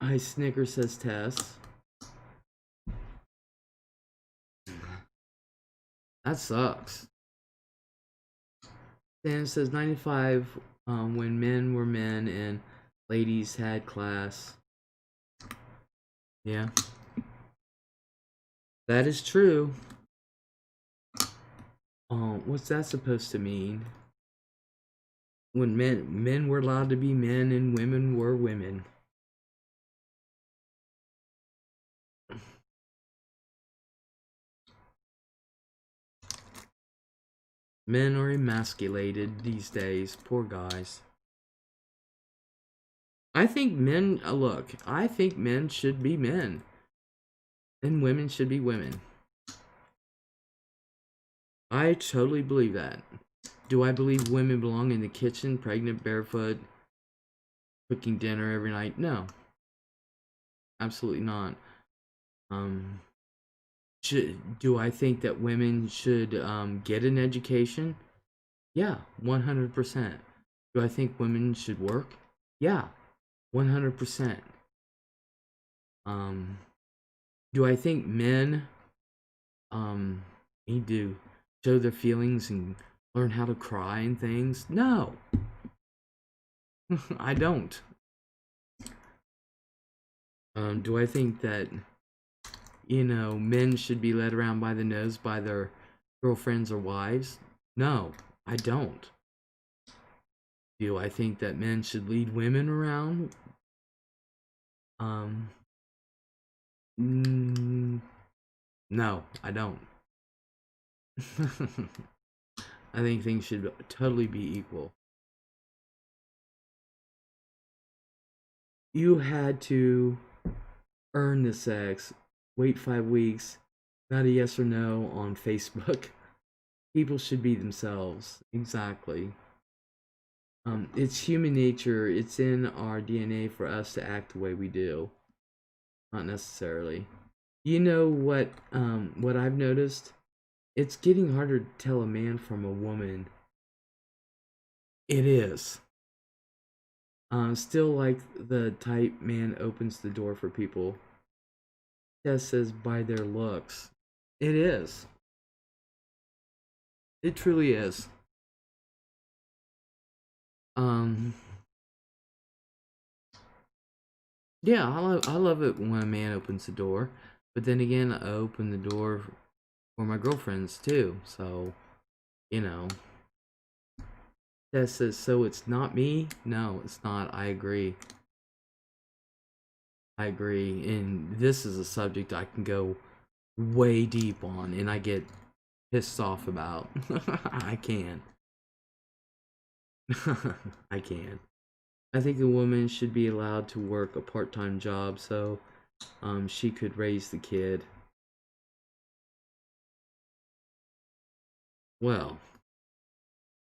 hi, Snicker, says Tess. That sucks. Dan says 95 when men were men and ladies had class. Yeah. That is true. What's that supposed to mean? When men were allowed to be men and women were women. Men are emasculated these days, poor guys. I think men, look, I think men should be men. And women should be women. I totally believe that. Do I believe women belong in the kitchen, pregnant, barefoot, cooking dinner every night? No. Absolutely not. Do I think that women should get an education? Yeah, 100%. Do I think women should work? Yeah, 100%. Do I think men need to show their feelings and learn how to cry and things? No. I don't. Do I think that, men should be led around by the nose by their girlfriends or wives? No, I don't. Do I think that men should lead women around? No, I don't. I think things should totally be equal. You had to earn the sex, wait 5 weeks, not a yes or no on Facebook. People should be themselves. Exactly. It's human nature. It's in our DNA for us to act the way we do. Not necessarily. You know what I've noticed? It's getting harder to tell a man from a woman. It is. Still like the type man opens the door for people. Tess says by their looks. It is. It truly is. Yeah, I love it when a man opens the door, but then again, I open the door for my girlfriends too. So, you know, Tess says, so it's not me? No, it's not. I agree. I agree. And this is a subject I can go way deep on, and I get pissed off about. I can. I can. I think a woman should be allowed to work a part-time job so she could raise the kid. Well,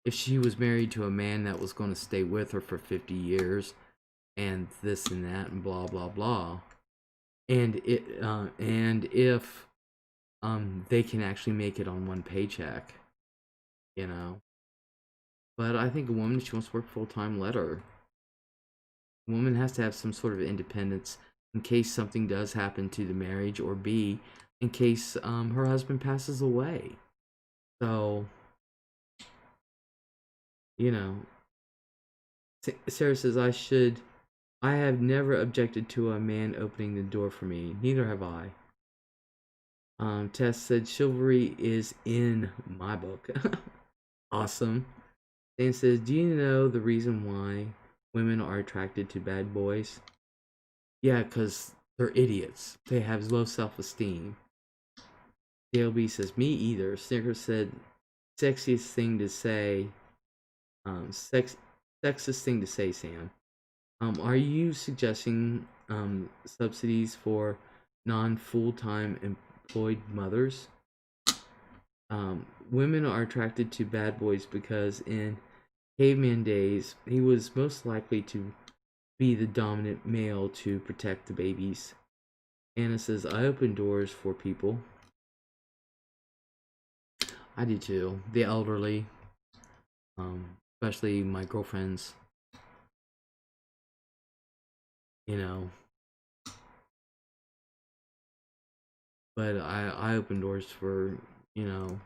if she was married to a man that was going to stay with her for 50 years and this and that and blah blah blah, and if they can actually make it on one paycheck, you know. But I think a woman, if she wants to work full time, let her. A woman has to have some sort of independence in case something does happen to the marriage, or B, in case her husband passes away. So, you know, Sarah says I have never objected to a man opening the door for me. Neither have I. Tess said chivalry is in my book. Awesome. Dan says, do you know the reason why women are attracted to bad boys? Yeah, because they're idiots. They have low self-esteem. DLB says, me either. Snickers said, sexiest thing to say. Sexist thing to say, Sam. Are you suggesting subsidies for non-full-time employed mothers? Women are attracted to bad boys because in caveman days, he was most likely to be the dominant male to protect the babies. Anna says, I open doors for people. I do too. The elderly, especially my girlfriends, you know. But I open doors for, you know,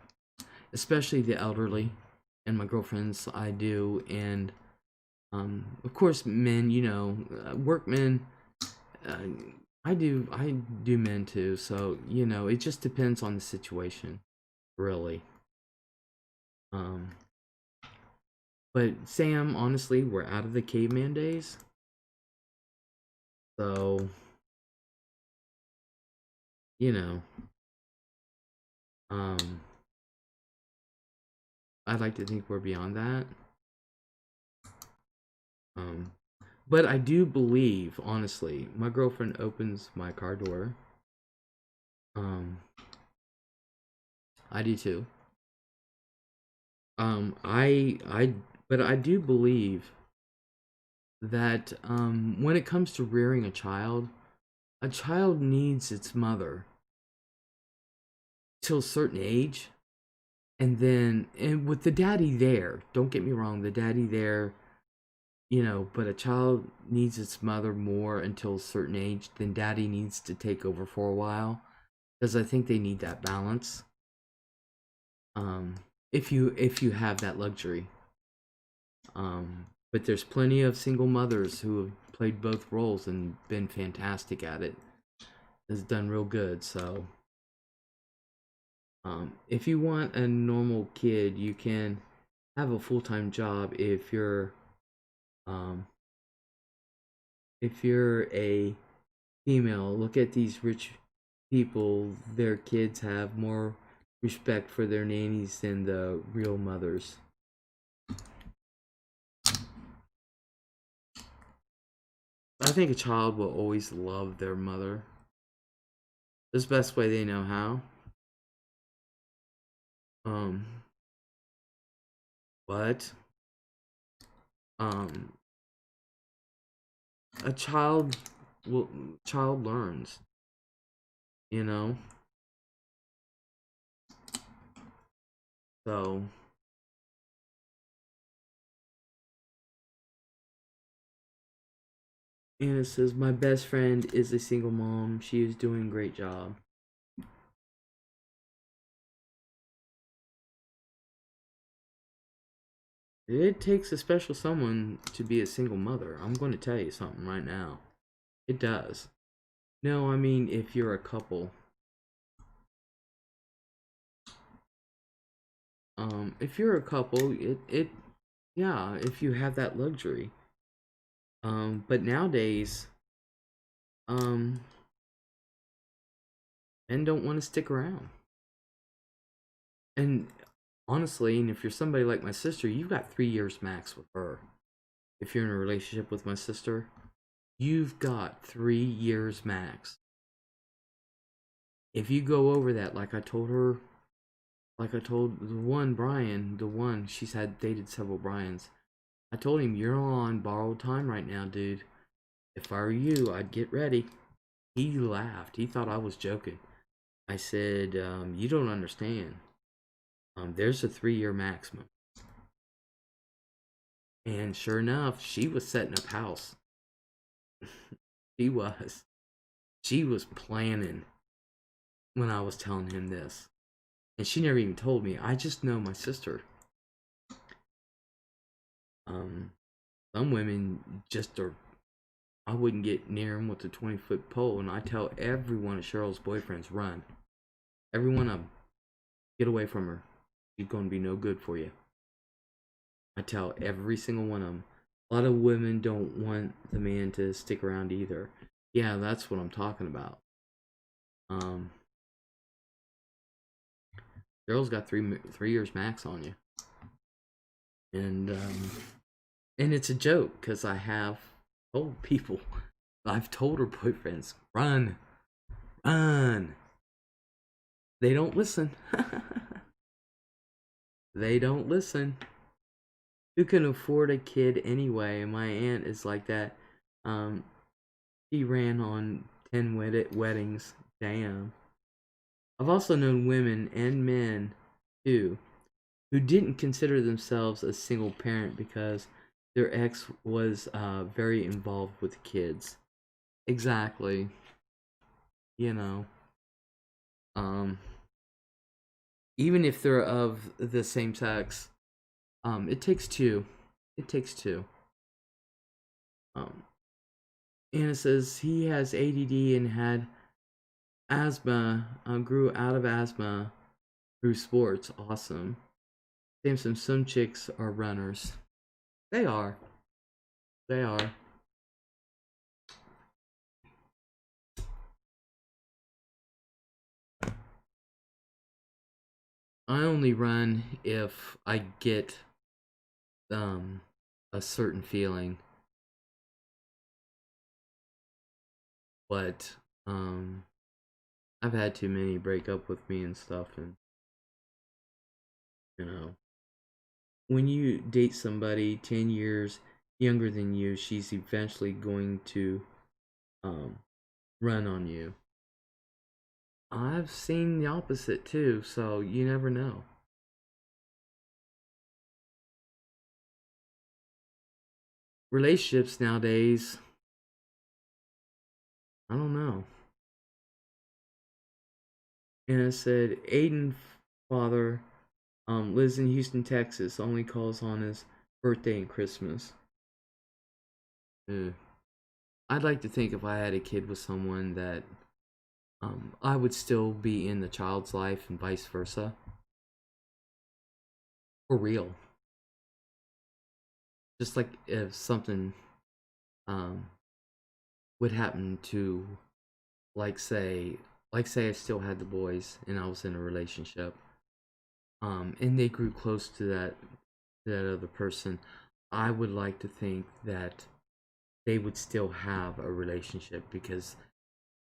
especially the elderly and my girlfriends. I do. And of course, men, you know, workmen. Uh, I do men too. So you know, it just depends on the situation, really. Um, but Sam, honestly, we're out of the caveman days, so you know, um, I'd like to think we're beyond that. Um, but I do believe, honestly, my girlfriend opens my car door. Um, I do too. I, but I do believe that when it comes to rearing a child needs its mother till a certain age, and then and with the daddy there. Don't get me wrong, the daddy there, you know, but a child needs its mother more until a certain age. Then daddy needs to take over for a while because I think they need that balance. Um, if you have that luxury. But there's plenty of single mothers who have played both roles and been fantastic at it. Has done real good. So, if you want a normal kid, you can have a full-time job um, if you're a female. Look at these rich people. Their kids have more respect for their nannies than the real mothers. I think a child will always love their mother. It's the best way they know how. Um, but um, a child learns, you know. So Anna says my best friend is a single mom. She is doing a great job. It takes a special someone to be a single mother. I'm going to tell you something right now. It does. No, I mean if you're a couple. If you're a couple, it yeah, if you have that luxury. But nowadays, um, men don't want to stick around. And honestly, and if you're somebody like my sister, you've got 3 years max with her. If you're in a relationship with my sister, you've got 3 years max. If you go over that, like I told her, like I told the one Brian, the one she's had dated several Brians, I told him, you're on borrowed time right now, dude. If I were you, I'd get ready. He laughed. He thought I was joking. I said, you don't understand. There's a 3 year maximum. And sure enough, she was setting up house. She was. She was planning when I was telling him this. And she never even told me. I just know my sister. Um, some women just are. I wouldn't get near them with a 20-foot pole, and I tell every one of Cheryl's boyfriends, run. Every one of them, get away from her. She's going to be no good for you. I tell every single one of them. A lot of women don't want the man to stick around either. Yeah, that's what I'm talking about. Um, Cheryl's got 3 years max on you, and it's a joke because I have told people, I've told her boyfriends, run, run. They don't listen. They don't listen. who can afford a kid anyway? And my aunt is like that. Um, she ran on 10 weddings. Damn. I've also known women and men too who didn't consider themselves a single parent because their ex was very involved with kids. Exactly. You know, um, even if they're of the same sex, it takes two. It takes two. Um, Anna says he has ADD and had asthma, grew out of asthma through sports. Awesome. Samson, some chicks are runners. They are. They are. I only run if I get um a certain feeling, but I've had too many break up with me and stuff, and you know, when you date somebody 10 years younger than you, she's eventually going to um run on you. I've seen the opposite too, so you never know. Relationships nowadays, I don't know. And I said, Aiden father lives in Houston, Texas, only calls on his birthday and Christmas. Ugh. I'd like to think if I had a kid with someone that I would still be in the child's life and vice versa. For real. Just like if something um, would happen to, like say, I still had the boys and I was in a relationship, and they grew close to that other person. I would like to think that they would still have a relationship because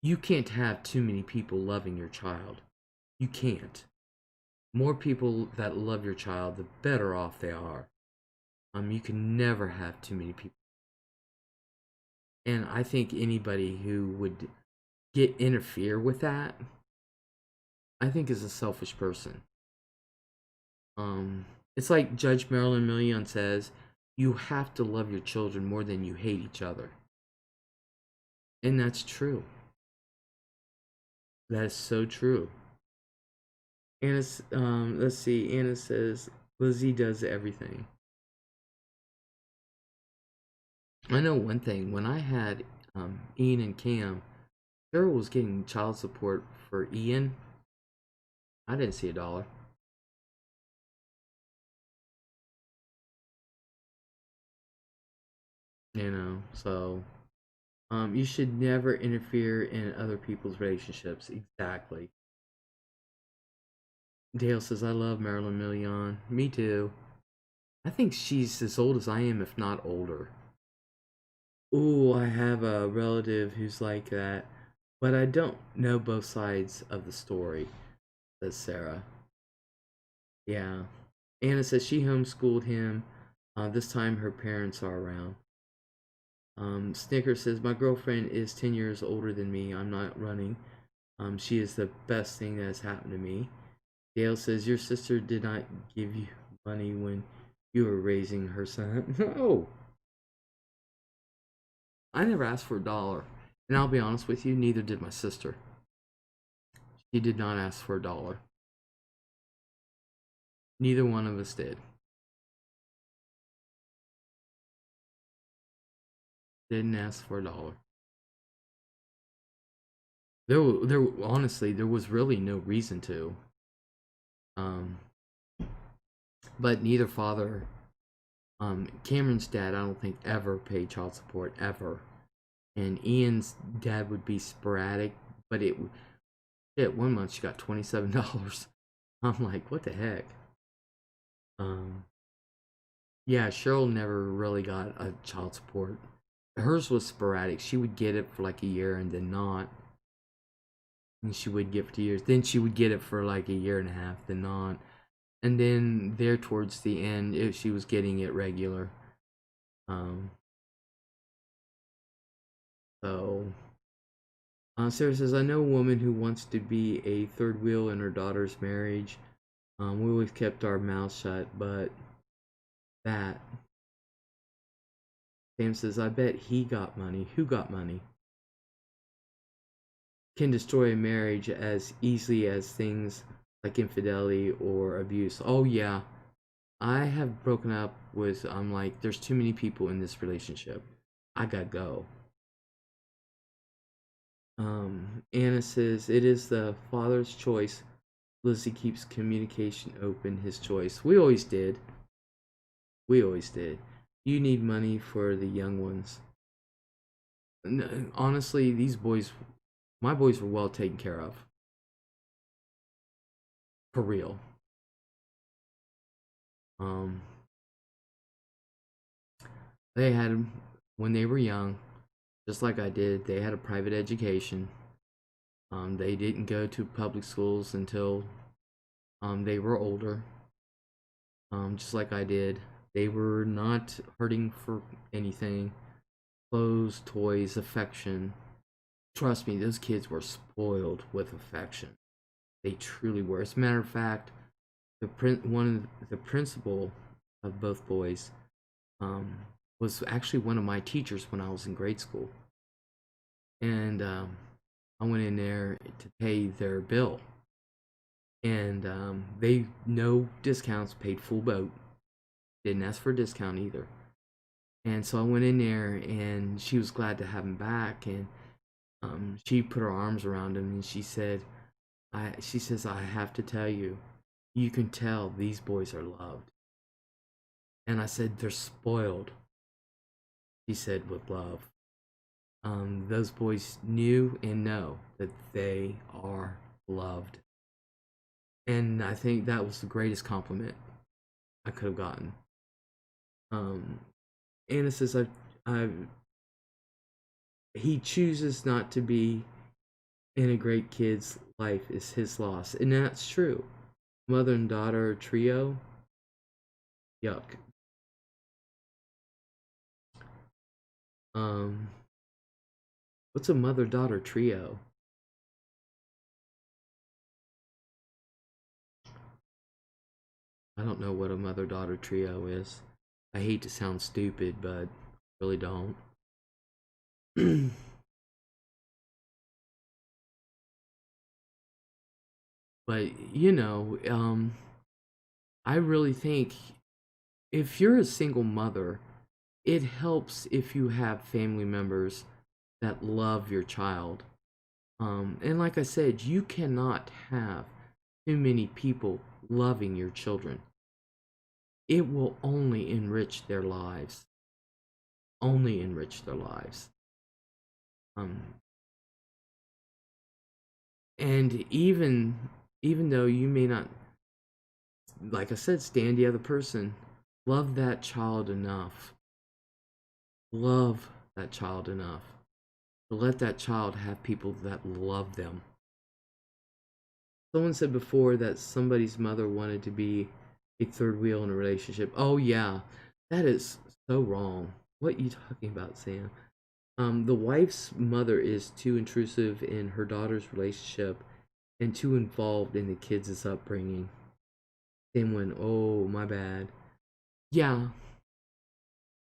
you can't have too many people loving your child. You can't. More people that love your child, the better off they are. You can never have too many people. And I think anybody who would get interfere with that, I think is a selfish person. It's like Judge Marilyn Million says, you have to love your children more than you hate each other. And that's true. That is so true. Anna, let's see. Anna says Lizzie does everything. I know one thing. When I had Ian and Cam, Cheryl was getting child support for Ian. I didn't see a dollar. You know, so you should never interfere in other people's relationships. Exactly. Dale says I love Marilyn Million. Me too. I think she's as old as I am, if not older. Ooh, I have a relative who's like that, but I don't know both sides of the story, says Sarah. Yeah. Anna says she homeschooled him. This time her parents are around. Snicker says, my girlfriend is 10 years older than me. I'm not running. She is the best thing that has happened to me. Dale says, your sister did not give you money when you were raising her son. No. I never asked for a dollar. And I'll be honest with you, neither did my sister. She did not ask for a dollar. Neither one of us did. Didn't ask for a dollar. Honestly, there was really no reason to. Um, but neither father, Cameron's dad, I don't think ever paid child support ever, and Ian's dad would be sporadic. But shit, one month she got $27. I'm like, what the heck? Um, yeah, Cheryl never really got a child support. Hers was sporadic. She would get it for like a year and then not. And she would get for 2 years. Then she would get it for like a year and a half, then not. And then there towards the end, she was getting it regular. Um, so Sarah says, I know a woman who wants to be a third wheel in her daughter's marriage. We always kept our mouths shut, but that. Sam says, I bet he got money. Who got money? Can destroy a marriage as easily as things like infidelity or abuse. Oh, yeah. I have broken up with, I'm like, there's too many people in this relationship. I gotta go. Anna says, it is the father's choice. Lizzie keeps communication open, his choice. We always did. We always did. You need money for the young ones. Honestly, these boys, my boys were well taken care of. For real. Um, they had, when they were young, just like I did, they had a private education. They didn't go to public schools until they were older. Just like I did. They were not hurting for anything. Clothes, toys, affection. Trust me, those kids were spoiled with affection. They truly were. As a matter of fact, one of the principal of both boys um, was actually one of my teachers when I was in grade school, and I went in there to pay their bill, and they no discounts, paid full boat, didn't ask for a discount either. And so I went in there, and she was glad to have him back, and she put her arms around him, and she said, she says, I have to tell you, you can tell these boys are loved. And I said, they're spoiled. She said, with love. Those boys knew and know that they are loved. And I think that was the greatest compliment I could have gotten. Anna says, he chooses not to be in a great kid's life is his loss. And that's true. Mother and daughter trio, yuck. What's a mother-daughter trio? I don't know what a mother-daughter trio is. I hate to sound stupid, but I really don't. But, I really think if you're a single mother, it helps if you have family members that love your child. And like I said, you cannot have too many people loving your children. It will only enrich their lives. Only enrich their lives. And even though you may not, like I said, stand the other person, love that child enough. Love that child enough to let that child have people that love them. Someone said before that somebody's mother wanted to be a third wheel in a relationship. Oh yeah, that is so wrong. What are you talking about, Sam? The wife's mother is too intrusive in her daughter's relationship and too involved in the kids' upbringing. Sam went, oh, my bad. Yeah,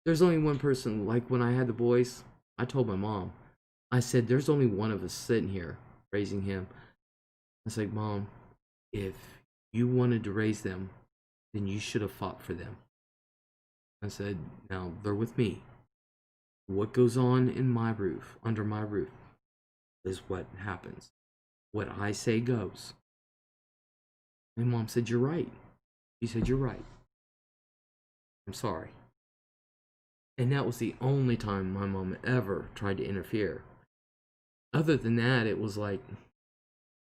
there's only one person. Like when I had the boys, I told my mom, I said, there's only one of us sitting here raising him. I was like, Mom, if you wanted to raise them, then you should have fought for them. I said, now they're with me. What goes on in my roof, under my roof, is what happens. What I say goes. And Mom said, you're right. She said, you're right. I'm sorry. And that was the only time my mom ever tried to interfere. Other than that, it was like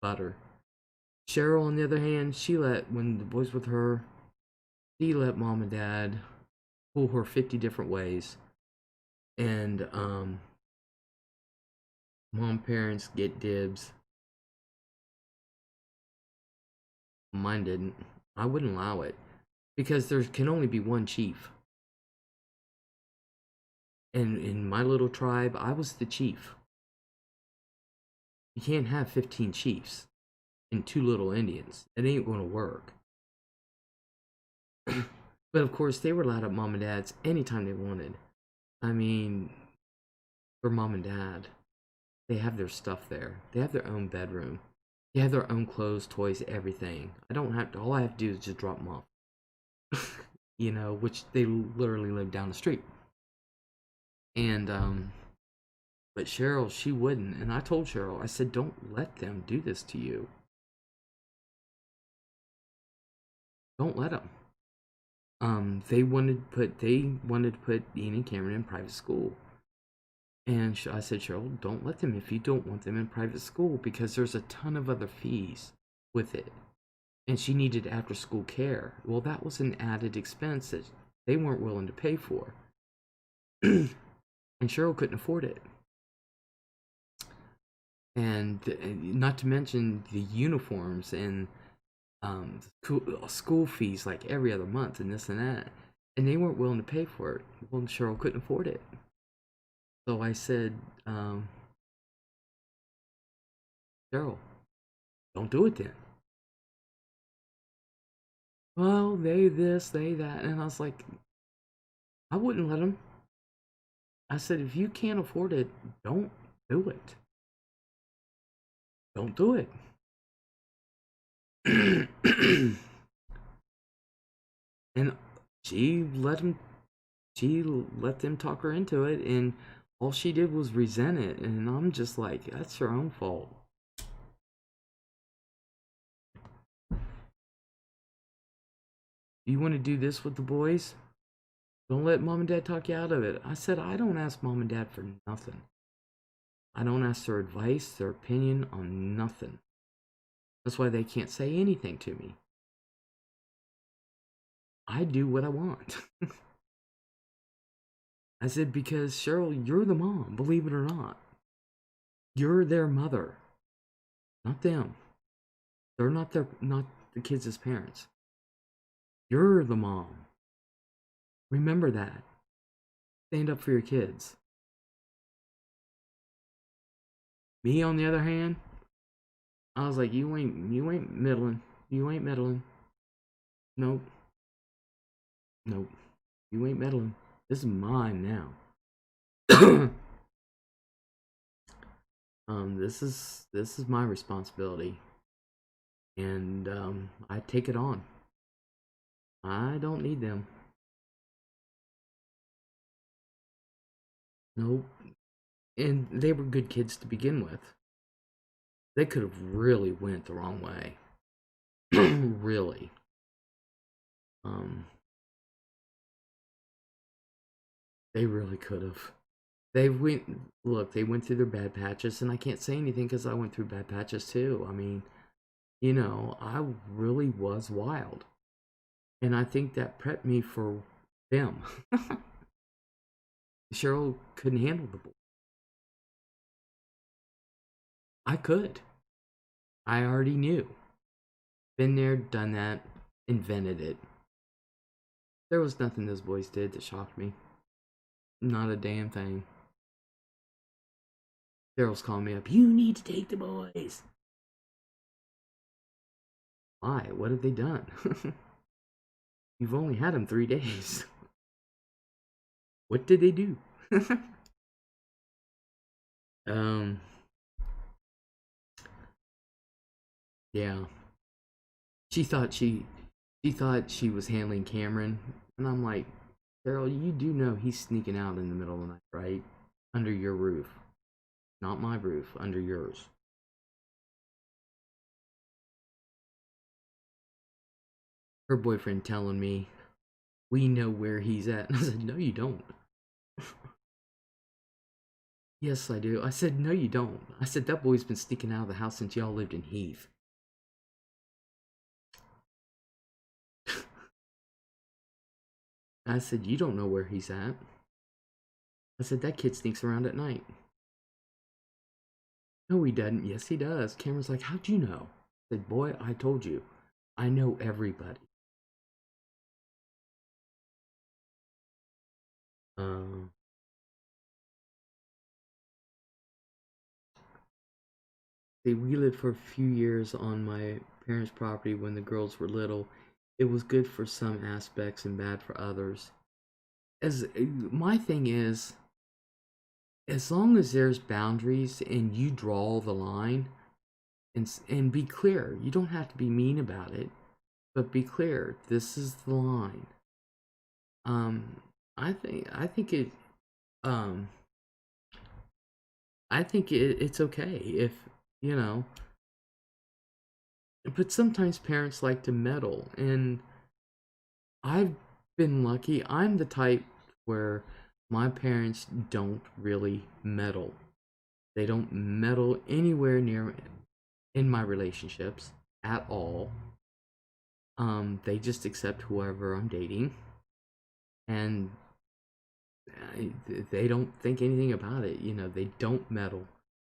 butter. Cheryl, on the other hand, when the boys with her, she let mom and dad pull her 50 different ways. And mom parents get dibs. Mine didn't. I wouldn't allow it because there can only be one chief. And in my little tribe, I was the chief. You can't have 15 chiefs and 2 little Indians. It ain't gonna work. But of course, they were allowed at mom and dad's anytime they wanted. I mean, for mom and dad, they have their stuff there. They have their own bedroom. They have their own clothes, toys, everything. I don't have to, all I have to do is just drop them off. You know, which they literally live down the street. And, but Cheryl, she wouldn't. And I told Cheryl, I said, don't let them do this to you. Don't let them. They wanted to put Ian and Cameron in private school. And I said, Cheryl, don't let them if you don't want them in private school because there's a ton of other fees with it. And she needed after school care. Well, that was an added expense that they weren't willing to pay for. And Cheryl couldn't afford it. And not to mention the uniforms and school fees like every other month and this and that. And they weren't willing to pay for it. Well, Cheryl couldn't afford it. So I said, Cheryl, don't do it then. Well, they this, they that. And I was like, I wouldn't let them. I said, if you can't afford it, don't do it. Don't do it. And she let them talk her into it, and all she did was resent it. And I'm just like, that's your own fault. You want to do this with the boys? Don't let mom and dad talk you out of it. I said, I don't ask mom and dad for nothing. I don't ask their advice, their opinion on nothing. That's why they can't say anything to me. I do what I want. I said, because Cheryl, you're the mom, believe it or not. You're their mother, not them. They're not the kids' parents. You're the mom. Remember that. Stand up for your kids. Me, on the other hand, I was like, you ain't middling. You ain't meddling. Nope. Nope. You ain't meddling. This is mine now. This is my responsibility. And I take it on. I don't need them. Nope. And they were good kids to begin with. They could have really went the wrong way. Really. They really could have. They went through their bad patches, and I can't say anything because I went through bad patches too. I mean, you know, I really was wild. And I think that prepped me for them. Cheryl couldn't handle the boy. I could. I already knew. Been there, done that, invented it. There was nothing those boys did that shocked me. Not a damn thing. Cheryl's calling me up. You need to take the boys. Why? What have they done? You've only had them 3 days. What did they do? Yeah. She thought she was handling Cameron, and I'm like, Carol, you do know he's sneaking out in the middle of the night, right? Under your roof. Not my roof, under yours. Her boyfriend telling me, we know where he's at. And I said, no, you don't. Yes, I do. I said, no, you don't. I said, that boy's been sneaking out of the house since y'all lived in Heath. I said, you don't know where he's at. I said, that kid sneaks around at night. No, he doesn't. Yes, he does. Cameron's like, how'd you know? I said, boy, I told you. I know everybody. Um, we lived for a few years on my parents' property when the girls were little. It was good for some aspects and bad for others. As my thing is, as long as there's boundaries and you draw the line and be clear. You don't have to be mean about it, but be clear. This is the line. Um, I think it um I think it's okay if you know. But sometimes parents like to meddle, and I've been lucky. I'm the type where my parents don't really meddle. They don't meddle anywhere near in my relationships at all. They just accept whoever I'm dating, and they don't think anything about it. They don't meddle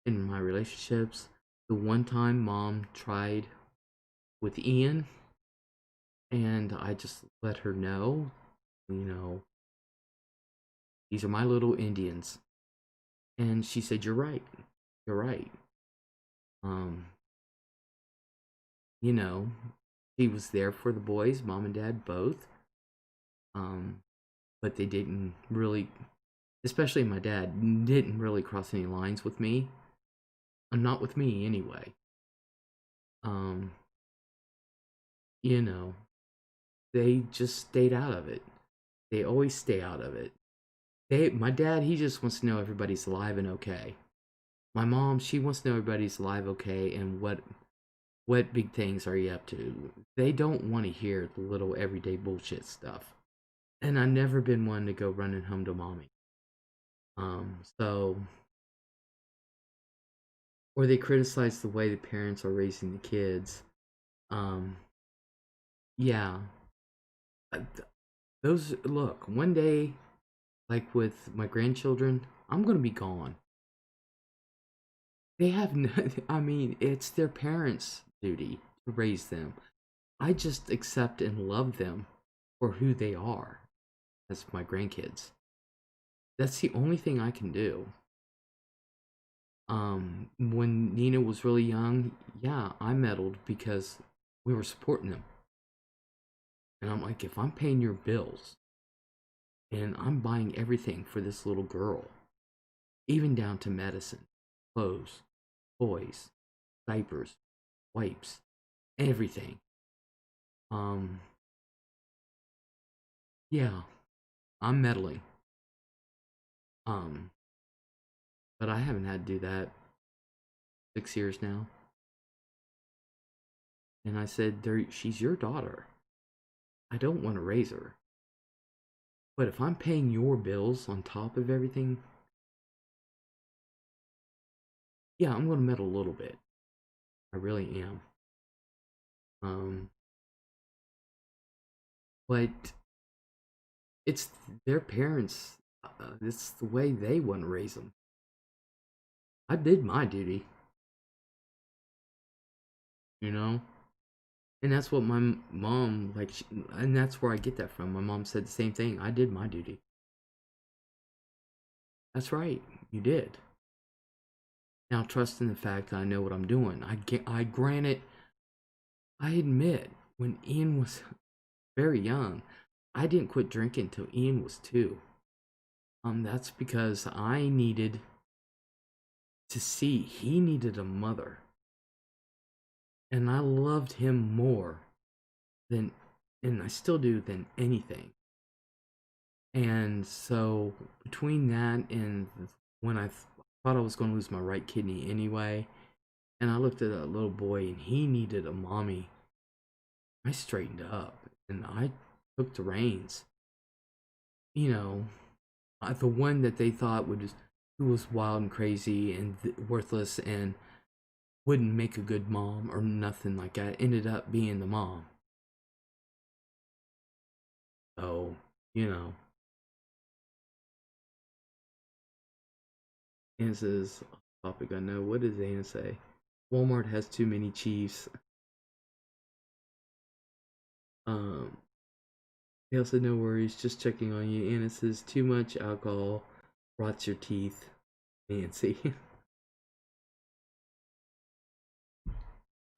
in my relationships. The one time mom tried with Ian, and I just let her know, you know, these are my little Indians. And she said, "You're right. You're right." Um, you know, he was there for the boys, mom and dad both. Um, but they didn't really, especially my dad, didn't really cross any lines with me. Not with me anyway. Um, you know, they just stayed out of it. They always stay out of it. My dad, he just wants to know everybody's alive and okay. My mom, she wants to know everybody's alive, okay, and what big things are you up to. They don't want to hear the little everyday bullshit stuff. And I've never been one to go running home to mommy. So or they criticize the way the parents are raising the kids. Um, yeah, uh, those look one day, like with my grandchildren, I'm gonna be gone. They have no, I mean, it's their parents' duty to raise them. I just accept and love them for who they are as my grandkids. That's the only thing I can do. When Nina was really young, yeah, I meddled because we were supporting them. And I'm like, if I'm paying your bills and I'm buying everything for this little girl, even down to medicine, clothes, toys, diapers, wipes, everything. Um, yeah, I'm meddling. Um, but I haven't had to do that 6 years now. And I said, she's your daughter. I don't want to raise her. But if I'm paying your bills on top of everything, yeah, I'm going to meddle a little bit. I really am. Um, but it's their parents. It's the way they want to raise them. I did my duty, you know? And that's what my mom, like, and that's where I get that from. My mom said the same thing. I did my duty. That's right. You did. Now trust in the fact that I know what I'm doing. I granted, I admit, when Ian was very young, I didn't quit drinking until Ian was 2. That's because I needed to see he needed a mother. And I loved him more than, and I still do, than anything. And so between that and when I thought I was going to lose my right kidney anyway, and I looked at a little boy and he needed a mommy, I straightened up and I took the reins. You know, the one that they thought who was wild and crazy and worthless and wouldn't make a good mom or nothing like that ended up being the mom. So, you know, and says topic I know. What does Anna say? Walmart has too many chiefs. Um, Dale said, no worries, just checking on you. Anna says, too much alcohol rots your teeth. Nancy.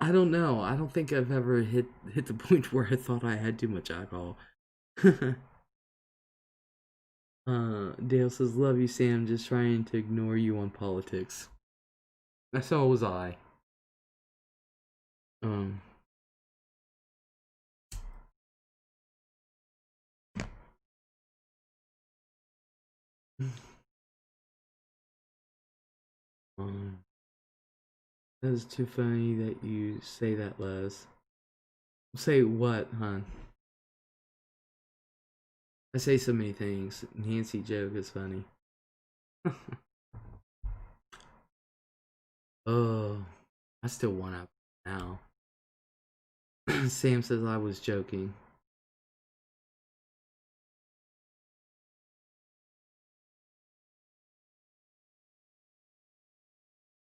I don't know. I don't think I've ever hit the point where I thought I had too much alcohol. Dale says, love you, Sam, just trying to ignore you on politics. So was I. Um, um, that is too funny that you say that, Les. Say what, hon? I say so many things. Nancy joke is funny. Oh, I still want out now. Sam says I was joking.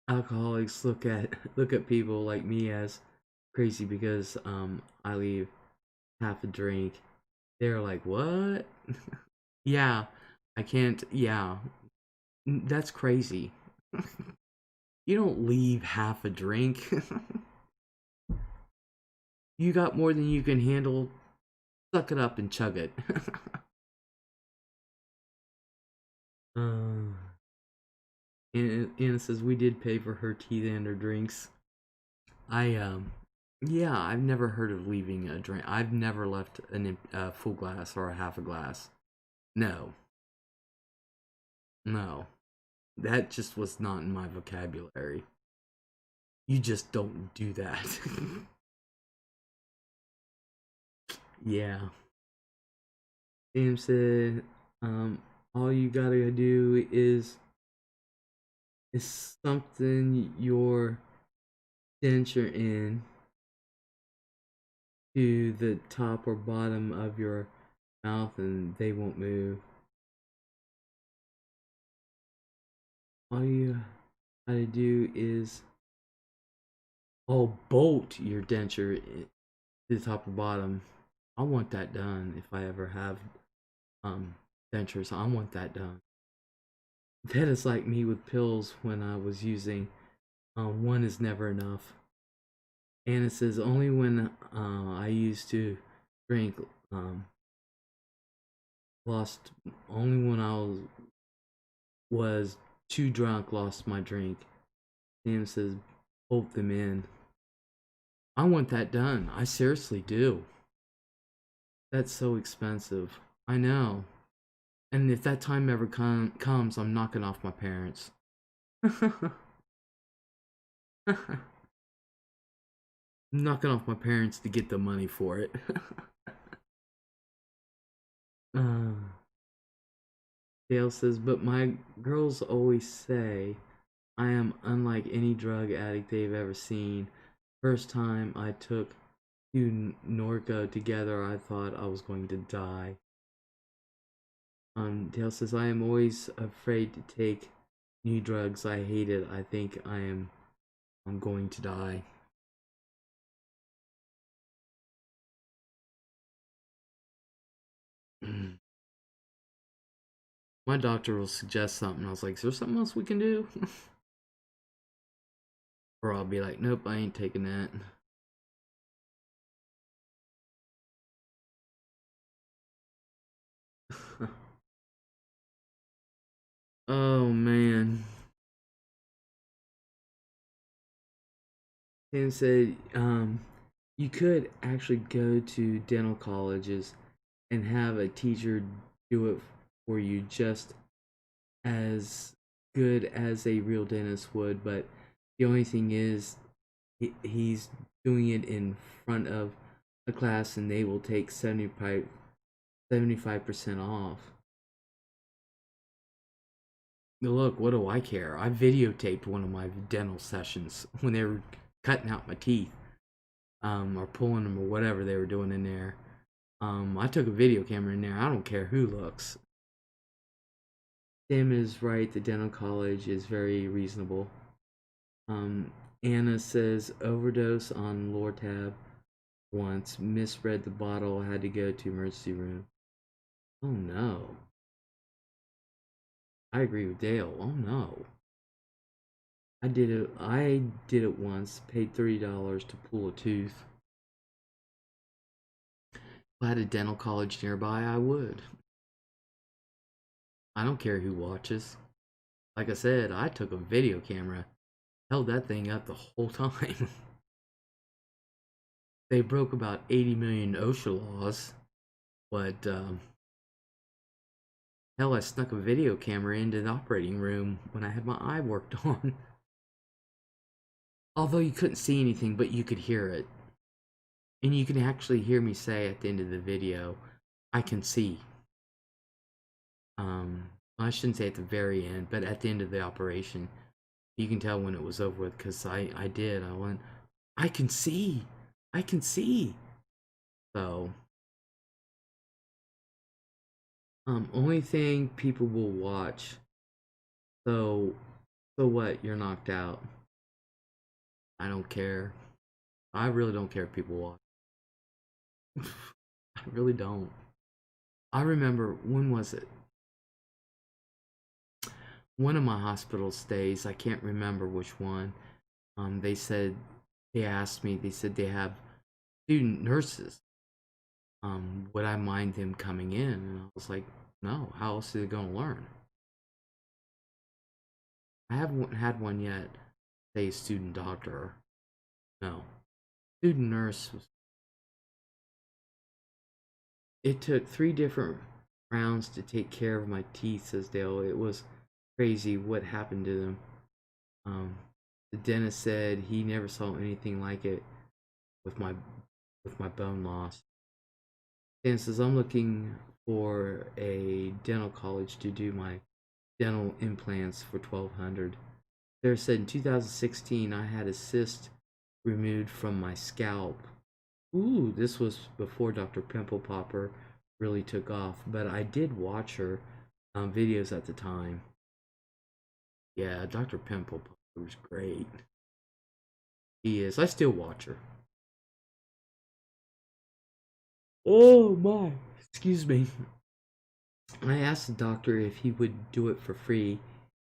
Alcoholics look at people like me as crazy because I leave half a drink. They're like, "What?" Yeah, I can't. Yeah, that's crazy. You don't leave half a drink. You got more than you can handle. Suck it up and chug it. uh, Anna says we did pay for her tea and her drinks. I yeah, I've never heard of leaving a drink. I've never left a full glass or a half a glass. No, no, that just was not in my vocabulary. You just don't do that. Yeah. Sam said, all you gotta do is something your denture in to the top or bottom of your mouth and they won't move. All you gotta do is bolt your denture to the top or bottom. I want that done if I ever have dentures. I want that done. That is like me with pills when I was using one is never enough. And it says only when I used to drink lost only when I was too drunk lost my drink. Sam says bolt them in. I want that done. I seriously do. That's so expensive. I know. And if that time ever comes, I'm knocking off my parents. I'm knocking off my parents to get the money for it. uh, Dale says, but my girls always say I am unlike any drug addict they've ever seen. First time I took two Norco together, I thought I was going to die. Dale says, I am always afraid to take new drugs. I hate it. I think I'm going to die. My doctor will suggest something. I was like, is there something else we can do? Or I'll be like, nope, I ain't taking that. Oh man. Tim said, you could actually go to dental colleges and have a teacher do it for you just as good as a real dentist would, but the only thing is he's doing it in front of a class and they will take 75% off. Look, what do I care? I videotaped one of my dental sessions when they were cutting out my teeth, or pulling them or whatever they were doing in there. I took a video camera in there. I don't care who looks. Sam is right. The dental college is very reasonable. Anna says overdose on Lortab once, misread the bottle, had to go to emergency room. Oh no. I agree with Dale. Oh no. I did it once, paid $30 to pull a tooth. If I had a dental college nearby, I would. I don't care who watches. Like I said, I took a video camera, held that thing up the whole time. They broke about 80 million OSHA laws, but hell, I snuck a video camera into the operating room when I had my eye worked on. Although you couldn't see anything, but you could hear it. And you can actually hear me say at the end of the video, I can see. I shouldn't say at the very end, but at the end of the operation, you can tell when it was over with because I did. I went, I can see. I can see. So, only thing people will watch. So, so what? You're knocked out. I don't care. I really don't care if people watch. I really don't. I remember, when was it? One of my hospital stays, I can't remember which one. They said, they asked me, they said they have student nurses. Would I mind them coming in? And I was like, no, how else are they going to learn? I haven't had one yet, say student doctor. No. Student nurse was, it took 3 different rounds to take care of my teeth, says Dale. It was crazy what happened to them. Um, the dentist said he never saw anything like it with my bone loss. Dan says I'm looking for a dental college to do my dental implants for 1,200. There said in 2016 I had a cyst removed from my scalp. Ooh, this was before Dr. Pimple Popper really took off, but I did watch her videos at the time. Yeah, Dr. Pimple Popper was great. He is. I still watch her. Oh my. Excuse me. I asked the doctor if he would do it for free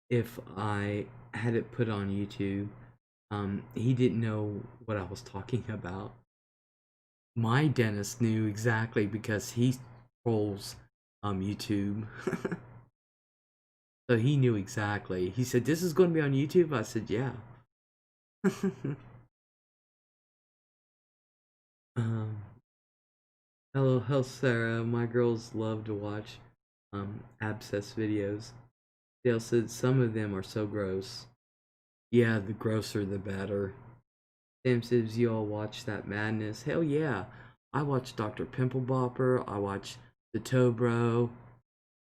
if I had it put on YouTube. He didn't know what I was talking about. My dentist knew exactly because he trolls YouTube. So he knew exactly. He said, "This is going to be on YouTube?" I said, "Yeah." um, hello, Sarah. My girls love to watch abscess videos. Dale said some of them are so gross. Yeah, the grosser the better. Sam says you all watch that madness. Hell yeah. I watch Dr. Pimple Bopper. I watch the Tobro,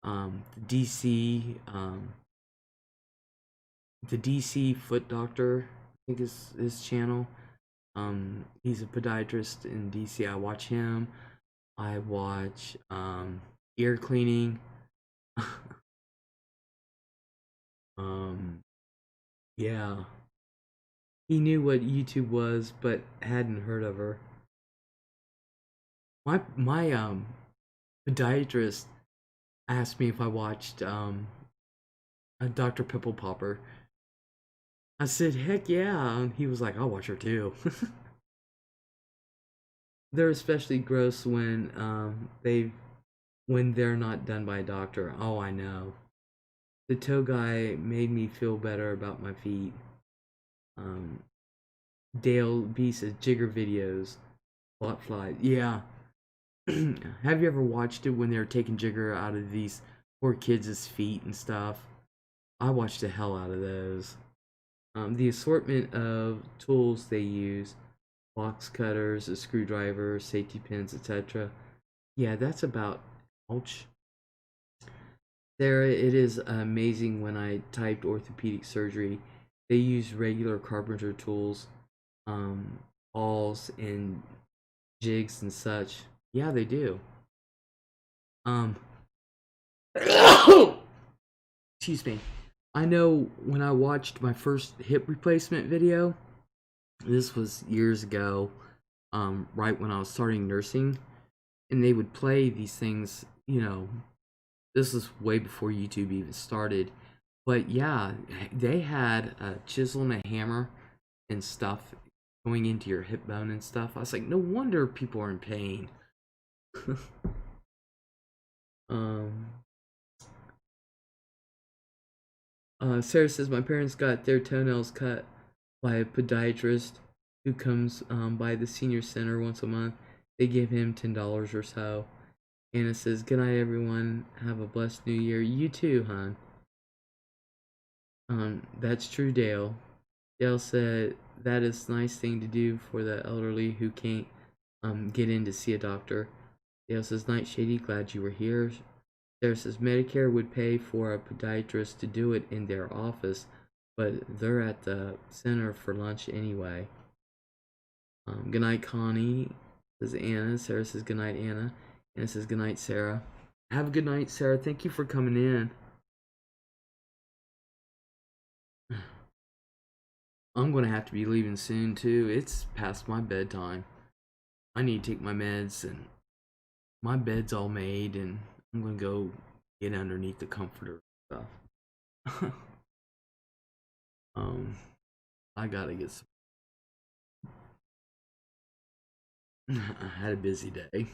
the DC Foot Doctor, I think is his channel. He's a podiatrist in DC. I watch him. I watch ear cleaning. um, yeah. He knew what YouTube was, but hadn't heard of her. My podiatrist asked me if I watched a Dr. Pimple Popper. I said, heck yeah. And he was like, I'll watch her too. They're especially gross when they're not done by a doctor. Oh, I know. The toe guy made me feel better about my feet. Um, Dale B says Jigger videos, bot flies. Yeah. Have you ever watched it when they're taking Jigger out of these poor kids' feet and stuff? I watched the hell out of those. The assortment of tools they use, box cutters, a screwdriver, safety pins, etc. Yeah, that's about, ouch. There, it is amazing when I typed orthopedic surgery. They use regular carpenter tools, um, awls and jigs and such. Yeah, they do. Um, excuse me. I know when I watched my first hip replacement video, this was years ago, right when I was starting nursing, and they would play these things, This is way before YouTube even started. But yeah, they had a chisel and a hammer and stuff going into your hip bone and stuff. I was like, no wonder people are in pain. um, Sarah says my parents got their toenails cut by a podiatrist who comes by the senior center once a month. They give him $10 or so. Anna says, good night, everyone. Have a blessed new year. You too, hon. That's true, Dale. Dale said that is a nice thing to do for the elderly who can't get in to see a doctor. Dale says, night, Shady. Glad you were here. Sarah says Medicare would pay for a podiatrist to do it in their office, but they're at the center for lunch anyway. Good night, Connie, says Anna. Sarah says good night, Anna. Anna says good night, Sarah. Have a good night, Sarah. Thank you for coming in. I'm gonna have to be leaving soon too. It's past my bedtime. I need to take my meds, and my bed's all made, and I'm gonna go get underneath the comforter and stuff. I gotta get some. I had a busy day.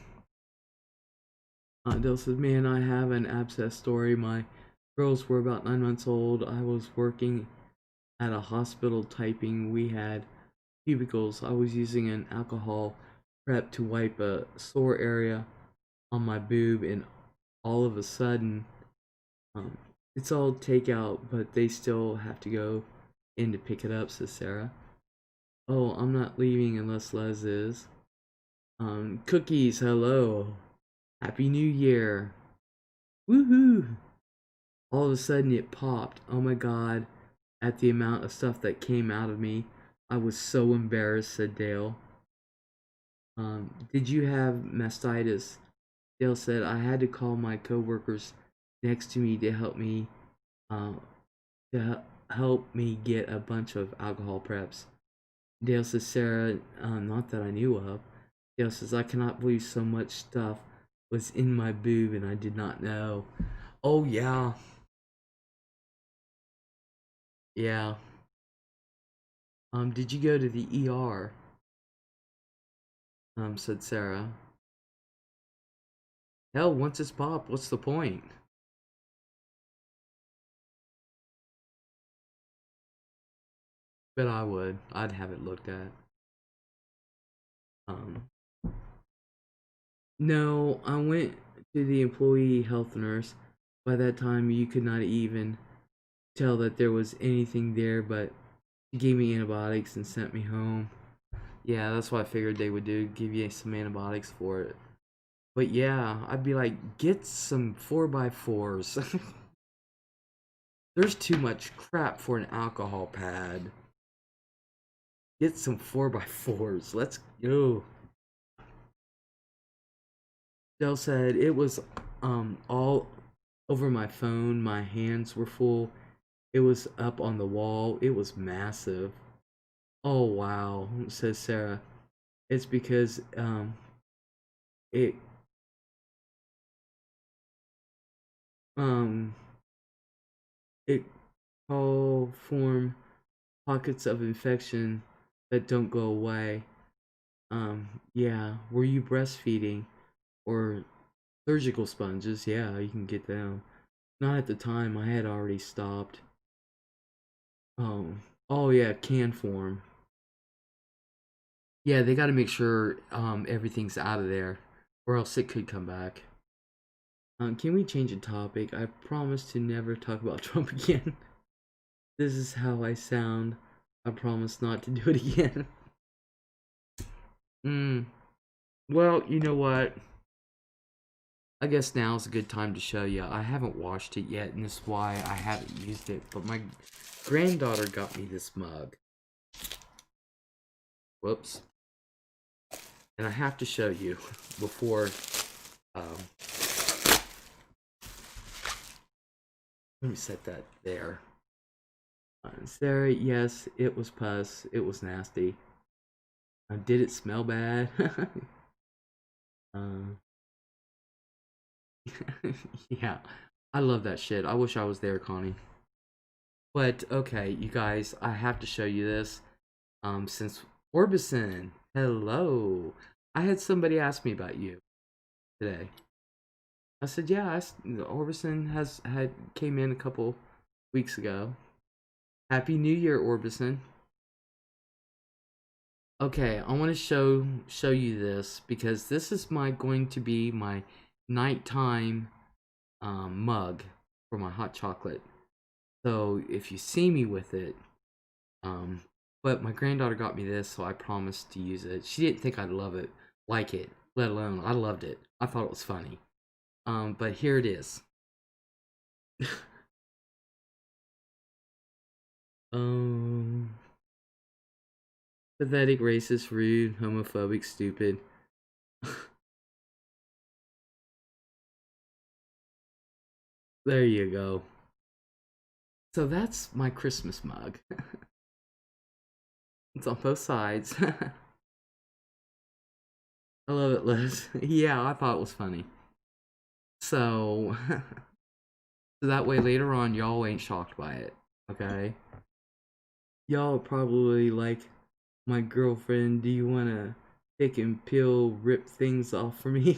Dale says, man, I have an abscess story. My girls were about 9 months old. I was working at a hospital typing. We had cubicles. I was using an alcohol prep to wipe a sore area on my boob, and all of a sudden, it's all takeout, but they still have to go in to pick it up, says Sarah. Oh, I'm not leaving unless Les is. Cookies, hello. Happy New Year. Woohoo! All of a sudden it popped. Oh my god. At the amount of stuff that came out of me. I was so embarrassed, said Dale. Did you have mastitis? Dale said I had to call my coworkers next to me to help me get a bunch of alcohol preps. Dale says, Sarah, not that I knew of. Dale says, I cannot believe so much stuff was in my boob and I did not know. Oh, yeah. Yeah. Did you go to the ER? Said Sarah. Hell, once it's popped, what's the point? Bet I would. I'd have it looked at. Um, no, I went to the employee health nurse. By that time, you could not even tell that there was anything there, but she gave me antibiotics and sent me home. Yeah, that's what I figured they would do, give you some antibiotics for it. But yeah, I'd be like, get some 4x4s. There's too much crap for an alcohol pad. Get some 4x4s. Let's go. Dell said it was all over my phone. My hands were full. It was up on the wall. It was massive. Oh wow, says Sarah. It's because it um it all form pockets of infection that don't go away. Yeah, were you breastfeeding or surgical sponges? Yeah, you can get them. Not at the time. I had already stopped. Oh yeah, can form. Yeah, they got to make sure everything's out of there, or else it could come back. Can we change the topic? I promise to never talk about Trump again. This is how I sound. I promise not to do it again. Well, you know what? I guess now's a good time to show you. I haven't washed it yet, and that's why I haven't used it. But my granddaughter got me this mug. Whoops. And I have to show you before. Let me set that there. Sarah, yes, it was pus. It was nasty. Did it smell bad? Yeah. I love that shit. I wish I was there, Connie. But okay, you guys, I have to show you this. Since Orbison, hello. I had somebody ask me about you today. I said, yeah, Orbison has had came in a couple weeks ago. Happy New Year, Orbison. Okay, I want to show you this because this is my going to be my nighttime mug for my hot chocolate. So if you see me with it, um, but my granddaughter got me this, so I promised to use it. She didn't think I'd love it, like it, let alone I loved it. I thought it was funny. But here it is. um, Pathetic, racist, rude, homophobic, stupid. There you go. So that's my Christmas mug. It's on both sides. I love it, Liz. Yeah, I thought it was funny. So, so that way later on, y'all ain't shocked by it, okay? Y'all probably like, my girlfriend, do you wanna pick and peel, rip things off for me?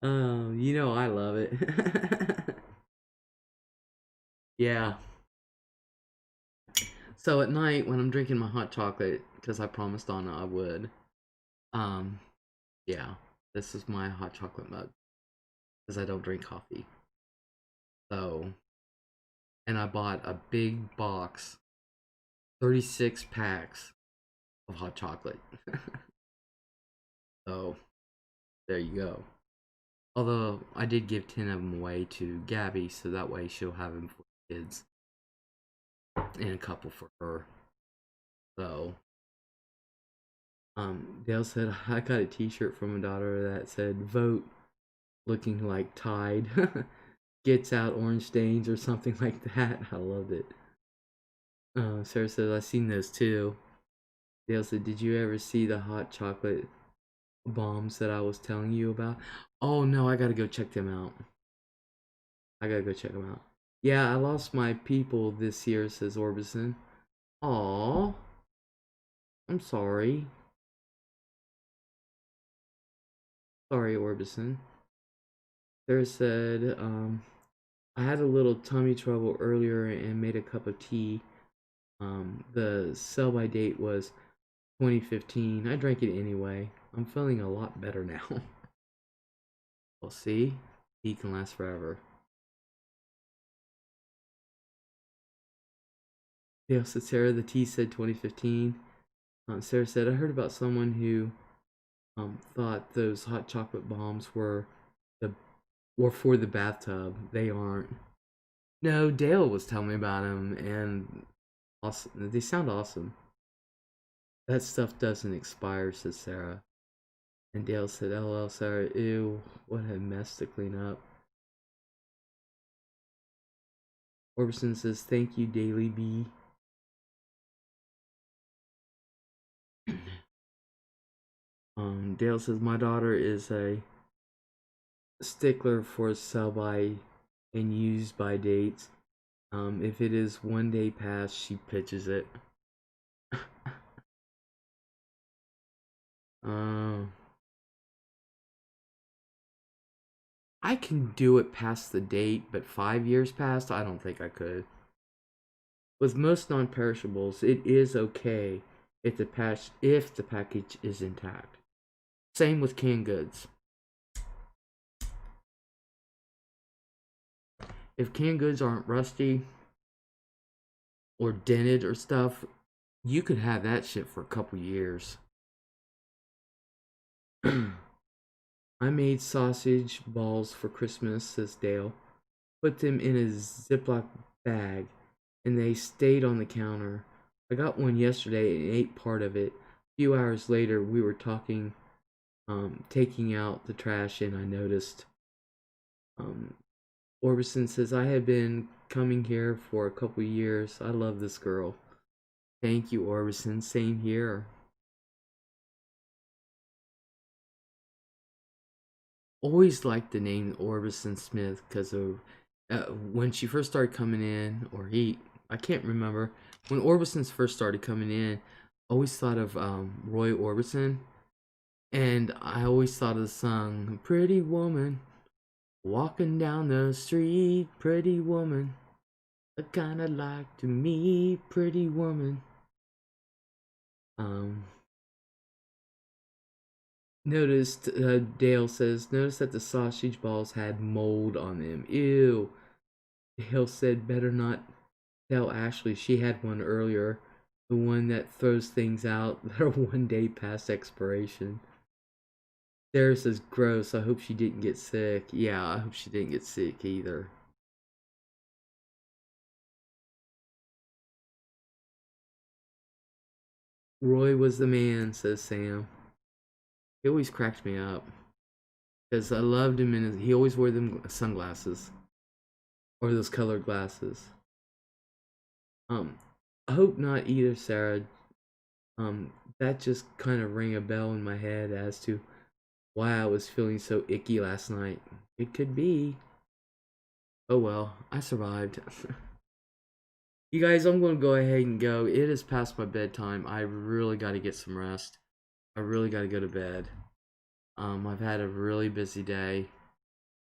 You know I love it. Yeah. So at night when I'm drinking my hot chocolate, because I promised Donna I would, um, yeah, this is my hot chocolate mug because I don't drink coffee. So, and I bought a big box, 36 packs of hot chocolate. So, there you go. Although I did give 10 of them away to Gabby, so that way she'll have them for kids and a couple for her. So, Dale said I got a T-shirt from a daughter that said "Vote," looking like Tide gets out orange stains or something like that. I loved it. Sarah says I seen those too. Dale said, "Did you ever see the hot chocolate bombs that I was telling you about?" Oh no, I gotta go check them out. I gotta go check them out. Yeah, I lost my people this year, says Orbison. Aw, I'm sorry. Sorry, Orbison. Sarah said, I had a little tummy trouble earlier and made a cup of tea. The sell by date was 2015. I drank it anyway. I'm feeling a lot better now. We'll see. Tea can last forever. Yeah, so Sarah, the tea said 2015. Sarah said, I heard about someone who thought those hot chocolate bombs the were for the bathtub. They aren't. No, Dale was telling me about them, and awesome. They sound awesome. That stuff doesn't expire, says Sarah. And Dale said, LOL, Sarah, ew, what a mess to clean up. Orbison says, thank you, Daily B. Dale says, my daughter is a stickler for sell by and use by dates. If it is one day past, she pitches it. uh, I can do it past the date, but 5 years past, I don't think I could. With most non-perishables, it is okay if the package is intact. Same with canned goods. If canned goods aren't rusty or dented or stuff, you could have that shit for a couple years. I made sausage balls for Christmas, says Dale. Put them in a Ziploc bag, and they stayed on the counter. I got one yesterday and ate part of it. A few hours later, we were taking out the trash, and I noticed. Orbison says, I have been coming here for a couple years. I love this girl. Thank you, Orbison. Same here. always liked the name Orbison Smith because of when she first started coming in, or he, I can't remember. When Orbison's first started coming in, I always thought of Roy Orbison, and I always thought of the song Pretty Woman, walking down the street, pretty woman, I kinda like to meet pretty woman. Um, Noticed, Dale says, noticed that the sausage balls had mold on them. Ew. Dale said, better not tell Ashley. She had one earlier. The one that throws things out that are 1 day past expiration. Sarah says, gross. I hope she didn't get sick. Yeah, I hope she didn't get sick either. Roy was the man, says Sam. He always cracked me up. Because I loved him, and he always wore them sunglasses. Or those colored glasses. I hope not either, Sarah. That just kind of rang a bell in my head as to why I was feeling so icky last night. It could be. Oh well, I survived. You guys, I'm going to go ahead and go. It is past my bedtime. I really got to get some rest. I really got to go to bed. I've had a really busy day,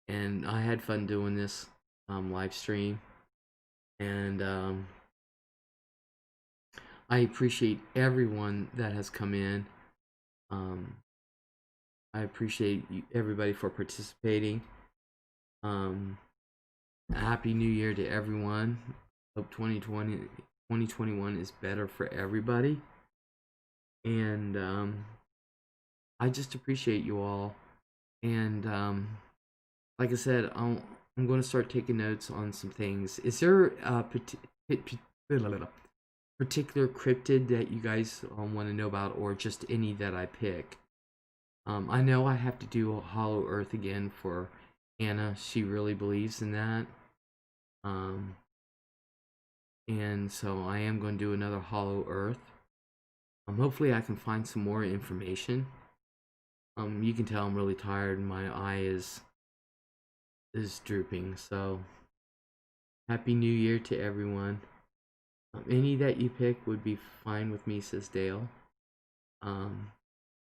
and I had fun doing this live stream. And I appreciate everyone that has come in. Um, I appreciate everybody for participating. Happy New Year to everyone. Hope 2021 is better for everybody. And I just appreciate you all. And like I said, I'm going to start taking notes on some things. Is there a particular cryptid that you guys want to know about, or just any that I pick? I know I have to do a Hollow Earth again for Anna. She really believes in that. And so I am going to do another Hollow Earth. Hopefully I can find some more information. You can tell I'm really tired and my eye is drooping. So Happy New Year to everyone. Any that you pick would be fine with me, says Dale. I'm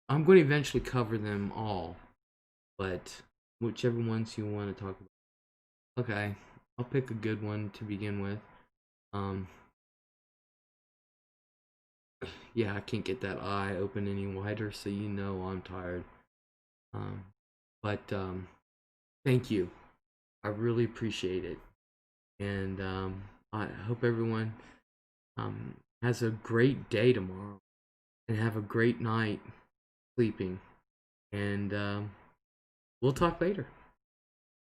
going to eventually cover them all, but whichever ones you want to talk about. Okay, I'll pick a good one to begin with. Yeah, I can't get that eye open any wider, so you know I'm tired. But thank you. I really appreciate it. And I hope everyone has a great day tomorrow and have a great night sleeping. And we'll talk later.